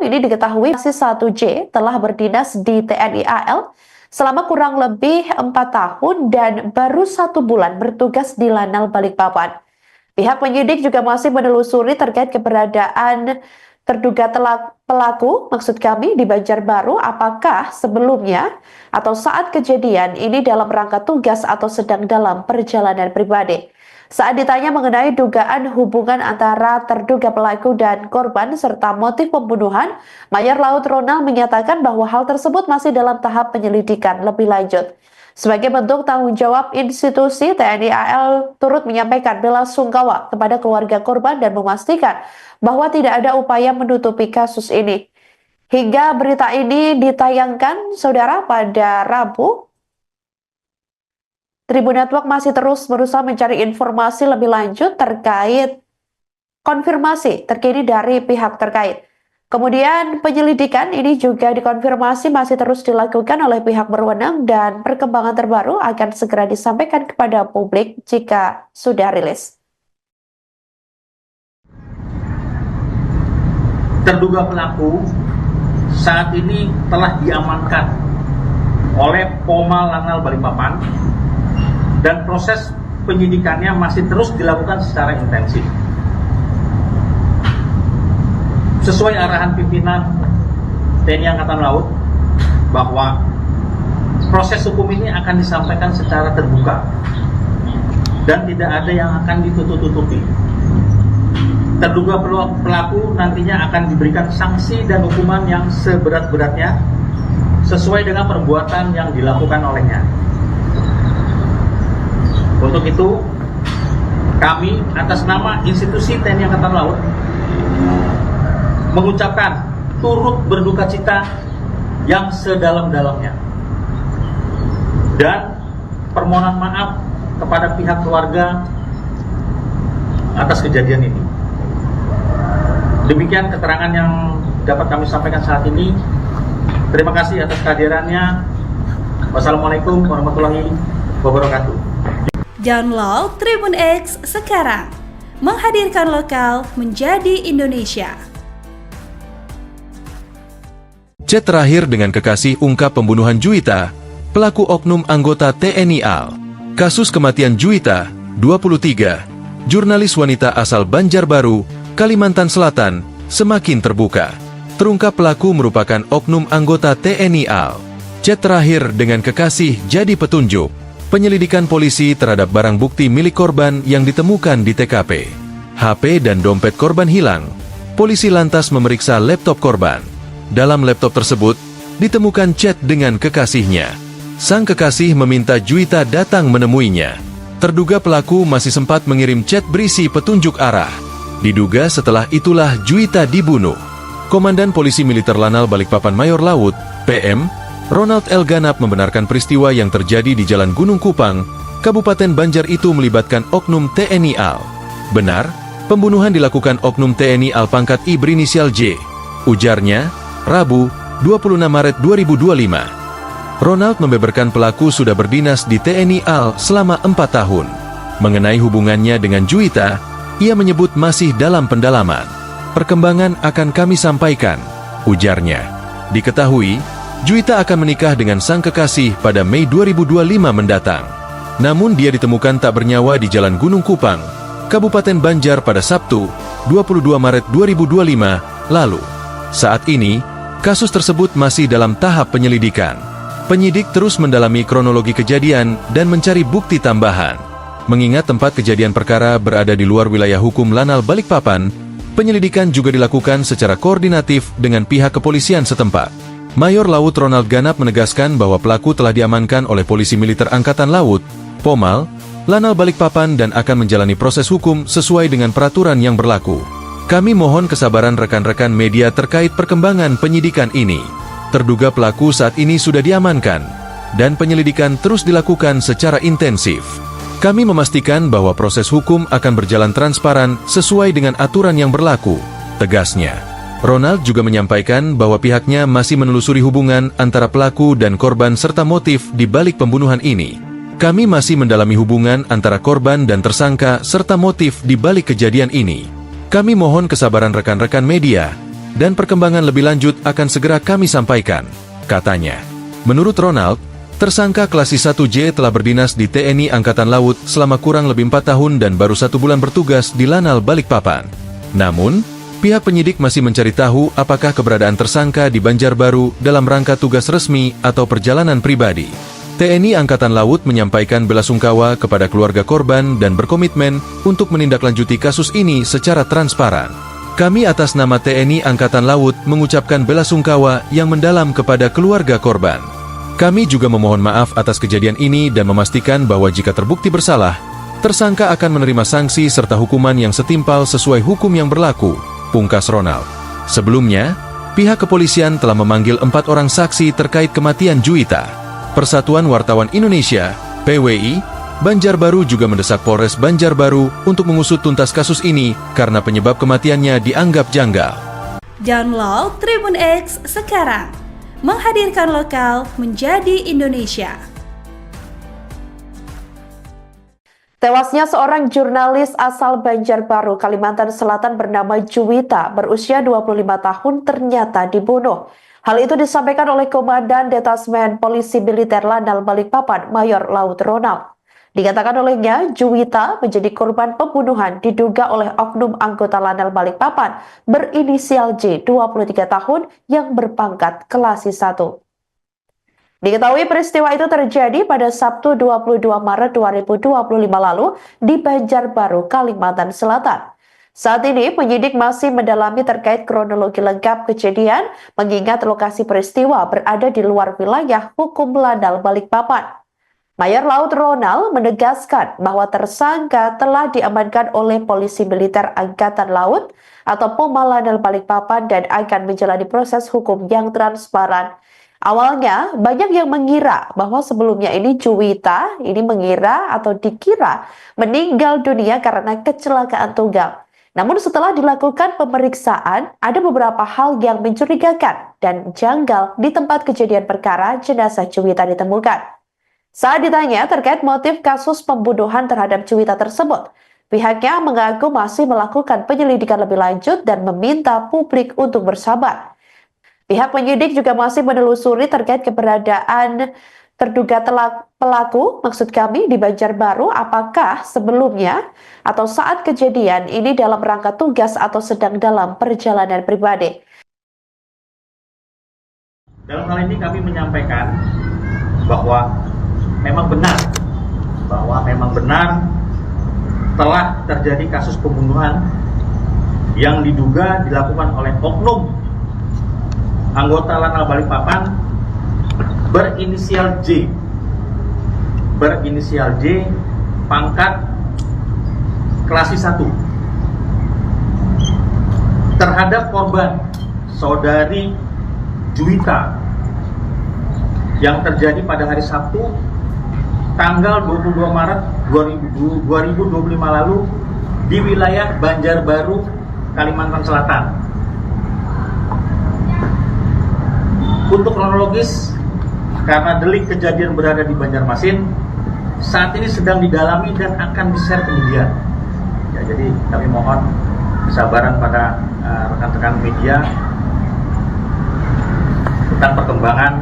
Ini diketahui si 1J telah berdinas di TNI AL selama kurang lebih 4 tahun dan baru 1 bulan bertugas di Lanal Balikpapan. Pihak penyidik juga masih menelusuri terkait keberadaan terduga pelaku, maksud kami di Banjarbaru, apakah sebelumnya atau saat kejadian ini dalam rangka tugas atau sedang dalam perjalanan pribadi. Saat ditanya mengenai dugaan hubungan antara terduga pelaku dan korban serta motif pembunuhan, Mayor Laut Ronald menyatakan bahwa hal tersebut masih dalam tahap penyelidikan lebih lanjut. Sebagai bentuk tanggung jawab institusi, TNI AL turut menyampaikan bela sungkawa kepada keluarga korban dan memastikan bahwa tidak ada upaya menutupi kasus ini. Hingga berita ini ditayangkan, saudara, pada Rabu, Tribun Network masih terus berusaha mencari informasi lebih lanjut terkait konfirmasi terkini dari pihak terkait. Kemudian penyelidikan ini juga dikonfirmasi masih terus dilakukan oleh pihak berwenang dan perkembangan terbaru akan segera disampaikan kepada publik jika sudah rilis. Terduga pelaku saat ini telah diamankan oleh Pomal Lanal Balikpapan dan proses penyidikannya masih terus dilakukan secara intensif. Sesuai arahan pimpinan TNI Angkatan Laut bahwa proses hukum ini akan disampaikan secara terbuka dan tidak ada yang akan ditutup-tutupi. Terduga pelaku nantinya akan diberikan sanksi dan hukuman yang seberat-beratnya sesuai dengan perbuatan yang dilakukan olehnya. Untuk itu, kami atas nama institusi TNI Angkatan Laut mengucapkan turut berduka cita yang sedalam-dalamnya dan permohonan maaf kepada pihak keluarga atas kejadian ini. Demikian keterangan yang dapat kami sampaikan saat ini. Terima kasih atas kehadirannya. Wassalamualaikum warahmatullahi wabarakatuh. Download Tribun X sekarang, menghadirkan lokal menjadi Indonesia. Chat terakhir dengan kekasih ungkap pembunuhan Juwita, pelaku oknum anggota TNI AL. Kasus kematian Juwita, 23, jurnalis wanita asal Banjarbaru, Kalimantan Selatan, semakin terbuka. Terungkap pelaku merupakan oknum anggota TNI AL. Chat terakhir dengan kekasih jadi petunjuk penyelidikan polisi terhadap barang bukti milik korban yang ditemukan di TKP. HP dan dompet korban hilang. Polisi lantas memeriksa laptop korban. Dalam laptop tersebut, ditemukan chat dengan kekasihnya. Sang kekasih meminta Juwita datang menemuinya. Terduga pelaku masih sempat mengirim chat berisi petunjuk arah. Diduga setelah itulah Juwita dibunuh. Komandan Polisi Militer Lanal Balikpapan Mayor Laut, PM, Ronald L. Ganap membenarkan peristiwa yang terjadi di Jalan Gunung Kupang, Kabupaten Banjar itu melibatkan oknum TNI AL. Benar, pembunuhan dilakukan oknum TNI AL pangkat I berinisial J. Ujarnya, Rabu, 26 Maret 2025. Ronald membeberkan pelaku sudah berdinas di TNI AL selama 4 tahun. Mengenai hubungannya dengan Juwita, ia menyebut masih dalam pendalaman. Perkembangan akan kami sampaikan, ujarnya. Diketahui, Juwita akan menikah dengan sang kekasih pada Mei 2025 mendatang. Namun dia ditemukan tak bernyawa di Jalan Gunung Kupang, Kabupaten Banjar pada Sabtu, 22 Maret 2025 lalu. Saat ini, kasus tersebut masih dalam tahap penyelidikan. Penyidik terus mendalami kronologi kejadian dan mencari bukti tambahan. Mengingat tempat kejadian perkara berada di luar wilayah hukum Lanal Balikpapan, penyelidikan juga dilakukan secara koordinatif dengan pihak kepolisian setempat. Mayor Laut Ronald Ganap menegaskan bahwa pelaku telah diamankan oleh Polisi Militer Angkatan Laut, Pomal, Lanal Balikpapan dan akan menjalani proses hukum sesuai dengan peraturan yang berlaku. Kami mohon kesabaran rekan-rekan media terkait perkembangan penyidikan ini. Terduga pelaku saat ini sudah diamankan, dan penyelidikan terus dilakukan secara intensif. Kami memastikan bahwa proses hukum akan berjalan transparan sesuai dengan aturan yang berlaku, tegasnya. Ronald juga menyampaikan bahwa pihaknya masih menelusuri hubungan antara pelaku dan korban serta motif di balik pembunuhan ini. Kami masih mendalami hubungan antara korban dan tersangka serta motif di balik kejadian ini. Kami mohon kesabaran rekan-rekan media. dan perkembangan lebih lanjut akan segera kami sampaikan, katanya. Menurut Ronald, tersangka Klasik 1J telah berdinas di TNI Angkatan Laut selama kurang lebih 4 tahun dan baru 1 bulan bertugas di Lanal Balikpapan. Namun, pihak penyidik masih mencari tahu apakah keberadaan tersangka di Banjarbaru dalam rangka tugas resmi atau perjalanan pribadi. TNI Angkatan Laut menyampaikan belasungkawa kepada keluarga korban dan berkomitmen untuk menindaklanjuti kasus ini secara transparan. Kami atas nama TNI Angkatan Laut mengucapkan belasungkawa yang mendalam kepada keluarga korban. Kami juga memohon maaf atas kejadian ini dan memastikan bahwa jika terbukti bersalah, tersangka akan menerima sanksi serta hukuman yang setimpal sesuai hukum yang berlaku, pungkas Ronald. Sebelumnya, pihak kepolisian telah memanggil 4 orang saksi terkait kematian Juwita. Persatuan Wartawan Indonesia, PWI, Banjarbaru juga mendesak Polres Banjarbaru untuk mengusut tuntas kasus ini karena penyebab kematiannya dianggap janggal. Download Tribun X sekarang, menghadirkan lokal menjadi Indonesia. Tewasnya seorang jurnalis asal Banjarbaru, Kalimantan Selatan bernama Juwita, berusia 25 tahun ternyata dibunuh. Hal itu disampaikan oleh Komandan Detasmen Polisi Militer Lanal Balikpapan, Mayor Laut Ronald. Dikatakan olehnya, Juwita menjadi korban pembunuhan diduga oleh oknum anggota Lanal Balikpapan berinisial J, 23 tahun, yang berpangkat Klasik 1. Diketahui peristiwa itu terjadi pada Sabtu 22 Maret 2025 lalu di Banjarbaru, Kalimantan Selatan. Saat ini penyidik masih mendalami terkait kronologi lengkap kejadian mengingat lokasi peristiwa berada di luar wilayah hukum Lanal Balikpapan. Mayor Laut Ronald menegaskan bahwa tersangka telah diamankan oleh Polisi Militer Angkatan Laut atau Poma Lanal Balikpapan dan akan menjalani proses hukum yang transparan. Awalnya, banyak yang mengira bahwa sebelumnya ini Juwita mengira atau dikira meninggal dunia karena kecelakaan tunggal. Namun setelah dilakukan pemeriksaan, ada beberapa hal yang mencurigakan dan janggal di tempat kejadian perkara jenazah Juwita ditemukan. Saat ditanya terkait motif kasus pembunuhan terhadap Juwita tersebut, pihaknya mengaku masih melakukan penyelidikan lebih lanjut dan meminta publik untuk bersabar. Pihak penyidik juga masih menelusuri terkait keberadaan terduga pelaku, maksud kami di Banjarbaru, apakah sebelumnya atau saat kejadian ini dalam rangka tugas atau sedang dalam perjalanan pribadi. Dalam hal ini kami menyampaikan bahwa memang benar telah terjadi kasus pembunuhan yang diduga dilakukan oleh oknum anggota Lanal Balikpapan berinisial J, pangkat Klasik 1 terhadap korban saudari Juwita yang terjadi pada hari Sabtu tanggal 22 Maret 2025 lalu di wilayah Banjarbaru, Kalimantan Selatan. Untuk kronologis, karena delik kejadian berada di Banjarmasin, saat ini sedang didalami dan akan di-share kemudian. Ya, jadi kami mohon kesabaran pada rekan-rekan media tentang perkembangan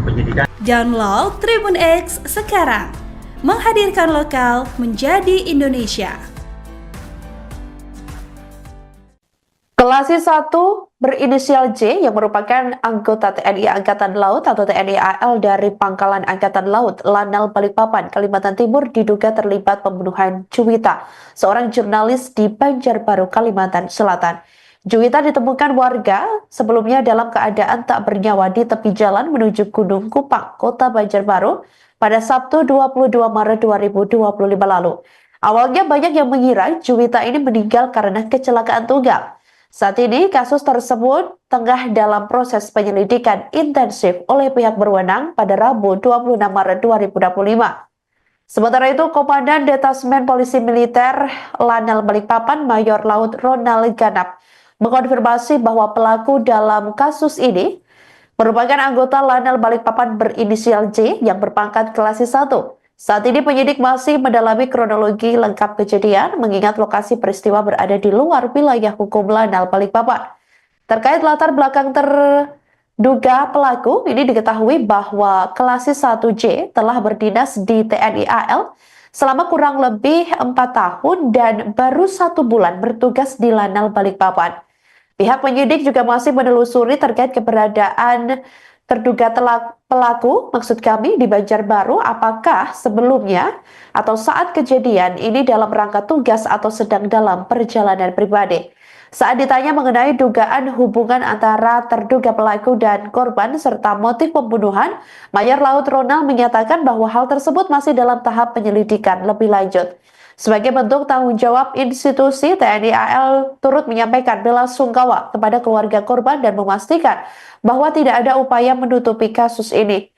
penyidikan. Download Tribun X sekarang, menghadirkan lokal menjadi Indonesia. Klasik 1 berinisial J yang merupakan anggota TNI Angkatan Laut atau TNI AL dari Pangkalan Angkatan Laut Lanal Balikpapan, Kalimantan Timur diduga terlibat pembunuhan Juwita, seorang jurnalis di Banjarbaru, Kalimantan Selatan. Juwita ditemukan warga sebelumnya dalam keadaan tak bernyawa di tepi jalan menuju Gunung Kupang, Kota Banjarbaru pada Sabtu 22 Maret 2025 lalu. Awalnya banyak yang mengira Juwita ini meninggal karena kecelakaan tunggal. Saat ini kasus tersebut tengah dalam proses penyelidikan intensif oleh pihak berwenang pada Rabu 26 Maret 2025. Sementara itu, Komandan Detasmen Polisi Militer Lanal Balikpapan Mayor Laut Ronald Ganap mengkonfirmasi bahwa pelaku dalam kasus ini merupakan anggota Lanal Balikpapan berinisial J yang berpangkat Klasik 1. Saat ini penyidik masih mendalami kronologi lengkap kejadian mengingat lokasi peristiwa berada di luar wilayah hukum Lanal Balikpapan. Terkait latar belakang terduga pelaku, ini diketahui bahwa Klasis 1J telah berdinas di TNI AL selama kurang lebih 4 tahun dan baru 1 bulan bertugas di Lanal Balikpapan. Pihak penyidik juga masih menelusuri terkait keberadaan terduga pelaku, maksud kami di Banjarbaru, apakah sebelumnya atau saat kejadian ini dalam rangka tugas atau sedang dalam perjalanan pribadi. Saat ditanya mengenai dugaan hubungan antara terduga pelaku dan korban serta motif pembunuhan, Mayor Laut Ronald menyatakan bahwa hal tersebut masih dalam tahap penyelidikan lebih lanjut. Sebagai bentuk tanggung jawab institusi, TNI AL turut menyampaikan bela sungkawa kepada keluarga korban dan memastikan bahwa tidak ada upaya menutupi kasus ini.